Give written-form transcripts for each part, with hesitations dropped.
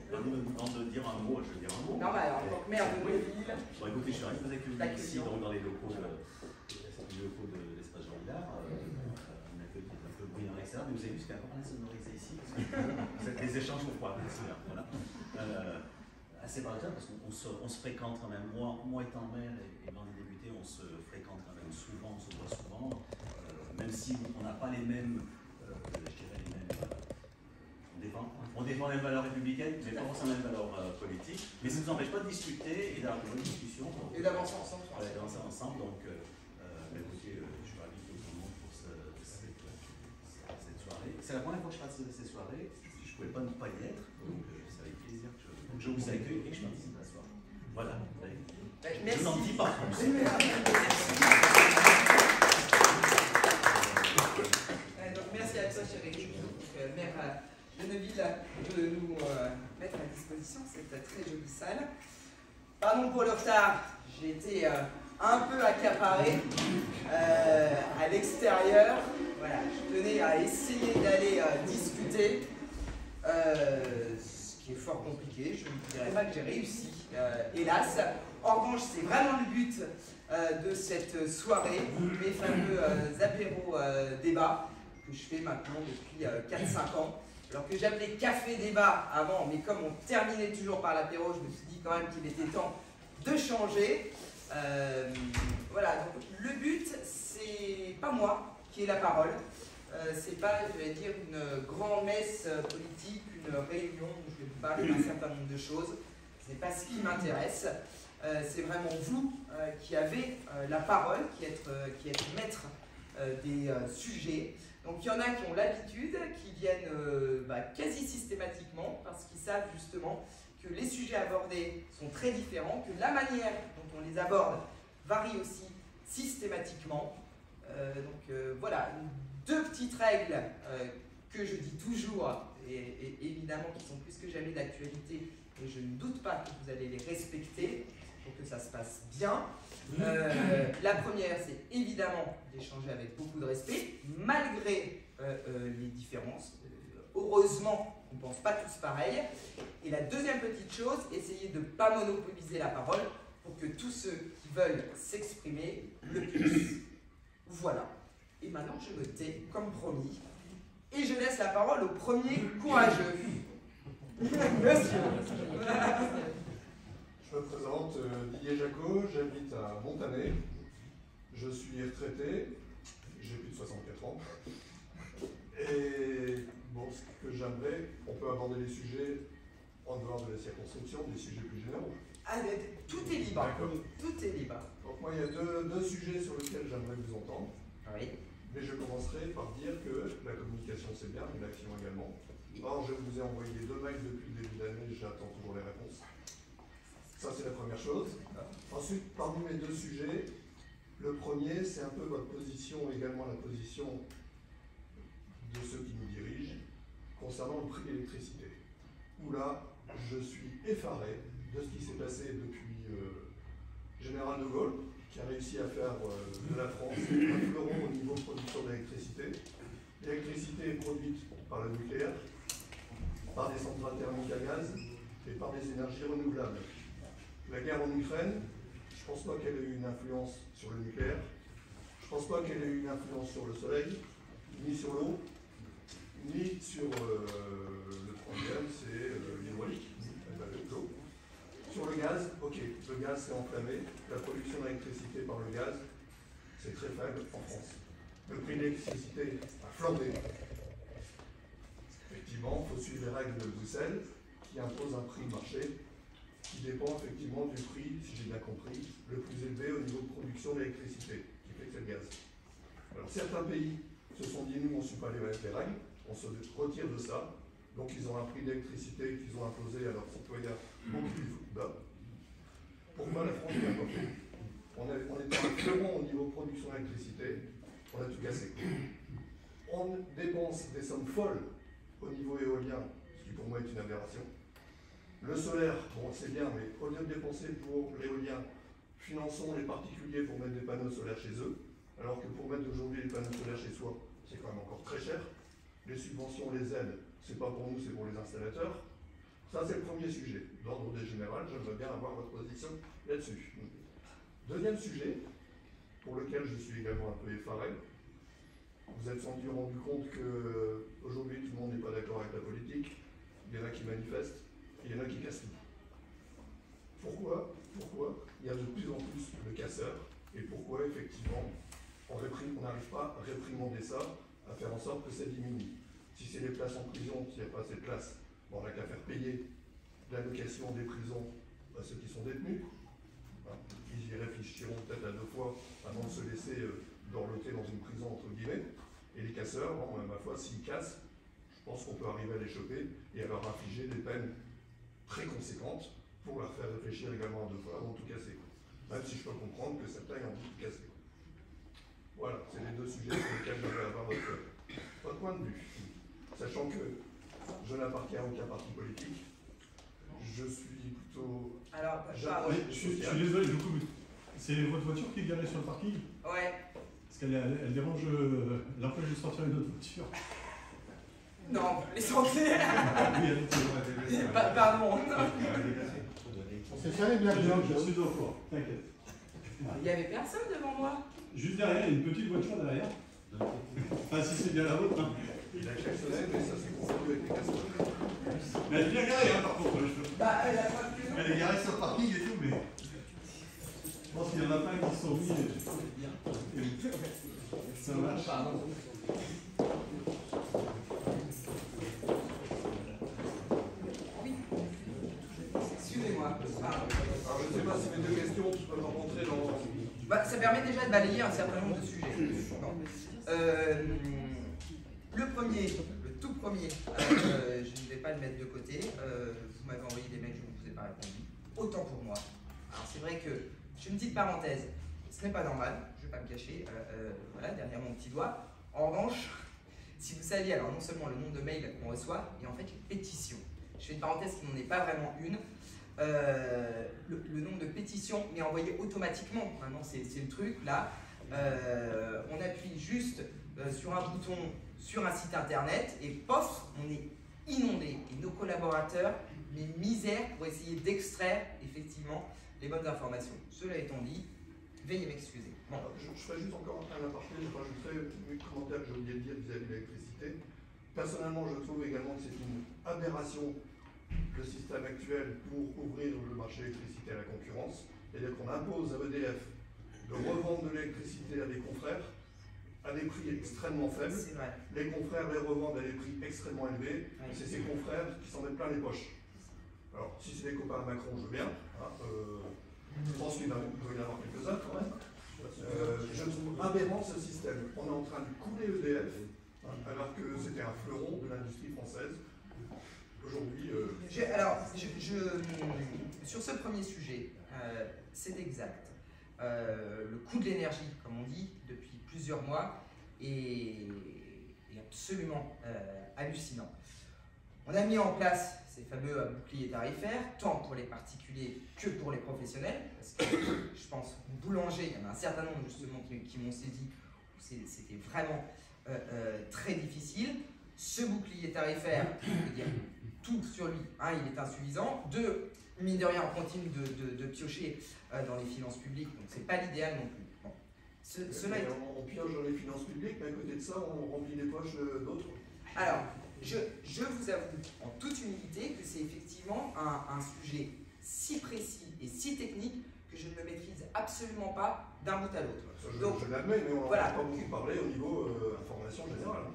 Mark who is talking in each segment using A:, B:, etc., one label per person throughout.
A: Avant de dire un mot, je vais dire un mot.
B: Non, mais alors, en tant que maire de Neuville.
A: Bon, écoutez, je suis ravi de vous accueillir ici, donc, dans les locaux de l'espace Jean Villard. On a fait un peu bruyant à l'extérieur, mais vous avez vu, c'était encore insonorisé ici. Les échanges sont froids, voilà. Assez paradoxal parce qu'on se fréquente quand même. Moi étant maire et dans les députés, on se fréquente quand même souvent, on se voit souvent, même si on n'a pas les mêmes, je dirais les mêmes. On défend les mêmes valeurs républicaines, mais pas forcément les mêmes valeurs politiques. Mais ça ne nous empêche pas de discuter et d'avoir une discussion.
B: Et d'avancer ensemble.
A: D'avancer ensemble. Donc, écoutez, je suis ravi de tout le monde pour cette soirée. C'est la première fois que je passe ces soirées. Je ne pouvais pas ne pas y être. Donc, c'est avec plaisir que je vous accueille et que je participe à la soirée. Voilà.
B: Merci.
A: Je n'en dis pas plus.
B: Merci à toi, cher Éric, maire de Neuville, de nous mettre à disposition cette très jolie salle. Pardon pour le retard, j'ai été un peu accaparé à l'extérieur. Voilà, je tenais à essayer d'aller discuter, ce qui est fort compliqué. Je ne dirais pas que j'ai réussi, hélas. En revanche, c'est vraiment le but de cette soirée, mes fameux apéros débats que je fais maintenant depuis 4-5 ans. Alors que j'appelais café débat avant, mais comme on terminait toujours par l'apéro, je me suis dit quand même qu'il était temps de changer. Voilà, donc le but, c'est pas moi qui ai la parole. C'est pas, je vais dire, une grand-messe politique, une réunion où je vais vous parler d'un certain nombre de choses. Ce n'est pas ce qui m'intéresse. C'est vraiment vous qui avez la parole, qui êtes maître des sujets. Donc il y en a qui ont l'habitude, qui viennent quasi systématiquement parce qu'ils savent justement que les sujets abordés sont très différents, que la manière dont on les aborde varie aussi systématiquement. Voilà, deux petites règles que je dis toujours et évidemment qui sont plus que jamais d'actualité et je ne doute pas que vous allez les respecter pour que ça se passe bien. La première, c'est évidemment d'échanger avec beaucoup de respect, malgré les différences. Heureusement, on ne pense pas tous pareil. Et la deuxième petite chose, essayer de ne pas monopoliser la parole pour que tous ceux qui veulent s'exprimer le puissent. Voilà. Et maintenant, je me tais, comme promis, et je laisse la parole au premier courageux. Monsieur.
C: Je me présente, Didier Jacot, j'habite à Montané, je suis retraité, j'ai plus de 64 ans, et bon, ce que j'aimerais, on peut aborder les sujets en dehors de la circonscription, des sujets plus généraux.
B: Ah, tout est libre, tout est libre.
C: Donc moi, il y a deux sujets sur lesquels j'aimerais vous entendre,
B: oui.
C: Mais je commencerai par dire que la communication c'est bien, mais l'action également. Or, je vous ai envoyé 2 mails depuis le début de l'année, j'attends toujours les réponses. Ça, c'est la première chose. Ensuite, parmi mes 2 sujets, le premier, c'est un peu votre position, également la position de ceux qui nous dirigent, concernant le prix de l'électricité. Où là, je suis effaré de ce qui s'est passé depuis Général de Gaulle, qui a réussi à faire de la France un fleuron au niveau de production d'électricité. L'électricité est produite par le nucléaire, par des centrales thermiques à gaz et par des énergies renouvelables. La guerre en Ukraine, je ne pense pas qu'elle ait eu une influence sur le nucléaire, je ne pense pas qu'elle ait eu une influence sur le soleil, ni sur l'eau, ni sur le troisième, c'est l'hydraulique, l'eau. Sur le gaz, ok, le gaz s'est enflammé, la production d'électricité par le gaz, c'est très faible en France. Le prix de l'électricité a flambé. Effectivement, il faut suivre les règles de Bruxelles qui imposent un prix marché qui dépend effectivement du prix, si j'ai bien compris, le plus élevé au niveau de production d'électricité, qui fait que c'est le gaz. Alors certains pays se sont dit, nous on ne suit pas les règles, on se retire de ça, donc ils ont un prix d'électricité qu'ils ont imposé à leurs citoyens beaucoup plus bas. Pourquoi la France n'a pas fait? On est un fleuron au niveau production d'électricité, on a tout cassé. On dépense des sommes folles au niveau éolien, ce qui pour moi est une aberration. Le solaire, bon c'est bien, mais au lieu de dépenser pour l'éolien, finançons les particuliers pour mettre des panneaux solaires chez eux, alors que pour mettre aujourd'hui les panneaux solaires chez soi, c'est quand même encore très cher. Les subventions, les aides, c'est pas pour nous, c'est pour les installateurs. Ça, c'est le premier sujet. D'ordre général, j'aimerais bien avoir votre position là-dessus. Deuxième sujet, pour lequel je suis également un peu effaré. Vous êtes sans doute rendu compte qu'aujourd'hui, tout le monde n'est pas d'accord avec la politique. Il y en a qui manifestent, et il y en a qui cassent tout. Pourquoi il y a de plus en plus de casseurs, et pourquoi, effectivement, on n'arrive pas à réprimander ça, à faire en sorte que ça diminue. Si c'est les places en prison, s'il n'y a pas assez de places, bon, on n'a qu'à faire payer l'allocation des prisons à ceux qui sont détenus. Ils y réfléchiront peut-être à 2 fois avant de se laisser dorloter dans une prison, entre guillemets. Et les casseurs, bon, ma foi, s'ils cassent, je pense qu'on peut arriver à les choper et à leur infliger des peines très conséquentes pour leur faire réfléchir également à 2 fois avant de tout casser. Même si je peux comprendre que certains aient envie de casser. Voilà, c'est les 2 sujets sur lesquels je vais avoir votre point de vue. Sachant que je n'appartiens à aucun parti politique, je suis plutôt...
B: Alors,
D: je suis désolé, du coup, c'est votre voiture qui est garée sur le parking?
B: Ouais.
D: Parce qu'elle dérange, elle empêche de sortir une autre voiture.
B: Non, les sortir.
D: Oui, elle est
B: Pardon.
D: C'est ça, les blagues, je suis au courant, t'inquiète.
B: Il n'y avait personne devant moi.
D: Juste derrière, il y a une petite voiture derrière. Enfin, si c'est bien la vôtre. Hein.
C: Il a klaxonné, mais ça s'est confondu avec les casseurs.
D: Mais elle est bien garée, hein, par contre.
B: Bah, elle a pas pu.
D: Elle est garée sur le parking et tout, mais. Je pense qu'il y en a plein qui se sont mis. Ça marche.
B: Oui. Excusez-moi.
C: Alors, je ne sais pas si mes 2 questions peuvent rentrer dans...
B: Bah, ça permet déjà de balayer un certain nombre de sujets. Bon. Le tout premier, je ne vais pas le mettre de côté. Vous m'avez envoyé des mails, je ne vous ai pas répondu. Autant pour moi. Alors c'est vrai que, j'ai une petite parenthèse, ce n'est pas normal, je ne vais pas me cacher. Voilà, derrière mon petit doigt. En revanche, si vous saviez, alors non seulement le nombre de mails qu'on reçoit, mais en fait les pétitions. Je fais une parenthèse qui n'en est pas vraiment une. Le nombre de pétitions, mais envoyées automatiquement. Maintenant, c'est le truc là. On appuie juste sur un bouton sur un site internet et pof, on est inondé. Et nos collaborateurs, mais misère pour essayer d'extraire effectivement les bonnes informations. Cela étant dit, veuillez m'excuser. Bon.
C: Je ferai juste encore un aparté, je rajouterai un commentaire que j'ai oublié de dire vis-à-vis de l'électricité. Personnellement, je trouve également que c'est une aberration le système actuel pour ouvrir le marché de l'électricité à la concurrence. C'est-à-dire qu'on impose à EDF de revendre de l'électricité à des confrères à des prix extrêmement faibles. Les confrères les revendent à des prix extrêmement élevés. Oui. C'est ces confrères qui s'en mettent plein les poches. Alors, si c'est des copains de Macron, je veux bien. Hein, je pense qu'il doit y en avoir quelques-uns quand même. Je trouve aberrant ce système. On est en train de couler EDF, hein, alors que c'était un fleuron de l'industrie française. Aujourd'hui.
B: Sur ce premier sujet, c'est exact. Le coût de l'énergie, comme on dit, depuis plusieurs mois, est absolument hallucinant. On a mis en place ces fameux boucliers tarifaires, tant pour les particuliers que pour les professionnels, parce que je pense aux boulangers, il y en a un certain nombre justement qui m'ont saisi, c'était vraiment très difficile. Ce bouclier tarifaire, je veux dire, tout sur lui, hein, il est insuffisant. 2, mine de rien, on continue de piocher dans les finances publiques, donc c'est pas l'idéal non plus. Bon.
C: On pioche dans les finances publiques, mais à côté de ça, on remplit les poches d'autres.
B: Alors, je vous avoue en toute humilité que c'est effectivement un sujet si précis et si technique que je ne le maîtrise absolument pas d'un bout à l'autre.
C: Je l'admets, mais on n'en
B: voilà.
C: a pas beaucoup parlé au niveau information générale.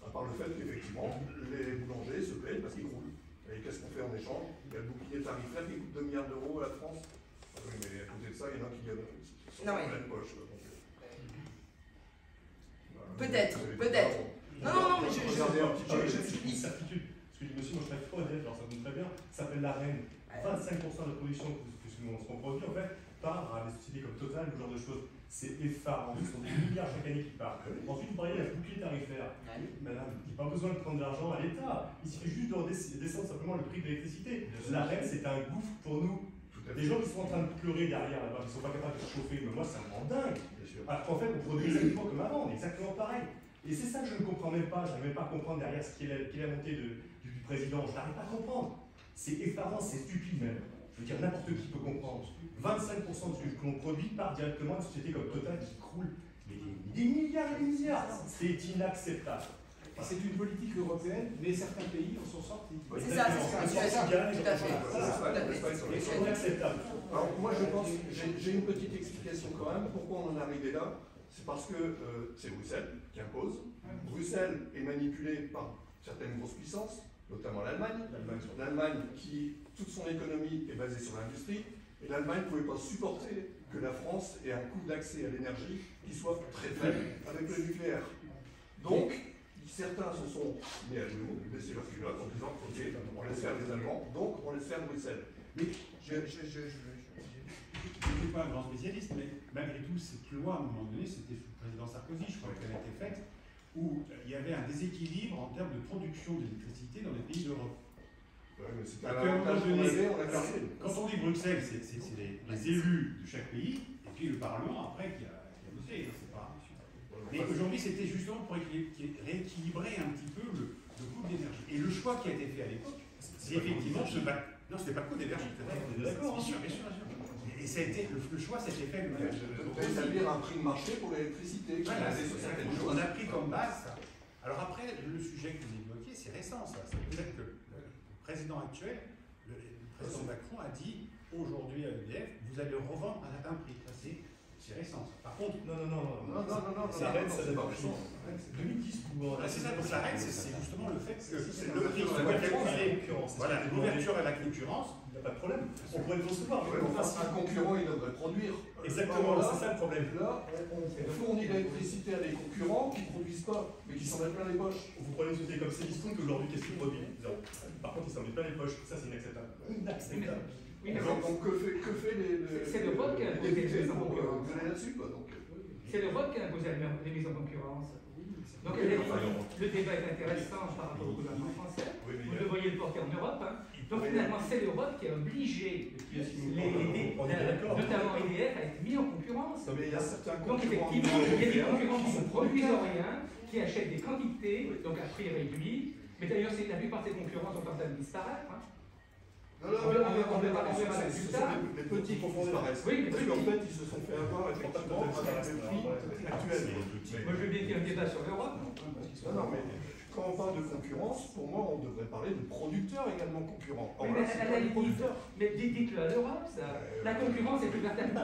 C: À part le fait qu'effectivement, les boulangers se plaignent parce qu'ils roulent. Et qu'est-ce qu'on fait en échange? Il y a le bouclier tarifaire qui coûte 2 milliards d'euros à la France. Oui, mais à côté de ça, il y en a qui sont en pleine poche.
B: Peut-être. Non, mais je
D: dis. Ce que dit monsieur, moi je suis pas honnête, alors ça tombe très bien, ça s'appelle la reine. 25% de la production que qu'on produit en fait part à des sociétés comme Total, ce genre de choses. C'est effarant, ce sont des milliards chaque année qui partent. Ensuite, vous parlez d'un bouclier tarifaire. Madame, il n'y a pas besoin de prendre de l'argent à l'État, il suffit juste de descendre simplement le prix de l'électricité. La reine, c'est un gouffre pour nous. Les gens qui sont en train de pleurer derrière là-bas, qui ne sont pas capables de se chauffer, mais moi ça me rend dingue. Alors qu'en fait, on produit exactement comme avant, on est exactement pareil. Et c'est ça que je ne comprends même pas, je n'arrive même pas à comprendre derrière ce qui est la montée du président, je n'arrive pas à comprendre. C'est effarant, c'est stupide même. Je veux dire, n'importe qui peut comprendre. 25% de ce que l'on produit part directement à une société comme Total qui croule des milliards et des milliards. C'est inacceptable.
E: C'est une politique européenne, mais certains pays en sont sortis.
B: C'est ça, c'est ça.
D: C'est inacceptable.
C: Alors moi je pense, j'ai une petite explication quand même, pourquoi on en est arrivé là. C'est parce que c'est Bruxelles qui impose. Bruxelles est manipulée par certaines grosses puissances, notamment l'Allemagne. L'Allemagne qui, toute son économie est basée sur l'industrie. Et l'Allemagne ne pouvait pas supporter que la France ait un coût d'accès à l'énergie qui soit très faible avec le nucléaire. Donc, certains se sont mis à genoux, baissé leur culotte en disant ok, on laisse faire les Allemands, donc on laisse faire Bruxelles.
E: Mais je n'étais pas un grand spécialiste, mais malgré tout, cette loi, à un moment donné, c'était sous le président Sarkozy, je crois qu'elle a été faite, où il y avait un déséquilibre en termes de production d'électricité dans les pays d'Europe.
C: Ouais, mais c'était un avantage qu'on avait, on l'a cassé.
E: Quand on dit Bruxelles, c'est les élus de chaque pays, et puis le Parlement après qui a voté. Mais aujourd'hui, c'était justement pour rééquilibrer un petit peu le coût de l'énergie. Et le choix qui a été fait à l'époque, c'est effectivement ce bac. Non, c'était pas le coût d'énergie. D'accord, bien sûr, bien sûr. Et ça a été, le choix s'était fait.
C: D'établir un prix de marché pour l'électricité.
E: On a pris comme base ça. Alors après, le sujet que vous évoquiez, c'est récent ça. C'est peut-être que le président actuel, le président Macron a dit aujourd'hui à EDF, vous allez le revendre à un prix. Ça, c'est récent. Par contre,
C: non,
D: ça arrête, ça
C: c'est pas
D: récent. 2010 pour.
E: C'est ça, donc l'arrêt, c'est justement le fait que le prix
D: soit concurrence.
E: Voilà, l'ouverture à la concurrence,
D: il n'y a pas de problème. On pourrait le concevoir.
C: Un concurrent, il devrait produire.
D: Exactement, c'est ça le problème.
C: Là, on fournit l'électricité à des concurrents qui ne produisent pas, mais qui s'en mettent plein les poches.
D: Vous prenez une société comme Céleston, aujourd'hui, qu'est-ce qu'il produit? Par contre, ils s'en mettent plein les poches. Ça, c'est inacceptable. Inacceptable.
C: Oui, donc que fait les
F: c'est le vote qui a imposé les mises en concurrence.
C: là-dessus, quoi.
F: C'est le vote qui a imposé les mises en concurrence. Donc le débat est intéressant par rapport au gouvernement français. Vous devriez le porter en Europe. Donc finalement, c'est l'Europe qui a obligé notamment EDF à être mis en concurrence.
C: Mais il y a certains
F: donc effectivement, il y a des concurrents qui ne produisent rien, qui achètent des quantités, donc à prix réduit. Mais d'ailleurs, la plupart de ces concurrents sont en train de disparaître.
C: On verra les petits qui disparaissent.
F: Oui,
C: parce qu'en fait, ils se sont fait avoir effectivement avec le prix actuel.
F: Moi, je veux bien qu'il y ait un débat sur l'Europe.
C: Non, mais quand on parle de concurrence, pour moi, on devrait parler de producteurs également concurrents.
F: Oui, mais dites-le à l'Europe, ça. La concurrence est ouverte à tous.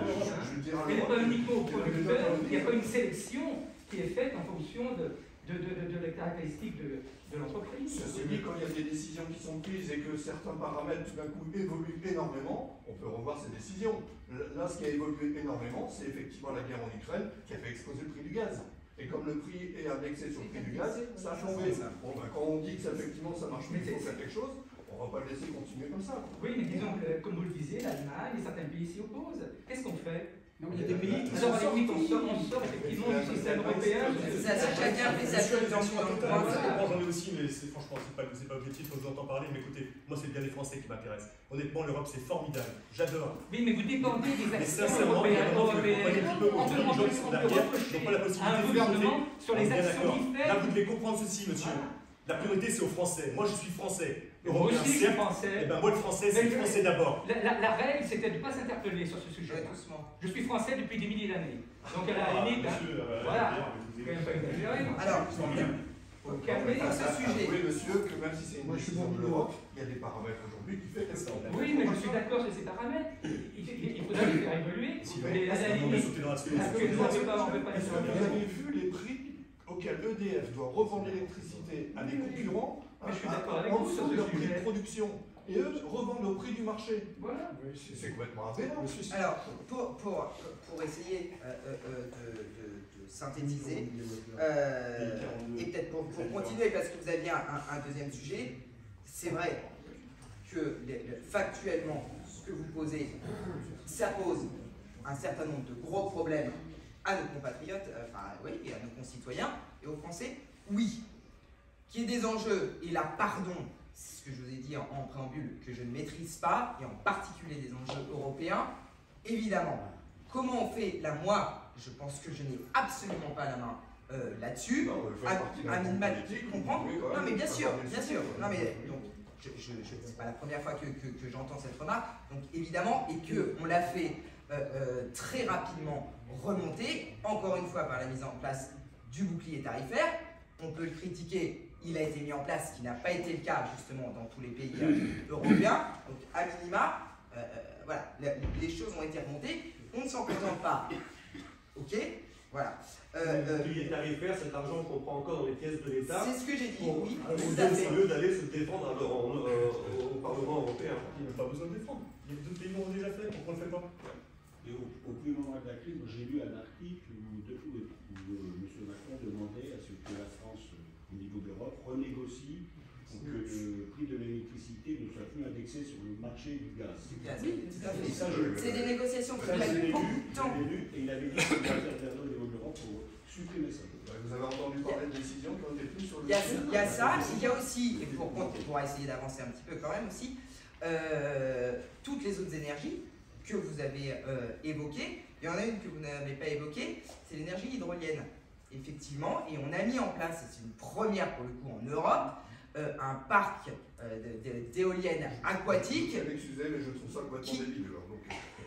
F: Elle n'est pas uniquement aux producteurs, il n'y a pas une sélection qui est faite en fonction de les caractéristiques de l'entreprise.
C: Ceci dit, quand il y a des décisions qui sont prises et que certains paramètres tout d'un coup évoluent énormément, on peut revoir ces décisions. Là, ce qui a évolué énormément, c'est effectivement la guerre en Ukraine qui a fait exploser le prix du gaz. Et comme le prix est indexé sur le prix du gaz, ça a changé. Bon, ben, quand on dit que effectivement ça marche plus, il faut faire quelque chose, on ne va pas le laisser continuer comme ça.
F: Oui, mais disons que, comme vous le disiez, l'Allemagne et certains pays s'y opposent. Qu'est-ce qu'on fait?
E: Non, il y a des pays qui
F: on sort effectivement du système européen.
B: Chacun fait sa chose dans le droit.
D: J'en ai aussi, mais franchement, c'est pas objectif quand je vous entends parler. Mais écoutez, moi, c'est bien les Français qui m'intéressent. Honnêtement, l'Europe, c'est formidable. J'adore.
F: Oui, mais vous dépendez des actions
D: européennes.
F: On peut reprocher à un gouvernement sur les actions qu'il fait.
D: Là, vous devez comprendre ceci, monsieur. La priorité, c'est aux Français. Moi, je suis français.
F: Moi aussi, je suis français.
D: Et ben moi, le français, c'est le français d'abord.
F: La règle, c'était de ne pas s'interpeller sur ce sujet. Je suis français depuis des milliers d'années. Donc, à la limite, voilà. Il ne faut quand même pas exagérer.
B: Alors,
F: faut calmer
B: ce sujet.
C: Oui, monsieur, que même si c'est une décision de l'Europe, il y a des paramètres aujourd'hui qui fait qu'elle s'en.
F: Oui, mais je suis d'accord sur ces paramètres. Il faudra les faire évoluer. Mais à la limite, actuellement, on ne peut pas les faire.
C: Vous avez vu les prix auxquels EDF doit revendre l'électricité à des concurrents
F: je suis d'accord avec vous sur
C: leur
F: ce
C: prix
F: sujet.
C: de production. Et eux revendent au prix du marché.
F: Voilà.
C: C'est complètement aberrant.
B: Alors, pour essayer de synthétiser, et peut-être pour continuer, parce que vous aviez un deuxième sujet, c'est vrai que factuellement, ce que vous posez, ça pose un certain nombre de gros problèmes à nos compatriotes, et à nos concitoyens, et aux Français. Oui, qu'il y ait des enjeux, et là, pardon, c'est ce que je vous ai dit en préambule, que je ne maîtrise pas, et en particulier des enjeux européens, évidemment. Comment on fait? Là, moi, je pense que je n'ai absolument pas la main là-dessus, un minima de comprendre. Non mais bien sûr. Non mais donc, c'est pas la première fois que j'entends cette remarque. Donc évidemment, et qu'on l'a fait très rapidement remonter, encore une fois par la mise en place du bouclier tarifaire. On peut le critiquer, il a été mis en place, ce qui n'a pas été le cas justement dans tous les pays européens. Donc à minima, voilà, les choses ont été remontées, on ne s'en contente pas. Ok, voilà.
G: Le bouclier tarifaire, cet argent qu'on prend encore dans les caisses de l'État.
B: C'est ce que j'ai dit, oui.
G: Au lieu d'aller se défendre au Parlement européen.
D: Il n'a pas besoin de défendre. Il y a d'autres pays l'ont déjà fait, pourquoi on ne le fait pas?
E: Et au plus moment de la crise, j'ai lu un article où M. Macron demandait à ce que la France, au niveau d'Europe, renégocie pour que le prix de l'électricité ne soit plus indexé sur le marché du gaz.
B: Oui, tout à fait. C'est des négociations qui prennent beaucoup de temps.
E: Et il avait dit qu'il allait intervenir au niveau de l'Europe pour supprimer ça.
C: Vous avez entendu parler de décisions qui ont été prises sur le
B: Il y a ça, il y a aussi, et pour essayer d'avancer un petit peu quand même aussi, toutes les autres énergies que vous avez évoquées. Il y en a une que vous n'avez pas évoquée, c'est l'énergie hydrolienne. Effectivement, et on a mis en place, et c'est une première pour le coup en Europe, un parc d'éoliennes aquatiques.
C: Excusez, mais je trouve ça complètement débile.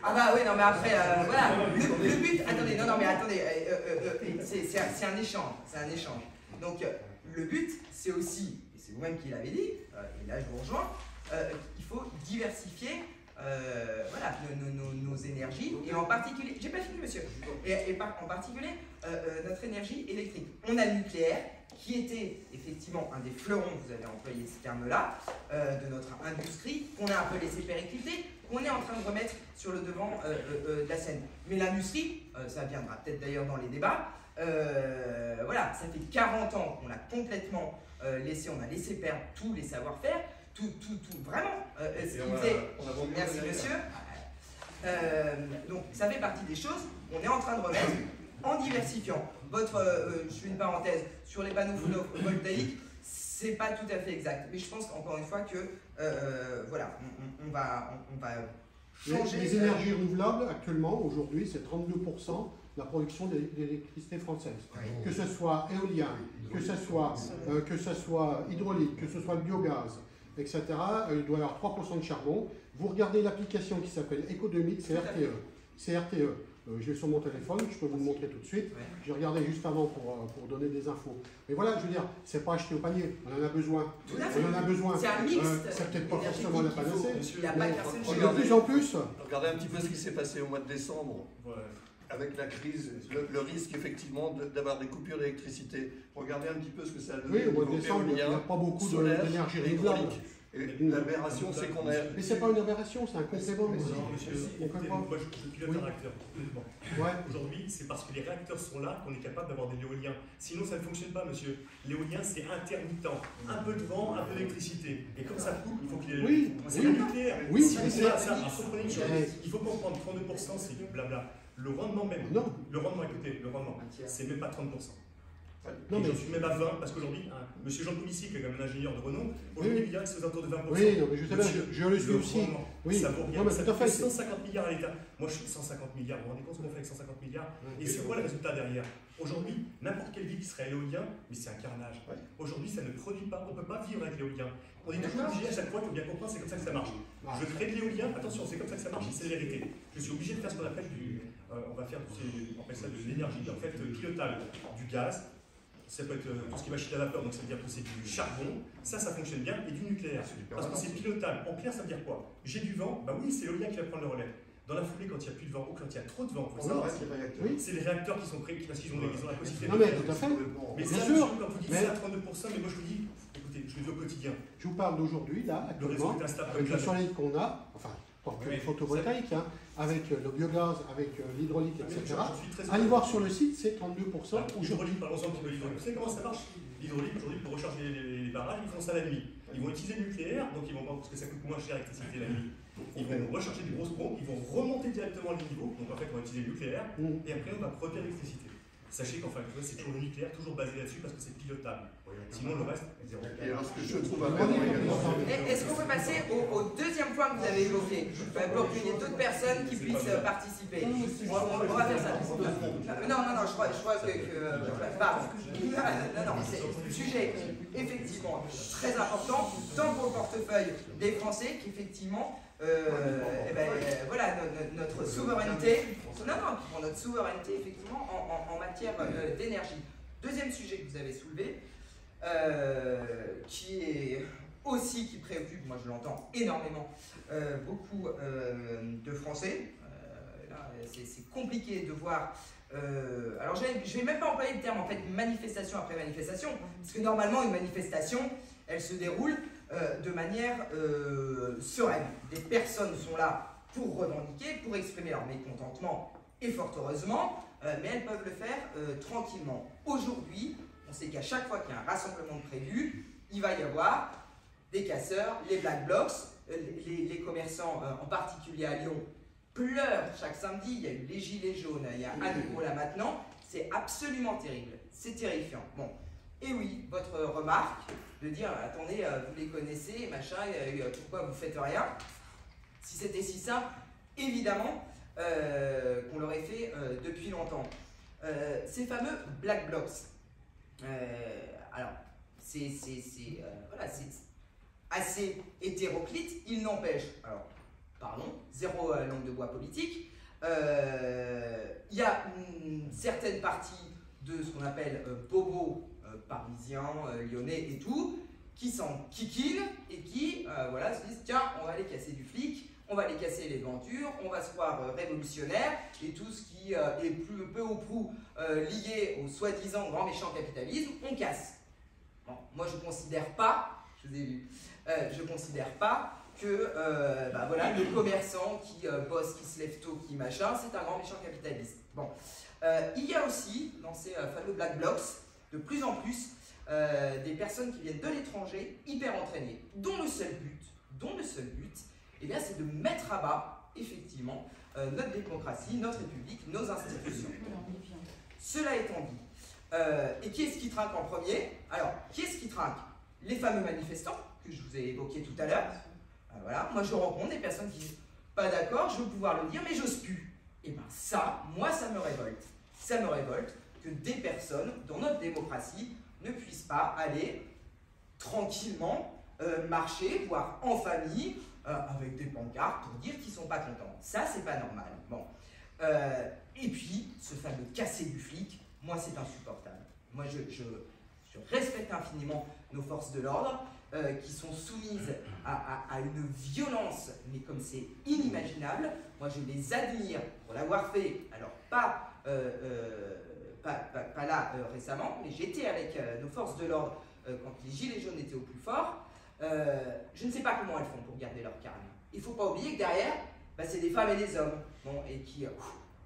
B: Ah bah oui, non mais après, voilà, le but, attendez, non mais attendez, c'est un échange, Donc le but, c'est aussi, et c'est vous-même qui l'avez dit, et là je vous rejoins, qu'il faut diversifier voilà, nos énergies, et en particulier, j'ai pas fini monsieur, en particulier notre énergie électrique. On a le nucléaire, qui était effectivement un des fleurons, vous avez employé ce terme-là, de notre industrie, qu'on a un peu laissé péricliter, qu'on est en train de remettre sur le devant de la scène. Mais l'industrie, ça viendra peut-être d'ailleurs dans les débats, voilà, ça fait 40 ans qu'on l'a complètement laissé, on a laissé perdre tous les savoir-faire, tout, vraiment, ce qui faisait... Merci monsieur. Donc ça fait partie des choses qu'on est en train de remettre en diversifiant. Je fais une parenthèse, sur les panneaux photovoltaïques, c'est pas tout à fait exact. Mais je pense encore une fois que, voilà, on va changer...
H: Les énergies renouvelables, actuellement, aujourd'hui, c'est 32% de la production d'électricité française. Oui. Que ce soit éolien, que ce soit hydraulique, que ce soit le biogaz, etc. Il doit y avoir 3% de charbon. Vous regardez l'application qui s'appelle Economic, c'est RTE. C'est RTE. Je l'ai sur mon téléphone, je peux vous le montrer tout de suite. Ouais. J'ai regardé juste avant pour donner des infos. Mais voilà, je veux dire, c'est pas acheter au panier, on en a besoin. On en a besoin. C'est un mix. C'est peut-être pas forcément la panacée. De plus en plus.
C: Regardez un petit peu ce qui s'est passé au mois de décembre. Ouais. Avec la crise, le risque effectivement d'avoir des coupures d'électricité. Regardez un petit peu ce que ça a donné.
H: Oui, au mois de décembre, il n'y a pas beaucoup d'énergie renouvelable.
C: L'aberration, c'est qu'on a...
H: Mais c'est pas une aberration, c'est un complément.
D: Non, monsieur, moi je pilote un réacteur, complètement. Ouais. Aujourd'hui, c'est parce que les réacteurs sont là qu'on est capable d'avoir de l'éolien. Sinon, ça ne fonctionne pas, monsieur. L'éolien, c'est intermittent. Un peu de vent, un peu d'électricité. Et quand ça coupe, il faut qu'il y ait...
H: Oui,
D: c'est le nucléaire.
H: Oui,
D: si c'est ça. Comprenez une chose. Il faut comprendre, 32%, c'est blabla. Le rendement même, le rendement, écoutez, le rendement, c'est même pas 30%. Non, mais j'en suis même à 20, parce qu'aujourd'hui, monsieur Jean Comici, qui est quand même un ingénieur de renom, aujourd'hui, il dirait que c'est aux alentours de 20%.
H: Oui, non, mais je sais bien, je le suis aussi. Oui,
D: ça vaut rien.
H: Non, mais
D: ça
H: tout à fait.
D: 150 milliards à l'État. Moi, je suis 150 milliards. Vous vous rendez compte ce qu'on fait avec 150 milliards? Et c'est quoi le résultat derrière? Aujourd'hui, n'importe quelle ville qui serait éolien, mais c'est un carnage. Aujourd'hui, ça ne produit pas. On ne peut pas vivre avec l'éolien. On est toujours obligé à chaque fois, il faut bien comprendre, c'est comme ça que ça marche. Je crée de l'éolien, attention, c'est comme ça que ça marche, c'est la vérité. Je suis obligé de faire ce qu'on appelle on va faire on appelle ça de l'énergie en fait pilotable, du gaz. Ça peut être tout ce qui est machine à vapeur, donc ça veut dire que c'est du charbon, ça fonctionne bien, et du nucléaire. Parce que c'est pilotable. En clair, ça veut dire quoi? J'ai du vent, bah oui, c'est l'éolien qui va prendre le relais. Dans la foulée, quand il n'y a plus de vent ou quand il y a trop de vent, c'est les réacteurs qui sont prêts, parce qu'ils ont la possibilité
H: de... Non mais tout à fait.
D: Mais bien sûr, quand vous dites ça à 32%, mais moi je vous dis, écoutez, je le vis au quotidien.
H: Je vous parle d'aujourd'hui, là, actuellement, avec le soleil qu'on a, enfin, pour que les photovoltaïques, hein, avec le biogaz, avec l'hydraulique, etc. Allez voir sur le site, c'est 32%.
D: Aujourd'hui, parlons-en un petit peu de l'hydraulique. Vous savez comment ça marche? L'hydraulique, aujourd'hui, pour recharger les barrages, ils font ça la nuit. Ils vont utiliser le nucléaire, donc ils vont parce que ça coûte moins cher l'électricité la nuit. Ils vont recharger des grosses pompes, ils vont remonter directement les niveaux, donc en fait on va utiliser le nucléaire, et après on va produire l'électricité. Sachez qu'enfin, c'est toujours le nucléaire, toujours basé là-dessus parce que c'est pilotable. Sinon, le reste, zéro.
C: Et alors, ce que je trouve aberrant également.
B: Est-ce qu'on peut passer au deuxième point que vous avez évoqué, pour qu'il y ait d'autres personnes qui puissent participer? On va faire ça. Non, je crois que pardon. Non, c'est un sujet effectivement très important, tant pour le portefeuille des Français qu'effectivement, voilà, notre souveraineté, pour notre souveraineté effectivement en matière d'énergie. Deuxième sujet que vous avez soulevé, qui préoccupe, moi je l'entends énormément, beaucoup de Français. Là, c'est compliqué de voir. Alors je ne vais même pas employer le terme en fait manifestation après manifestation, parce que normalement une manifestation, elle se déroule de manière sereine. Des personnes sont là pour revendiquer, pour exprimer leur mécontentement, et fort heureusement, mais elles peuvent le faire tranquillement. Aujourd'hui, on sait qu'à chaque fois qu'il y a un rassemblement de prévu, il va y avoir des casseurs, les Black Blocs, les commerçants, en particulier à Lyon, pleurent chaque samedi. Il y a eu les gilets jaunes, il y a à nouveau là maintenant. C'est absolument terrible, c'est terrifiant. Bon, et oui, votre remarque de dire attendez, vous les connaissez, machin, pourquoi vous faites rien? Si c'était si simple, évidemment qu'on l'aurait fait depuis longtemps. Ces fameux Black Blocs. Alors, c'est assez hétéroclite, il n'empêche, alors, pardon, zéro langue de bois politique, il y a une certaine partie de ce qu'on appelle bobos parisiens, lyonnais et tout, qui s'en kikinent et qui voilà, se disent tiens, on va aller casser du flic, on va aller casser les devantures, on va se croire révolutionnaire et tout ce qui est peu ou prou lié au soi-disant grand méchant capitalisme, on casse. Bon, moi je ne considère pas, je vous ai vu, je ne considère pas que voilà, le commerçant qui bosse, qui se lève tôt, qui machin, c'est un grand méchant capitaliste. Bon. Il y a aussi, dans ces fameux Black Blocs, de plus en plus des personnes qui viennent de l'étranger, hyper entraînées, dont le seul but, eh bien, c'est de mettre à bas, effectivement, notre démocratie, notre République, nos institutions. Cela étant dit, et qui est-ce qui trinque en premier? Alors, qui est-ce qui trinque? Les fameux manifestants, que je vous ai évoqués tout à l'heure. Voilà, moi je rencontre des personnes qui disent pas d'accord, je veux pouvoir le dire, mais j'ose plus. Et bien ça, moi ça me révolte. Ça me révolte que des personnes dans notre démocratie ne puissent pas aller tranquillement marcher, voire en famille, avec des pancartes pour dire qu'ils ne sont pas contents. Ça, c'est pas normal. Bon. Et puis, ce fameux casser du flic, moi c'est insupportable. Moi je respecte infiniment nos forces de l'ordre, qui sont soumises à une violence, mais comme c'est inimaginable. Moi je les admire pour l'avoir fait, alors pas là récemment, mais j'étais avec nos forces de l'ordre quand les gilets jaunes étaient au plus fort. Je ne sais pas comment elles font pour garder leur calme. Il ne faut pas oublier que derrière, c'est des femmes et des hommes, bon, et qui,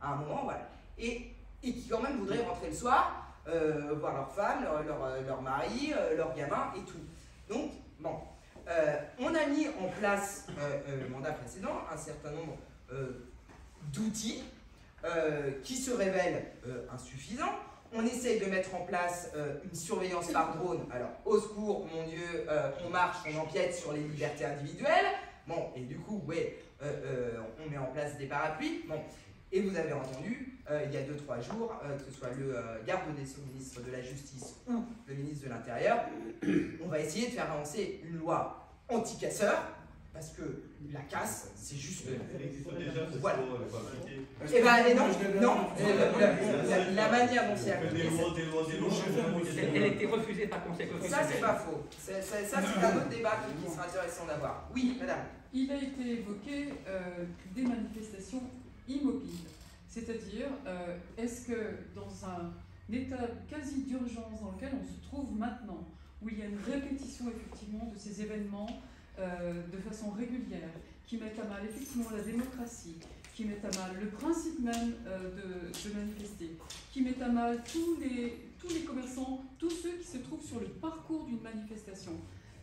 B: à un moment, voilà, et qui quand même voudraient rentrer le soir, voir leur femme, leur mari, leurs gamins et tout. Donc, bon, on a mis en place, le mandat précédent, un certain nombre d'outils qui se révèlent insuffisants. On essaye de mettre en place une surveillance par drone. Alors, au secours, mon Dieu, on marche, on empiète sur les libertés individuelles. Bon, et du coup, ouais, on met en place des parapluies. Bon, et vous avez entendu, il y a 2-3 jours, que ce soit le garde des Sceaux, ministre de la Justice ou le ministre de l'Intérieur, on va essayer de faire avancer une loi anti-casseurs, parce que la casse, c'est juste... Voilà. Et ben non, la manière dont c'est appliqué...
F: Elle a été refusée par Conseil constitutionnel.
B: Ça, c'est pas faux. Ça, c'est un autre débat qui sera intéressant d'avoir. Oui, madame.
I: Il a été évoqué des manifestations immobiles. C'est-à-dire, est-ce que dans un état quasi d'urgence dans lequel on se trouve maintenant, où il y a une répétition effectivement de ces événements de façon régulière, qui mettent à mal effectivement la démocratie, qui mettent à mal le principe même de manifester, qui mettent à mal tous les commerçants, tous ceux qui se trouvent sur le parcours d'une manifestation.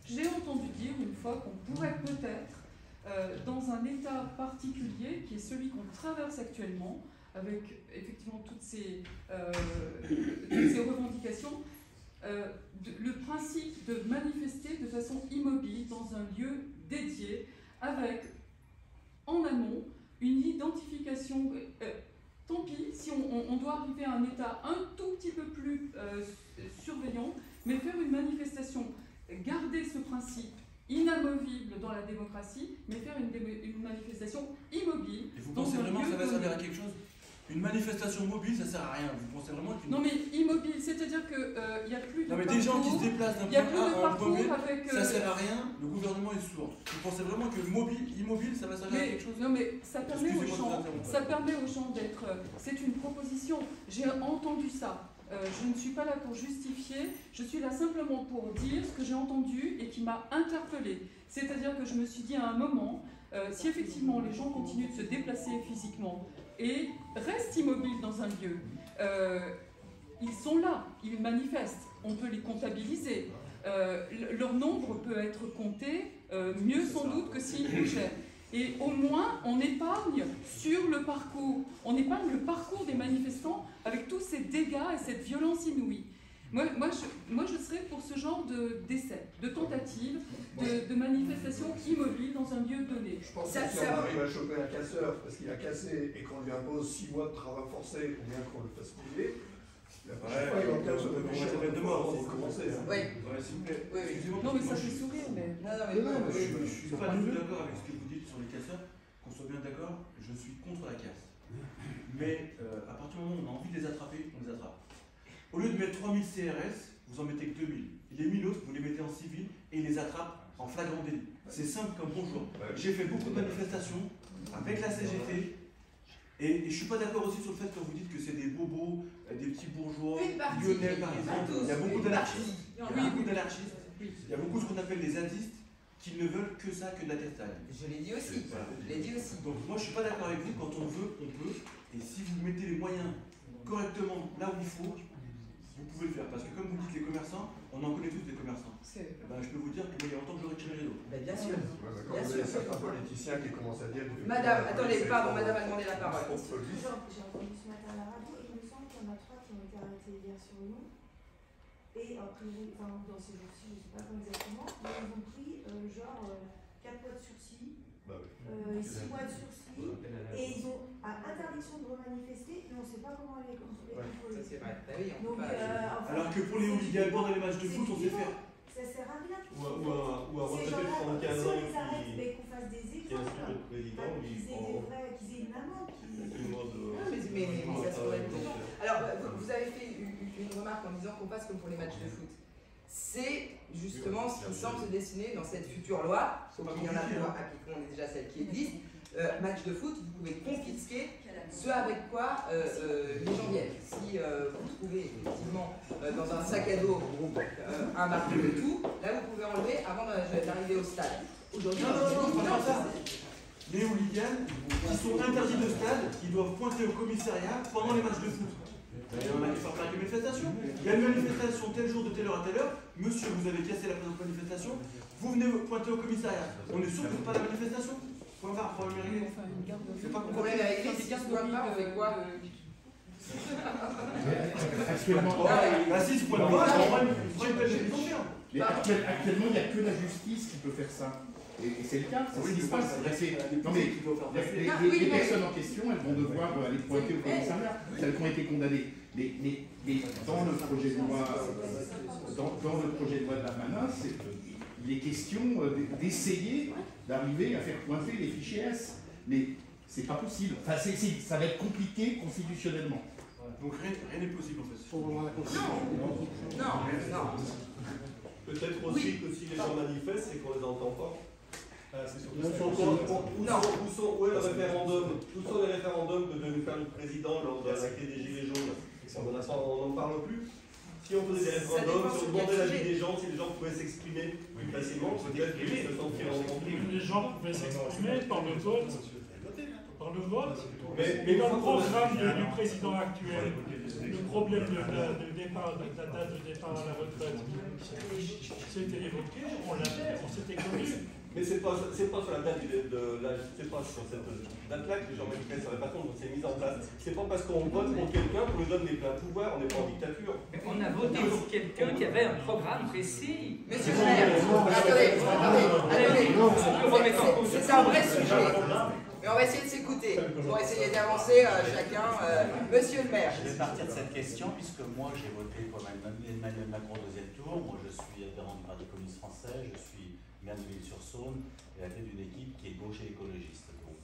I: J'ai entendu dire une fois qu'on pourrait peut-être, dans un état particulier, qui est celui qu'on traverse actuellement, avec effectivement toutes ces revendications, le principe de manifester de façon immobile dans un lieu dédié, avec en amont une identification. Tant pis si on doit arriver à un état un tout petit peu plus surveillant, mais faire une manifestation, garder ce principe inamovible dans la démocratie, mais faire une manifestation immobile.
J: Et vous pensez vraiment que ça va servir à quelque chose? Une manifestation mobile, ça sert à rien. Vous pensez vraiment qu'une...
I: Non mais immobile, c'est-à-dire qu'il n'y a plus de
J: non mais des gens qui se déplacent d'un point A à un point B, ça sert à rien, le gouvernement est sourd. Vous pensez vraiment que immobile, ça va servir à quelque chose?
I: Non mais ça permet aux gens d'être... C'est une proposition, j'ai entendu ça. Je ne suis pas là pour justifier, je suis là simplement pour dire ce que j'ai entendu et qui m'a interpellée. C'est-à-dire que je me suis dit à un moment, si effectivement les gens continuent de se déplacer physiquement et restent immobiles dans un lieu, ils sont là, ils manifestent, on peut les comptabiliser. Leur nombre peut être compté mieux sans doute que s'ils bougeaient. Et au moins, on épargne sur le parcours, on épargne le parcours des manifestants avec tous ces dégâts et cette violence inouïe. Moi, je serais pour ce genre d'essai, de tentative, de manifestation immobile dans un lieu donné.
C: Je pense que si on arrive à choper un casseur parce qu'il a cassé et qu'on lui impose 6 mois de travail forcé ou bien qu'on le fasse payer, la prochaine fois, il va peut-être se faire peine de mort avant de commencer.
B: Oui.
C: S'il vous plaît.
I: Non, mais ça fait sourire, mais...
J: Je suis pas du tout d'accord avec ce que vous dites sur les casseurs. Qu'on soit bien d'accord, je suis contre la casse. Mais à partir du moment où on a envie de les attraper, on les attrape. Au lieu de mettre 3000 CRS, vous en mettez que 2000. Et les 1000 autres, vous les mettez en civil et ils les attrapent en flagrant délit. C'est simple comme bonjour. J'ai fait beaucoup de manifestations avec la CGT. Et je ne suis pas d'accord aussi sur le fait que vous dites que c'est des bobos, des petits bourgeois, lyonnais par exemple. Il y a beaucoup d'anarchistes. Il y a beaucoup ce qu'on appelle les zadistes qui ne veulent que ça, que de la testaille.
B: Je l'ai dit aussi.
J: Donc moi je ne suis pas d'accord avec vous, quand on veut, on peut. Et si vous mettez les moyens correctement là où il faut, vous pouvez le faire. Parce que comme vous dites les commerçants, on en connaît tous des commerçants. Ben, je peux vous dire qu'il y a longtemps que j'aurais tiré les dos.
B: Bien sûr.
C: Bien sûr. Certains politiciens qui commencent à dire...
B: Madame, attendez, pardon, madame a demandé la parole.
K: J'ai entendu ce matin à la radio, il me semble qu'il y en a 3 qui ont été arrêtés hier sur Lyon. Et a priori, enfin dans ces jours-ci, je ne sais pas quand exactement, mais ils ont pris genre 4 mois de sursis, 6 mois de sursis, et ils ont interdiction de remanifester, mais on ne sait pas comment les contrôler.
B: Ça c'est vrai. Donc,
J: alors que pour les hooligans, pendant les matchs de foot, on sait faire.
K: Ça sert à rien.
G: Ou un retraité de 75 ans
K: qui fasse des exemples,
G: insulte le président,
K: qu'ils aient une amende.
B: Mais ça serait important. Alors, vous avez fait une remarque en disant qu'on passe comme pour les matchs de foot. C'est justement ce qui semble se dessiner dans cette future loi, sauf qu'il y en a pour appliquons déjà celle qui existe. Match de foot, vous pouvez confisquer ce avec quoi les gens viennent. Si vous trouvez effectivement dans un sac à dos un marteau et tout, là vous pouvez enlever avant d'arriver au stade. Aujourd'hui,
J: non, ça. Les hooligans qui sont interdits de stade, ils doivent pointer au commissariat pendant les matchs de foot. Il y a une manifestation. Il y a une manifestation tel jour de telle heure à telle heure. Monsieur, vous avez cassé la présente manifestation. Vous venez pointer au commissariat. On est sûr que c'est pas la manifestation. Point barre, problème réglé. C'est pas qu'on
B: problème avec les 6 points de barre, on fait quoi?
L: Actuellement, il n'y a que la justice qui peut faire ça. Et c'est le cas, c'est ce qui se passe. Non mais les personnes en question, elles vont devoir aller pointer au commissariat, celles qui ont été condamnées. Mais dans le projet de loi, de Darmanin, il est question d'essayer d'arriver à faire pointer les fichiers S. Mais c'est pas possible. Enfin, ça va être compliqué constitutionnellement.
J: Donc rien n'est possible en fait.
B: Non.
G: Peut-être aussi que si les gens manifestent, c'est qu'on les entend pas. Où est le référendum? Où sont les référendums que devait faire le président lors de l'acte des Gilets jaunes? On n'en parle plus. Si on faisait des référendums, si on demandait l'avis des gens, si les gens pouvaient s'exprimer plus facilement, peut-être qu'ils se sentiraient entendus.
M: Les gens pouvaient s'exprimer par le vote.
G: Mais
M: dans le programme du président actuel, le problème de la date de départ à la retraite, c'était évoqué, on l'avait, on s'était connu.
G: Mais c'est pas sur la date c'est pas sur cette date-là que Jean-Marie Craie sur la façon dont c'est mis en place. C'est pas parce qu'on vote pour quelqu'un qu'on lui donne des pleins pouvoirs, on n'est pas en dictature.
F: Mais on a voté pour quelqu'un qui avait un programme précis.
B: Monsieur le maire, attendez, c'est un vrai sujet. Mais on va essayer de s'écouter, pour essayer d'avancer chacun. Monsieur le maire.
A: Je vais partir de cette question, puisque moi j'ai voté pour Emmanuel Macron au deuxième tour. Moi je suis adhérent du Parti communiste français, je suis maire de L'Île-sur-Saône et à la tête d'une équipe qui est gauche et écologiste. Donc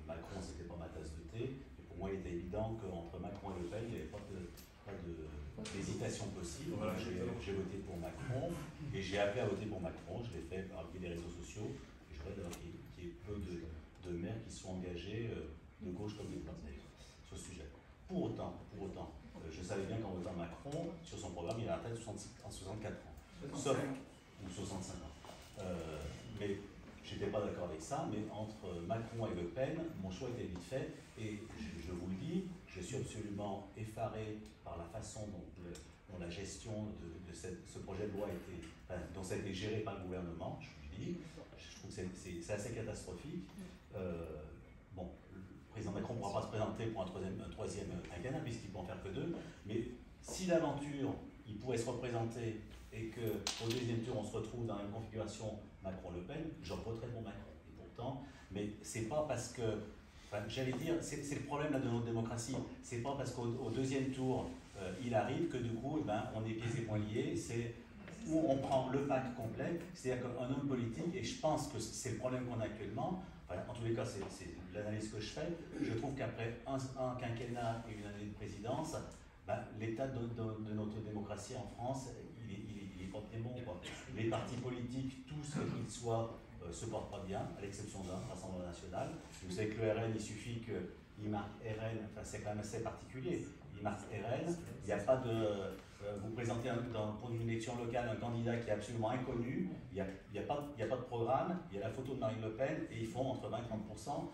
A: Macron, c'était pas ma tasse de thé. Et pour moi, il était évident qu'entre Macron et Le Pen, il n'y avait pas d'hésitation possible. Voilà, j'ai voté pour Macron et j'ai appelé à voter pour Macron. Je l'ai fait par le biais des réseaux sociaux. Et je voudrais d'ailleurs qu'il y ait peu de maires qui sont engagés de gauche comme de droite sur ce sujet. Pour autant, je savais bien qu'en votant Macron, sur son programme, il a atteint 64 ans. Sauf, ou 65 ans. Mais j'étais pas d'accord avec ça, mais entre Macron et Le Pen, mon choix était vite fait, et je vous le dis, je suis absolument effaré par la façon dont la gestion de ce projet de loi dont ça a été géré par le gouvernement, je vous le dis. Je trouve que c'est assez catastrophique. Bon, le président Macron ne pourra pas se présenter pour un troisième quinquennat, puisqu'il ne peut en faire que deux, mais si l'aventure, il pourrait se représenter et qu'au deuxième tour, on se retrouve dans une configuration Macron-Le Pen, j'en voterai pour Macron. Et pourtant, mais c'est pas parce que, j'allais dire, c'est le problème là, de notre démocratie, c'est pas parce qu'au deuxième tour, il arrive que du coup, on est pieds et poings liés, c'est où on prend le pack complet, c'est-à-dire qu'un homme politique, et je pense que c'est le problème qu'on a actuellement, en tous les cas, c'est l'analyse que je fais, je trouve qu'après un quinquennat et une année de présidence, l'état de notre démocratie en France, il est pas très bon, quoi. Les partis politiques, tous quels qu'ils soient, se portent pas bien, à l'exception d'un, Rassemblement National. Vous savez que le RN, il suffit qu'il marque RN, c'est quand même assez particulier, il marque RN, il n'y a pas de... vous présentez pour une élection locale un candidat qui est absolument inconnu, il n'y a pas de programme, il y a la photo de Marine Le Pen, et ils font entre 20 et 30%,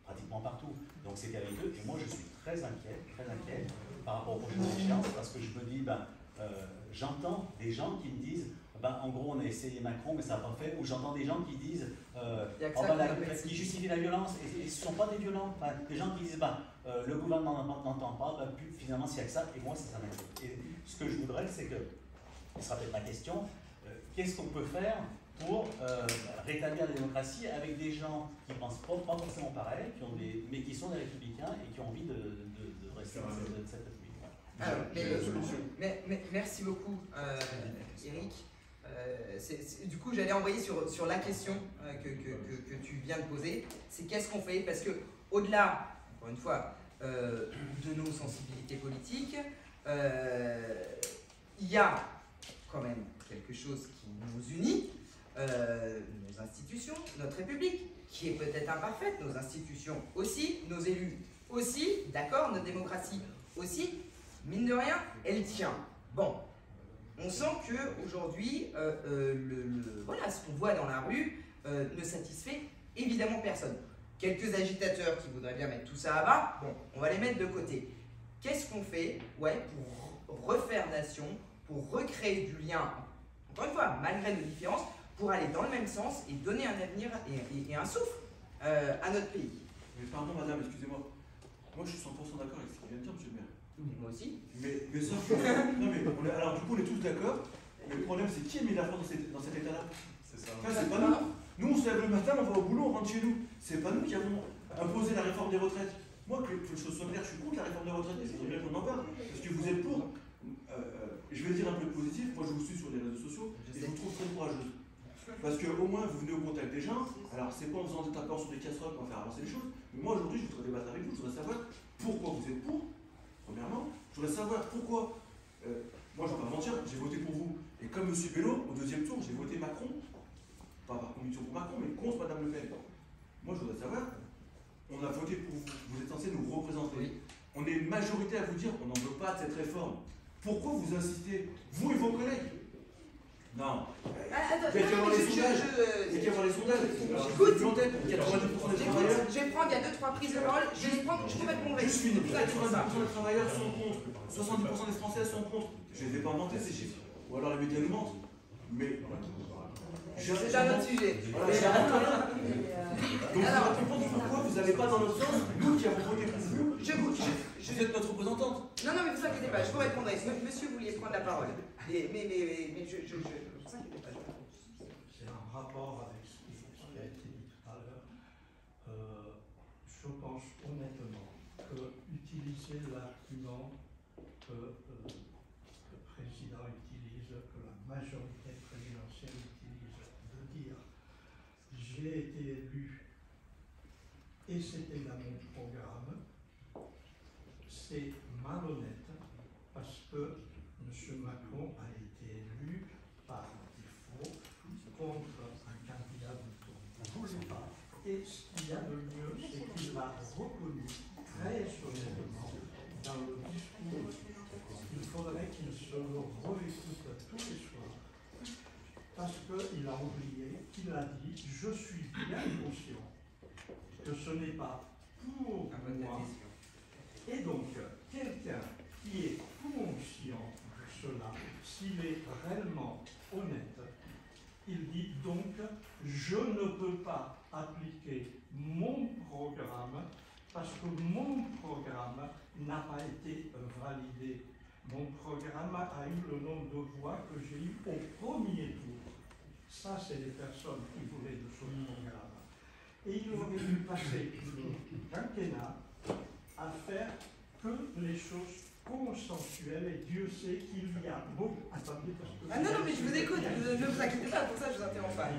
A: pratiquement partout. Donc c'est périlleux, et moi je suis très inquiet par rapport aux prochaines échéances, parce que je me dis, j'entends des gens qui me disent, en gros on a essayé Macron mais ça n'a pas fait, ou j'entends des gens qui disent, qui justifient la violence, et ce ne sont pas des violents, des gens qui disent, le gouvernement n'entend pas, finalement s'il n'y a que ça, et moi ça m'inquiète. Et ce que je voudrais, c'est que, ce sera peut-être ma question, qu'est-ce qu'on peut faire pour rétablir la démocratie avec des gens qui ne pensent pas forcément pareil, mais qui sont des républicains et qui ont envie de rester dans cette république.
B: Merci beaucoup, Eric. Du coup, j'allais envoyer sur la question que tu viens de poser, c'est qu'est-ce qu'on fait? Parce que au-delà, encore une fois, de nos sensibilités politiques, il y a quand même quelque chose qui nous unit, nos institutions, notre République, qui est peut-être imparfaite, nos institutions aussi, nos élus aussi, d'accord, notre démocratie aussi, mine de rien, elle tient. Bon, on sent qu'aujourd'hui, voilà, ce qu'on voit dans la rue ne satisfait évidemment personne. Quelques agitateurs qui voudraient bien mettre tout ça à bas, bon, on va les mettre de côté. Qu'est-ce qu'on fait pour refaire nation, pour recréer du lien, encore une fois, malgré nos différences, pour aller dans le même sens et donner un avenir et un souffle à notre pays?
J: Mais pardon madame, excusez-moi, moi je suis 100% d'accord avec ce qu'il vient de dire, monsieur le maire.
B: Moi aussi.
J: Mais sauf que... non mais, alors du coup on est tous d'accord, mais le problème c'est qui a mis la France dans cet état-là? C'est ça. Enfin, c'est pas nous. Nous on se lève le matin, on va au boulot, on rentre chez nous. C'est pas nous qui avons imposé la réforme des retraites. Moi, que les choses soient claires, je suis contre la réforme des retraites, et c'est bien qu'on en parle. Parce que vous êtes pour. Je vais dire un peu positif, moi je vous suis sur les réseaux sociaux, et je vous trouve très courageuse. Parce qu'au moins vous venez au contact des gens, alors c'est pas en faisant des tapeurs sur des casseroles qu'on va faire avancer les choses, mais moi aujourd'hui je voudrais débattre avec vous, je voudrais savoir pourquoi vous êtes pour, premièrement, je voudrais savoir pourquoi, moi je ne vais pas mentir, j'ai voté pour vous, et comme M. Bello, au deuxième tour, j'ai voté Macron, pas par conviction pour Macron, mais contre Mme Le Pen. Moi je voudrais savoir, on a voté pour vous, vous êtes censé nous représenter, on est une majorité à vous dire qu'on n'en veut pas de cette réforme. Pourquoi vous insistez, vous et vos collègues? Non. Il y a qu'à voir les sondages. Il y a qu'à voir les sondages.
B: J'écoute.
J: 92% des travailleurs.
B: Je vais prendre, il y a 2-3 prises de parole. Je vais prendre, je vais répondre.
J: Juste fini. 90% des travailleurs sont contre. 70% des Français sont contre. Je ne les ai pas inventés ces chiffres. Ou alors les médias nous mentent. Mais
B: C'est un autre sujet.
J: Donc, alors, pourquoi vous n'avez pas dans notre sens, nous qui avons voté pour vous, vous êtes notre représentante.
B: Non, mais ne vous inquiétez pas, je vous répondrai. Monsieur, vous vouliez prendre la parole. Mais je ne vous inquiétez pas.
N: C'est un rapport avec ce qui a été dit tout à l'heure. Je pense honnêtement que utiliser l'argument que le président utilise, que la majorité présidentielle utilise, de dire j'ai été élu et c'était dans mon programme, c'est malhonnête parce que M. Macron a été élu par défaut contre un candidat de son départ. Et ce qu'il y a de mieux, c'est qu'il l'a reconnu très honnêtement dans le discours. Il faudrait qu'il se le réécoute tous les soirs parce qu'il a oublié qu'il a dit « Je suis bien conscient que ce n'est pas pour moi ». Et donc, quelqu'un qui est conscient de cela, s'il est réellement honnête, il dit donc « Je ne peux pas appliquer mon programme parce que mon programme n'a pas été validé. Mon programme a eu le nombre de voix que j'ai eu au premier tour. » Ça, c'est les personnes qui voulaient de son programme. Et il aurait dû passer le quinquennat à faire que les choses consensuelles, et Dieu sait qu'il y a beaucoup. Attendez, parce que.
B: Ah non, mais je vous écoute, ne vous inquiétez pas, pour ça je vous interromps pas.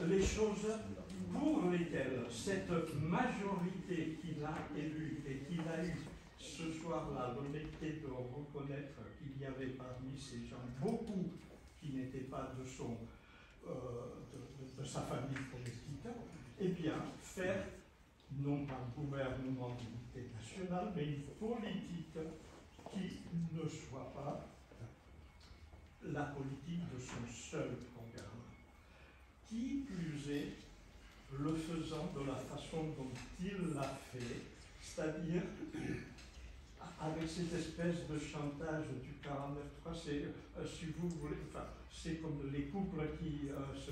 N: Les choses pour lesquelles cette majorité qu'il a élue et qu'il a eu ce soir-là l'honnêteté de reconnaître qu'il y avait parmi ces gens beaucoup qui n'étaient pas de sa famille politique, eh bien, faire non pas un gouvernement d'unité nationale, mais une politique qui ne soit pas la politique de son seul programme. Qui plus est, le faisant de la façon dont il l'a fait, c'est-à-dire avec cette espèce de chantage du 49.3, c'est, si vous voulez, enfin, c'est comme les couples qui se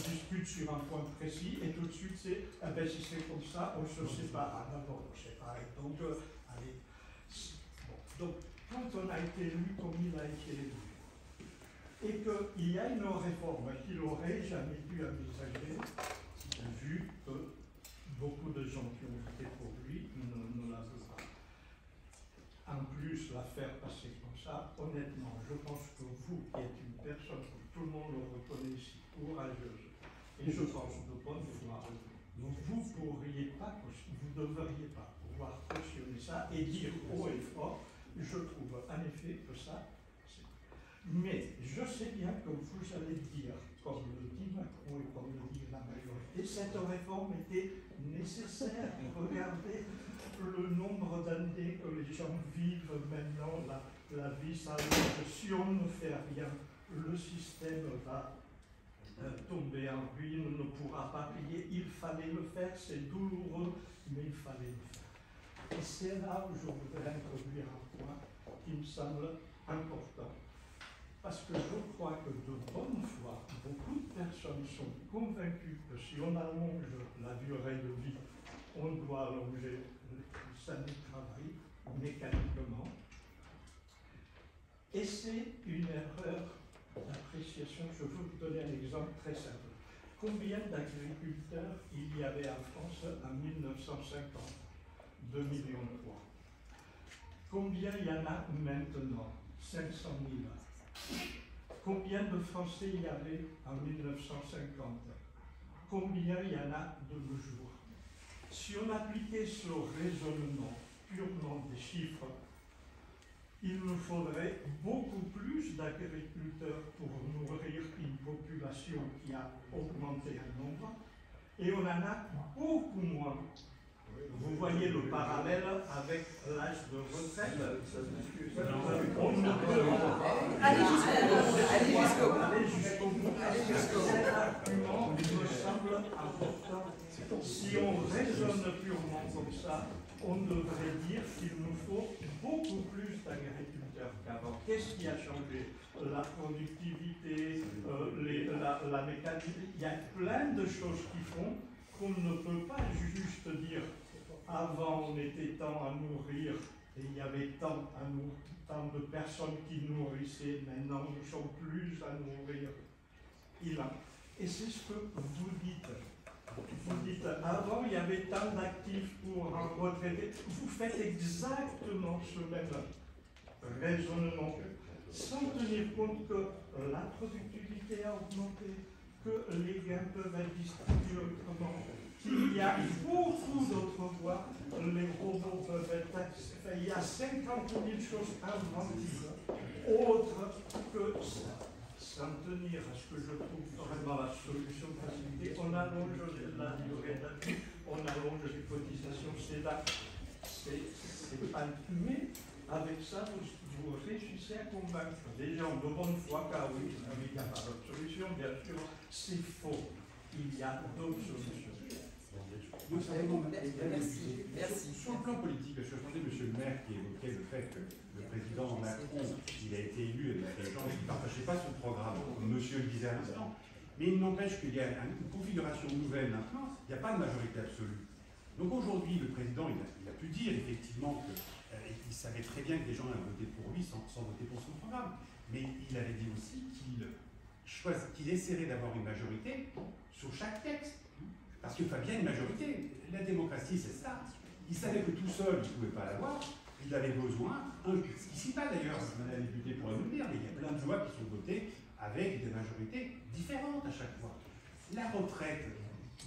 N: disputent sur un point précis, et tout de suite c'est, eh ben, si c'est comme ça, on se sépare. Ah d'abord, on se sépare. Donc, allez. Bon. Donc, quand on a été élu comme il a été élu, et qu'il y a une réforme qu'il n'aurait jamais dû envisager, vu que beaucoup de gens qui ont voté pour lui ne la veulent pas. En plus, la faire passer comme ça, honnêtement, je pense que vous, qui êtes une personne que tout le monde le reconnaît ici, courageuse, et je pense de bonne foi, vous ne pourriez pas, vous ne devriez pas pouvoir cautionner ça et dire haut et fort, je trouve en effet que ça, c'est. Mais je sais bien que vous allez dire, comme le dit Macron et comme le dit la majorité, cette réforme était nécessaire. Regardez le nombre d'années que les gens vivent maintenant, la vie s'allonge. Si on ne fait rien, le système va tomber en ruine, ne pourra pas payer. Il fallait le faire, c'est douloureux, mais il fallait le faire. Et c'est là où je voudrais introduire un point qui me semble important. Parce que je crois que de bonne foi, beaucoup de personnes sont convaincues que si on allonge la durée de vie, on doit allonger les années de travail mécaniquement. Et c'est une erreur d'appréciation. Je veux vous donner un exemple très simple. Combien d'agriculteurs il y avait en France en 1950 2,3 millions. Combien il y en a maintenant? 500 000. Combien de Français il y avait en 1950? Combien il y en a de nos jours? Si on appliquait ce raisonnement purement des chiffres, il nous faudrait beaucoup plus d'agriculteurs pour nourrir une population qui a augmenté en nombre, et on en a beaucoup moins. Vous voyez le parallèle avec l'âge de retraite. Allez jusqu'au bout. Cet argument me semble important. Si on raisonne purement comme ça, on devrait dire qu'il nous faut beaucoup plus d'agriculteurs qu'avant. Qu'est-ce qui a changé? La productivité, la mécanique, il y a plein de choses qui font qu'on ne peut pas juste dire avant on était tant à nourrir et il y avait tant de personnes qui nourrissaient, maintenant nous sommes plus à nourrir. Et c'est ce que vous dites. Vous dites, avant il y avait tant d'actifs pour un retraité. Vous faites exactement ce même raisonnement, sans tenir compte que la productivité a augmenté, que les gains peuvent être distribués autrement, qu'il y a beaucoup d'autres voies, les robots peuvent être faits. Il y a 50 000 choses inventives, autres que ça. Sans tenir à ce que je trouve vraiment la solution facilitée, on allonge la durée de la vie, on allonge les cotisations, c'est là, c'est pas. Mais avec ça, vous réussissez à convaincre des gens de bonne foi, car oui, il n'y a pas d'autre solution, bien sûr, c'est faux. Il y a d'autres solutions.
B: Merci.
E: Sur le plan politique, je entendais M. le maire qui évoquait le fait que le président Macron, il a été élu et les gens ne partageaient pas son programme, comme monsieur le disait à l'instant. Mais il n'empêche qu'il y a une configuration nouvelle maintenant, il n'y a pas de majorité absolue. Donc aujourd'hui, le président, il a pu dire effectivement qu'il savait très bien que les gens allaient voter pour lui sans voter pour son programme. Mais il avait dit aussi qu'il essaierait d'avoir une majorité sur chaque texte. Parce qu'il fallait bien une majorité. La démocratie, c'est ça. Il savait que tout seul, il ne pouvait pas l'avoir. Il avait besoin, ce qui s'y passe d'ailleurs, Madame la députée pourrait nous le dire, mais il y a plein de lois qui sont votées avec des majorités différentes à chaque fois. La retraite,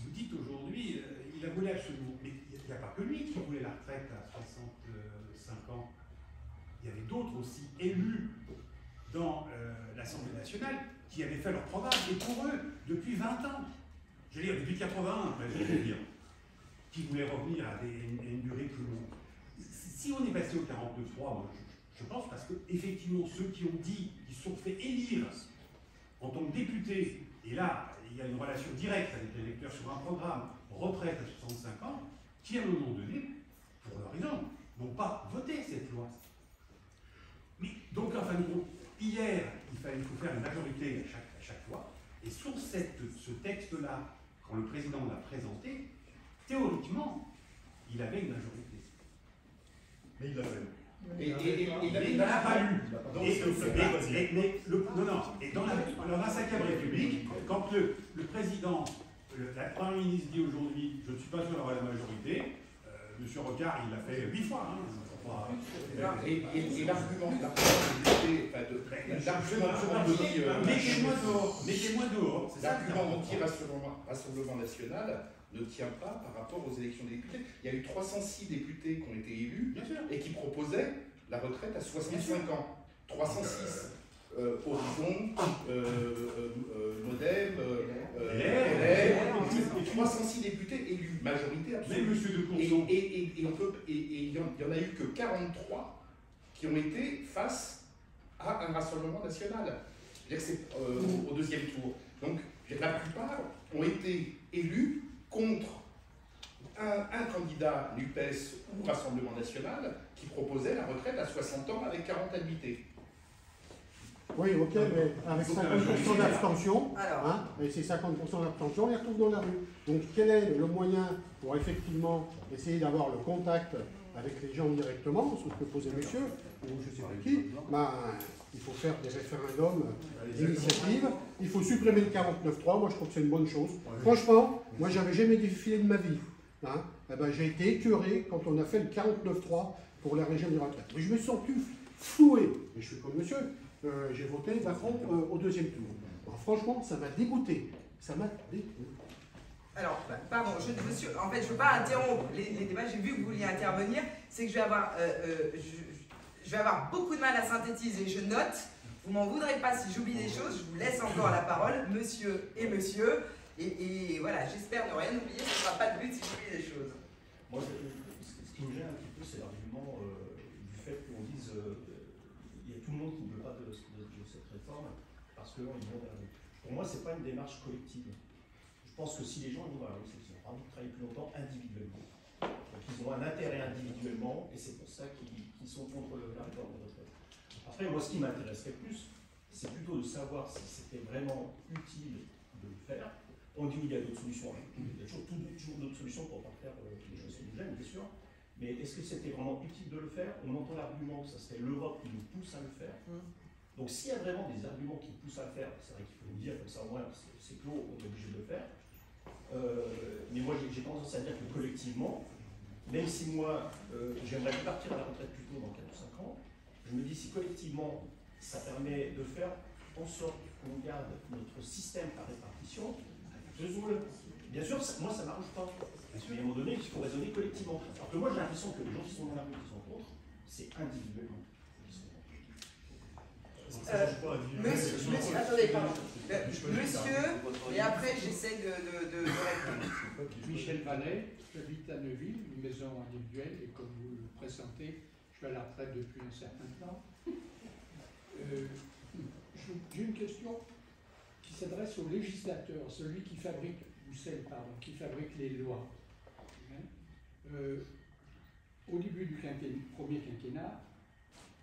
E: vous dites aujourd'hui, il a voulu absolument. Mais il n'y a pas que lui qui voulait la retraite à 65 ans. Il y avait d'autres aussi élus dans l'Assemblée nationale qui avaient fait leur programme, et pour eux, depuis 20 ans. Je veux dire, depuis 81, je veux dire, qui voulaient revenir à une durée plus longue. Si on est passé au 49.3, moi, je pense parce que effectivement ceux qui ont dit, qui se sont fait élire en tant que députés, et là, il y a une relation directe avec les électeurs sur un programme retraite à 65 ans, qui à un moment donné, pour leur raison, n'ont pas voté cette loi. Mais, donc, enfin, hier, il faut faire une majorité à chaque fois, et sur ce texte-là, quand le président l'a présenté, théoriquement, il avait une majorité.
C: Mais il l'a fait.
E: Il n'a pas eu. Et dans la 5e République, quand le président, la Premier ministre dit aujourd'hui, je ne suis pas sûr d'avoir la majorité, M. Rocard, il l'a fait 8 fois.
L: Et l'argument
E: mettez-moi dehors.
L: L'argument anti-Rassemblement national ne tient pas par rapport aux élections des députés. Il y a eu 306 députés qui ont été élus et qui proposaient la retraite à 65 ans. 306. Horizon, Modem, LR, 306 députés élus, majorité absolue. Et il n'y en a eu que 43 qui ont été face à un rassemblement national. C'est au deuxième tour. Donc la plupart ont été élus contre un candidat NUPES ou Rassemblement national qui proposait la retraite à 60 ans avec 40 annuités.
H: Oui, ok, mais avec 50% d'abstention, et ces 50% d'abstention, on les retrouve dans la rue. Donc quel est le moyen pour effectivement essayer d'avoir le contact avec les gens directement, ce que posait monsieur, ou je ne sais pas qui, il faut faire des référendums d'initiative, il faut supprimer le 49.3, moi je trouve que c'est une bonne chose. Franchement, moi j'avais jamais défilé de ma vie. J'ai été écœuré quand on a fait le 49.3 pour la région des retraites. Mais je me sens plus floué, et je suis comme monsieur. J'ai voté Macron au deuxième tour. Alors, franchement, ça m'a dégoûté. Ça m'a dégoûté.
B: Alors, pardon, en fait, je ne veux pas interrompre les débats. J'ai vu que vous vouliez intervenir. C'est que je vais avoir beaucoup de mal à synthétiser. Je note. Vous m'en voudrez pas si j'oublie des choses. Je vous laisse encore la parole, monsieur et monsieur. Et voilà, j'espère ne rien oublier. Ce ne sera pas de but si j'oublie des choses.
A: Moi, ce qui me gêne un petit peu, c'est l'argument du fait qu'on dise il y a tout le monde qui ne veut pas de cette réforme parce qu'ils vont vers la rue. Pour moi, ce n'est pas une démarche collective. Je pense que si les gens vont vers la rue, c'est qu'ils ont envie de travailler plus longtemps individuellement. Donc ils ont un intérêt individuellement et c'est pour ça qu'ils sont contre la réforme de retraite. Après, moi, ce qui m'intéresserait plus, c'est plutôt de savoir si c'était vraiment utile
O: On dit qu'il y a d'autres solutions. Il y a toujours d'autres solutions pour ne pas faire les choses qui nous gênent, bien sûr. Mais est-ce que c'était vraiment utile de le faire? On entend l'argument que ça serait l'Europe qui nous pousse à le faire. Donc s'il y a vraiment des arguments qui poussent à le faire, c'est vrai qu'il faut le dire, comme ça au moins c'est clos, on est obligé de le faire. Mais moi j'ai tendance à dire que collectivement, même si moi j'aimerais partir à la retraite plus tôt dans 4 ou 5 ans, je me dis si collectivement ça permet de faire en sorte qu'on garde notre système par répartition, faisons-le. Bien sûr, moi ça ne m'arrange pas. Mais à un moment donné, il faut raisonner collectivement. Alors que moi j'ai l'impression que les gens qui sont dans la rue, qui sont contre, c'est individuellement.
B: Monsieur, attendez, pardon. Monsieur, et après j'essaie de répondre.
P: Michel Vanet, j'habite à Neuville, une maison individuelle, et comme vous le présentez, je suis à la retraite depuis un certain temps. J'ai une question qui s'adresse au législateur, celui qui fabrique, ou celle, pardon, qui fabrique les lois. Au début du premier quinquennat,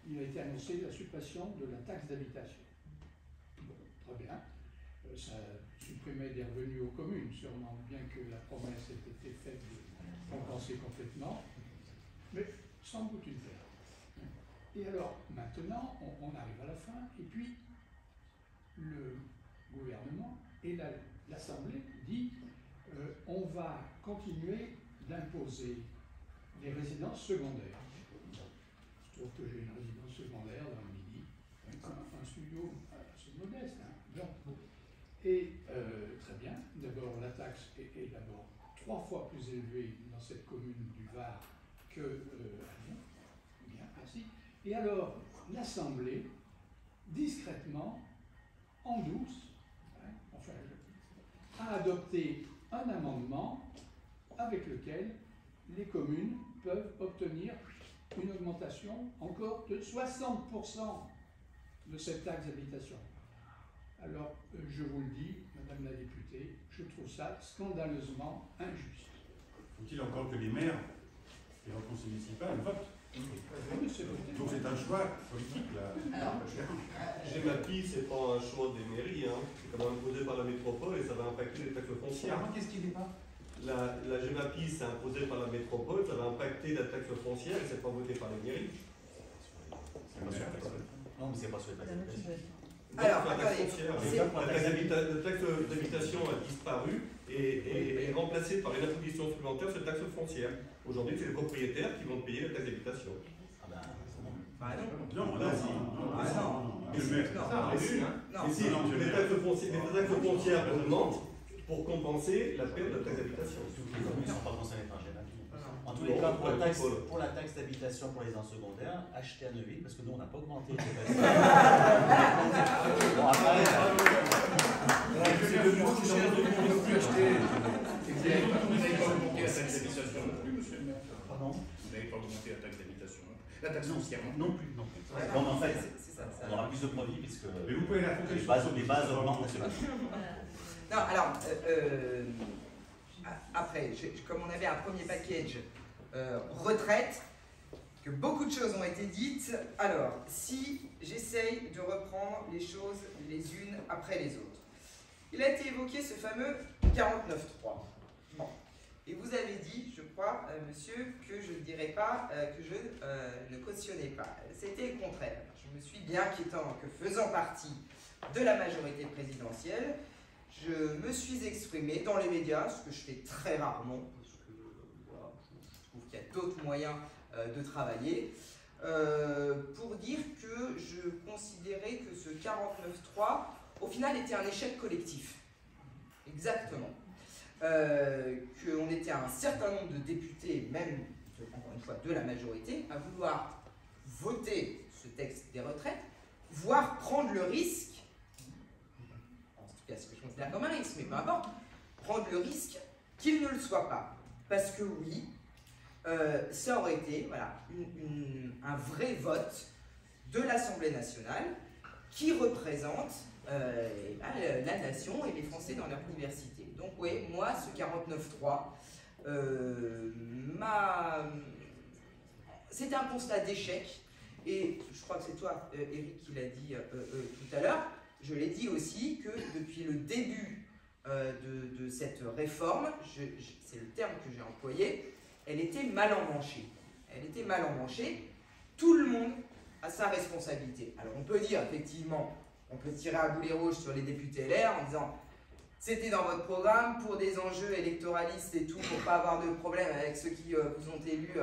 P: il a été annoncé la suppression de la taxe d'habitation. Bon, très bien. Ça supprimait des revenus aux communes, sûrement bien que la promesse ait été faite de compenser complètement, mais sans doute une perte. Et alors, maintenant, on arrive à la fin, et puis le gouvernement et l'Assemblée dit on va continuer d'imposer les résidences secondaires. Je trouve que j'ai une résidence secondaire dans le Midi, un studio assez modeste. Hein. Et très bien, d'abord la taxe est d'abord 3 fois plus élevée dans cette commune du Var que à Lyon. Bien, merci. Et alors, l'Assemblée, discrètement, en douce, a adopté un amendement avec lequel les communes peuvent obtenir une augmentation encore de 60% de cette taxe d'habitation. Alors, je vous le dis, Madame la députée, je trouve ça scandaleusement injuste.
E: Faut-il encore que les maires et le conseil municipal votent? Donc c'est un choix politique là.
G: GEMAPI, c'est pas un choix des mairies, hein. C'est quand même imposé par la métropole et ça va impacter les taxes foncières.
E: Qu'est-ce qui n'est pas?
G: La GEMAPI, c'est imposé par la métropole, ça va impacter la taxe foncière et c'est pas voté par les mairies.
A: Non, mais c'est pas sur les taxes d'habitation.
B: Alors,
G: la taxe d'habitation a disparu et est remplacée par une imposition supplémentaire sur la taxe foncière. Aujourd'hui, c'est les propriétaires qui vont payer la taxe d'habitation. Les taxes foncières augmentent pour compenser la perte de la taxe d'habitation.
A: Toutes les communes ne sont pas concernées par GEMAPI. En tous les cas, pour la taxe d'habitation pour les ans secondaires, achetez à Neuville, parce que nous, on n'a pas augmenté les taxes. Bon, après,
L: c'est de nouveau cher de plus acheter. Vous n'avez pas augmenté la taxe d'habitation non plus, monsieur le maire. Pardon? Vous n'avez pas augmenté la taxe d'habitation. La taxe foncière
A: non plus. Non, mais en fait, on aura plus de produits, puisque
E: mais vous pouvez la
A: les bases augmentent.
B: Non, alors, après, comme on avait un premier package retraite, que beaucoup de choses ont été dites, alors, si j'essaye de reprendre les choses les unes après les autres. Il a été évoqué ce fameux 49.3. Bon. Et vous avez dit, je crois, monsieur, que je ne dirais pas, que je ne cautionnais pas. C'était le contraire. Je me suis bien qu'étant que faisant partie de la majorité présidentielle, je me suis exprimé dans les médias, ce que je fais très rarement, parce que voilà, je trouve qu'il y a d'autres moyens de travailler, pour dire que je considérais que ce 49.3, au final, était un échec collectif. Exactement. Qu'on était un certain nombre de députés, même, encore une fois, de la majorité, à vouloir voter ce texte des retraites, voire prendre le risque, ce que je considère comme un risque, mais peu importe, prendre le risque qu'il ne le soit pas. Parce que oui, ça aurait été voilà, un vrai vote de l'Assemblée nationale qui représente la nation et les Français dans leur diversité. Donc oui, moi, ce 49.3, c'était un constat d'échec. Et je crois que c'est toi, Éric, qui l'a dit tout à l'heure. Je l'ai dit aussi que depuis le début de cette réforme, c'est le terme que j'ai employé, elle était mal emmanchée. Elle était mal emmanchée. Tout le monde a sa responsabilité. Alors on peut dire, effectivement, on peut tirer à boulet rouge sur les députés LR en disant c'était dans votre programme pour des enjeux électoralistes et tout, pour pas avoir de problème avec ceux qui vous ont élus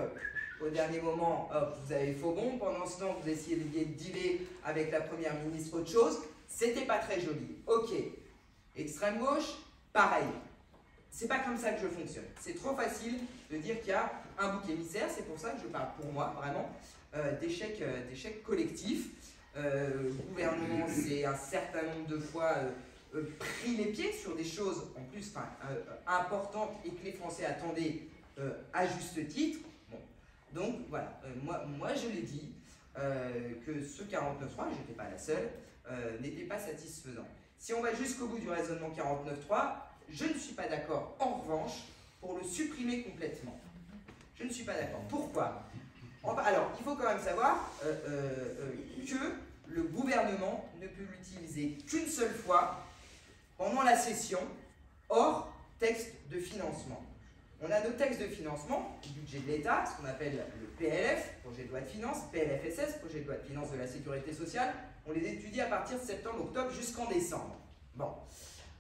B: au dernier moment, vous avez faux bon. Pendant ce temps, vous essayez de dealer avec la première ministre autre chose. C'était pas très joli. Ok. Extrême gauche, pareil. C'est pas comme ça que je fonctionne. C'est trop facile de dire qu'il y a un bouc émissaire. C'est pour ça que je parle, pour moi, vraiment, d'échec collectif. Le gouvernement s'est un certain nombre de fois pris les pieds sur des choses, en plus, importantes et que les Français attendaient à juste titre. Bon. Donc, voilà. Moi, je l'ai dit, que ce 49.3, j'étais pas la seule, n'était pas satisfaisant. Si on va jusqu'au bout du raisonnement 49.3, je ne suis pas d'accord, en revanche, pour le supprimer complètement. Je ne suis pas d'accord. Pourquoi? Alors, il faut quand même savoir que le gouvernement ne peut l'utiliser qu'une seule fois pendant la session, hors texte de financement. On a nos textes de financement du budget de l'État, ce qu'on appelle le PLF, projet de loi de finances, PLFSS, projet de loi de finances de la sécurité sociale. On les étudie à partir de septembre-octobre jusqu'en décembre. Bon.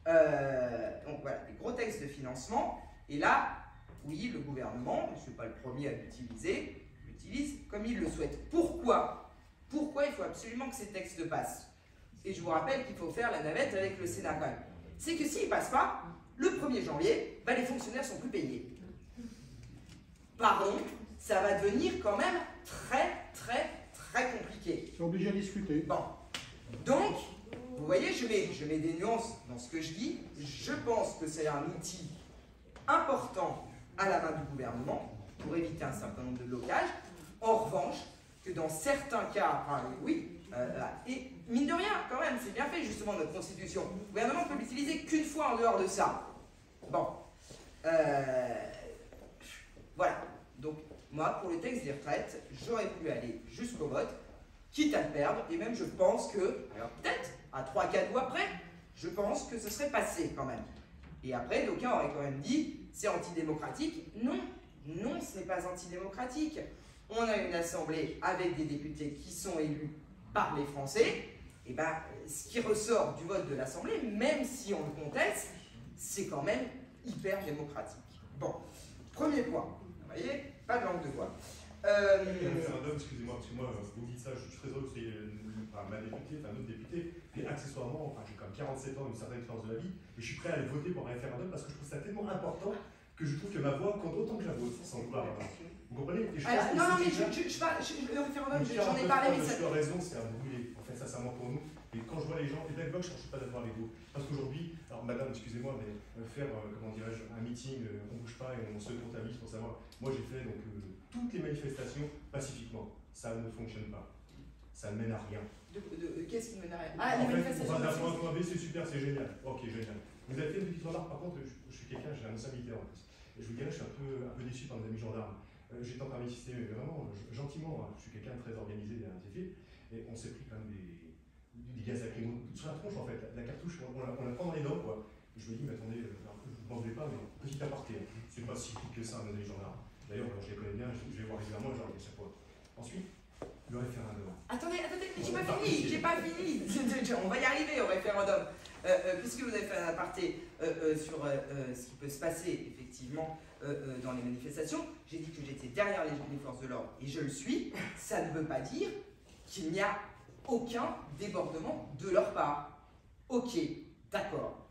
B: Donc voilà, des gros textes de financement. Et là, oui, le gouvernement, je ne suis pas le premier à l'utiliser, l'utilise comme il le souhaite. Pourquoi? Pourquoi il faut absolument que ces textes passent? Et je vous rappelle qu'il faut faire la navette avec le Sénat quand même. C'est que s'ils ne passent pas, le 1er janvier, les fonctionnaires sont plus payés. Pardon, ça va devenir quand même très compliqué.
H: C'est obligé à discuter.
B: Bon. Donc, vous voyez, je mets des nuances dans ce que je dis. Je pense que c'est un outil important à la main du gouvernement pour éviter un certain nombre de blocages. En revanche, que dans certains cas, oui, et mine de rien, quand même, c'est bien fait justement notre Constitution. Le gouvernement peut l'utiliser qu'une fois en dehors de ça. Bon. Voilà. Donc, moi, pour le texte des retraites, j'aurais pu aller jusqu'au vote, quitte à le perdre, et même je pense que, alors peut-être, à 3-4 mois après, je pense que ce serait passé quand même. Et après, d'aucuns auraient quand même dit, c'est antidémocratique. Non, non, ce n'est pas antidémocratique. On a une assemblée avec des députés qui sont élus par les Français, et bien, ce qui ressort du vote de l'Assemblée, même si on le conteste, c'est quand même hyper démocratique. Bon, premier point. Vous voyez, pas de langue de bois.
D: Excusez-moi, parce que moi, vous dites ça, je suis très heureux que c'est ma députée, enfin notre député, et accessoirement, j'ai quand même 47 ans, une certaine expérience de la vie, et je suis prêt à aller voter pour un référendum parce que je trouve ça tellement important que je trouve que ma voix compte autant que la vôtre, sans vouloir. Vous comprenez? Et je
B: alors, non, mais le référendum, j'en ai parlé, mais ça...
D: La raison, c'est à brûler, en fait, sincèrement pour nous. Et quand je vois les gens, et Black Bloc, je ne suis pas d'accord avec vous. Parce qu'aujourd'hui, alors madame, excusez-moi, mais faire, comment dirais-je, un meeting, on ne bouge pas et on se comptabilise pour savoir. Moi, j'ai fait donc toutes les manifestations pacifiquement. Ça ne fonctionne pas. Ça ne mène à rien.
B: Qu'est-ce qui mène à rien? Ah, les manifestations.
D: D'un point A, c'est super, c'est génial. Ok, génial. Vous avez fait une petite remarque, par contre, je suis quelqu'un, j'ai un ancien militaire en plus. Et je vous dirais, je suis un peu déçu par mes amis gendarmes. J'étais en permis système, mais vraiment, gentiment, hein, je suis quelqu'un de très organisé et identifié, et on s'est pris quand même des gaz lacrymaux sur la tronche en fait. La cartouche, on la prend dans les dents quoi. Je me dis, mais attendez, je ne m'en voulais pas, mais petit aparté, hein. C'est pas si vite que ça, mes amis gendarmes. D'ailleurs, je les connais bien, je vais voir régulièrement, je leur dis à chaque fois. Ensuite, le référendum.
B: Attendez, mais j'ai pas fini. On va y arriver au référendum. Puisque vous avez fait un aparté sur ce qui peut se passer effectivement dans les manifestations, j'ai dit que j'étais derrière les forces de l'ordre et je le suis. Ça ne veut pas dire qu'il n'y a aucun débordement de leur part. Ok, d'accord.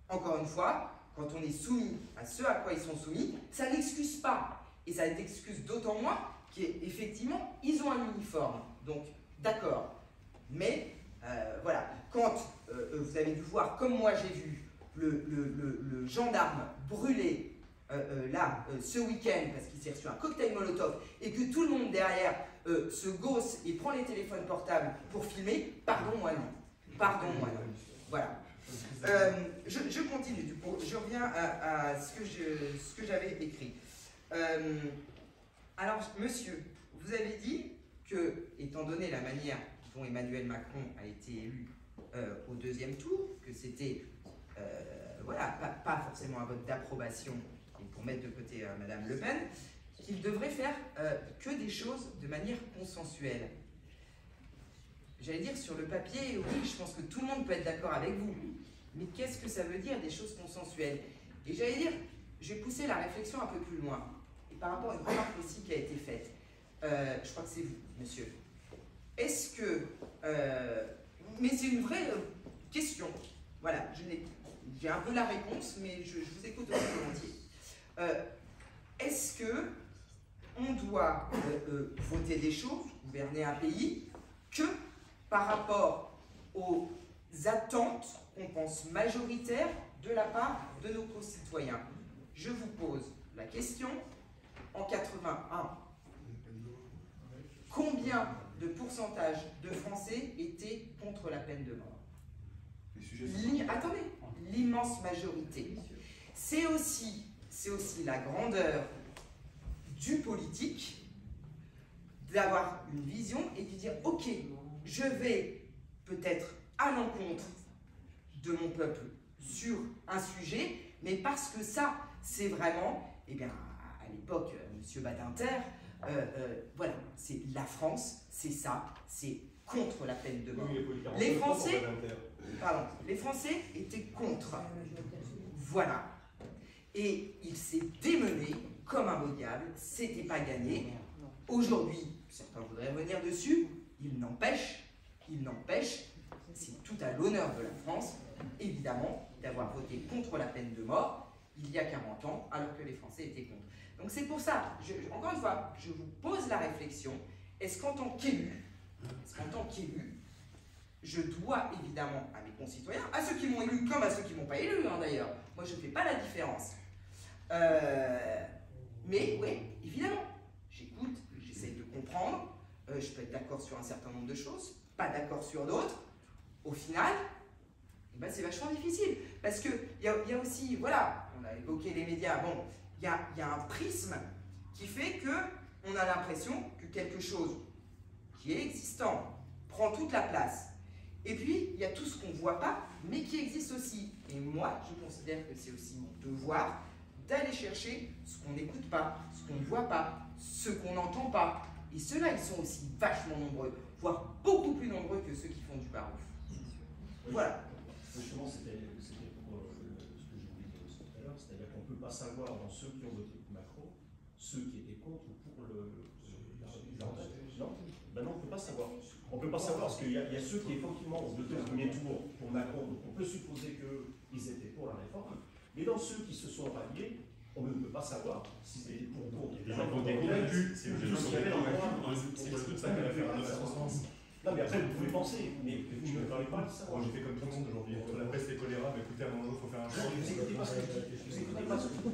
B: Encore une fois, quand on est soumis à ce à quoi ils sont soumis, ça n'excuse pas. Et ça n'excuse d'autant moins qu'effectivement, ils ont un uniforme. Donc, d'accord. Mais, voilà, quand vous avez dû voir, comme moi j'ai vu, le gendarme brûler là, ce week-end, parce qu'il s'est reçu un cocktail Molotov, et que tout le monde derrière se gausse et prend les téléphones portables pour filmer, pardon-moi non. Pardon-moi non. Voilà. Je continue, du coup, je reviens à ce que j'avais écrit. Alors, monsieur, vous avez dit que, étant donné la manière dont Emmanuel Macron a été élu au deuxième tour, que c'était voilà, forcément un vote d'approbation, et pour mettre de côté Madame Le Pen, qu'il devrait faire que des choses de manière consensuelle. J'allais dire, sur le papier, oui, je pense que tout le monde peut être d'accord avec vous. Mais qu'est-ce que ça veut dire, des choses consensuelles? Et j'allais dire, je vais pousser la réflexion un peu plus loin. Et par rapport à une remarque aussi qui a été faite. Je crois que c'est vous, monsieur. Est-ce que... mais c'est une vraie question. Voilà, j'ai un peu la réponse, mais je vous écoute aussi volontiers. Est-ce que on doit voter des choses, gouverner un pays, que par rapport aux attentes qu'on pense majoritaires de la part de nos concitoyens? Je vous pose la question. En 81, combien de pourcentage de Français étaient contre la peine de mort? Attendez, l'immense majorité. C'est aussi la grandeur du politique d'avoir une vision et de dire ok, je vais peut-être à l'encontre de mon peuple sur un sujet, mais parce que ça, c'est vraiment, eh bien, à l'époque, M. Badinter, voilà, c'est la France, c'est ça, c'est contre la peine de mort. Les Français, pardon, les Français étaient contre. Voilà. Et il s'est démené comme un beau diable, c'était pas gagné. Aujourd'hui, certains voudraient revenir dessus, il n'empêche, c'est tout à l'honneur de la France, évidemment, d'avoir voté contre la peine de mort il y a 40 ans, alors que les Français étaient contre. Donc c'est pour ça, encore une fois, je vous pose la réflexion, est-ce qu'en tant qu'élu, je dois évidemment à mes concitoyens, à ceux qui m'ont élu comme à ceux qui ne m'ont pas élu d'ailleurs, moi je ne fais pas la différence. Mais oui, évidemment, j'écoute, j'essaye de comprendre, je peux être d'accord sur un certain nombre de choses, pas d'accord sur d'autres. Au final, eh ben, c'est vachement difficile. Parce qu'il y a aussi, voilà, on a évoqué les médias, bon, il y a un prisme qui fait qu'on a l'impression que quelque chose qui est existant prend toute la place. Et puis, il y a tout ce qu'on ne voit pas, mais qui existe aussi. Et moi, je considère que c'est aussi mon devoir d'aller chercher ce qu'on n'écoute pas, ce qu'on ne voit pas, ce qu'on n'entend pas. Et ceux-là, ils sont aussi vachement nombreux, voire beaucoup plus nombreux que ceux qui font du barouf. Voilà.
O: Justement, c'était pour ce que je voulais dire aussi tout à l'heure, c'est-à-dire qu'on ne peut pas savoir dans ceux qui ont voté pour Macron, ceux qui étaient contre ou pour non, ben non, on ne peut pas savoir. On ne peut pas savoir parce qu'il y a ceux qui effectivement ont voté au premier tour pour Macron, donc on peut supposer qu'ils étaient pour la réforme, mais dans ceux qui se sont ralliés, on ne peut pas savoir s'ils étaient pour ou contre.
D: Les gens votaient convaincus, c'est le ça qui va faire un sens.
O: Non, mais après, vous pouvez penser, mais vous ne parlez pas de ça.
D: Moi, j'ai fait comme tout le monde aujourd'hui. Entre la peste et le choléra, mais écoutez, à un moment, il faut faire un choix.
O: Vous n'écoutez pas ce que je dis. Vous n'écoutez pas ce que je dis.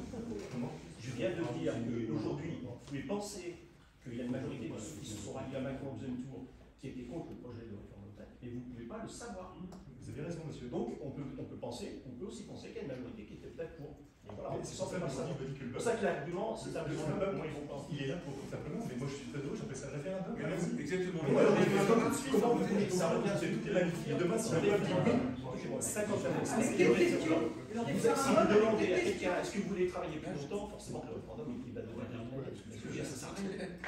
O: Comment? Je viens de dire qu'aujourd'hui, vous pouvez penser qu'il y a une majorité de ceux qui se sont ralliés à Macron au deuxième tour qui étaient contre le projet de réforme de retraite, et vous ne pouvez pas le savoir.
D: Vous avez raison, monsieur.
O: Donc, on peut aussi penser qu'il y a une majorité qui était peut-être pour. Voilà,
D: c'est pour ça
O: que l'argument, c'est l'argument là, moi, ils vont penser.
D: Il est là pour tout simplement, mais moi je suis très heureux, j'appelle ça référendum.
J: Exactement.
O: Comment vous voulez que ça revienne?
D: C'est toute la vie. Demain, si on a 50 ans.
O: Si vous demandez à quelqu'un, est-ce que vous voulez travailler plus longtemps, forcément que le référendum, il va devenir un problème.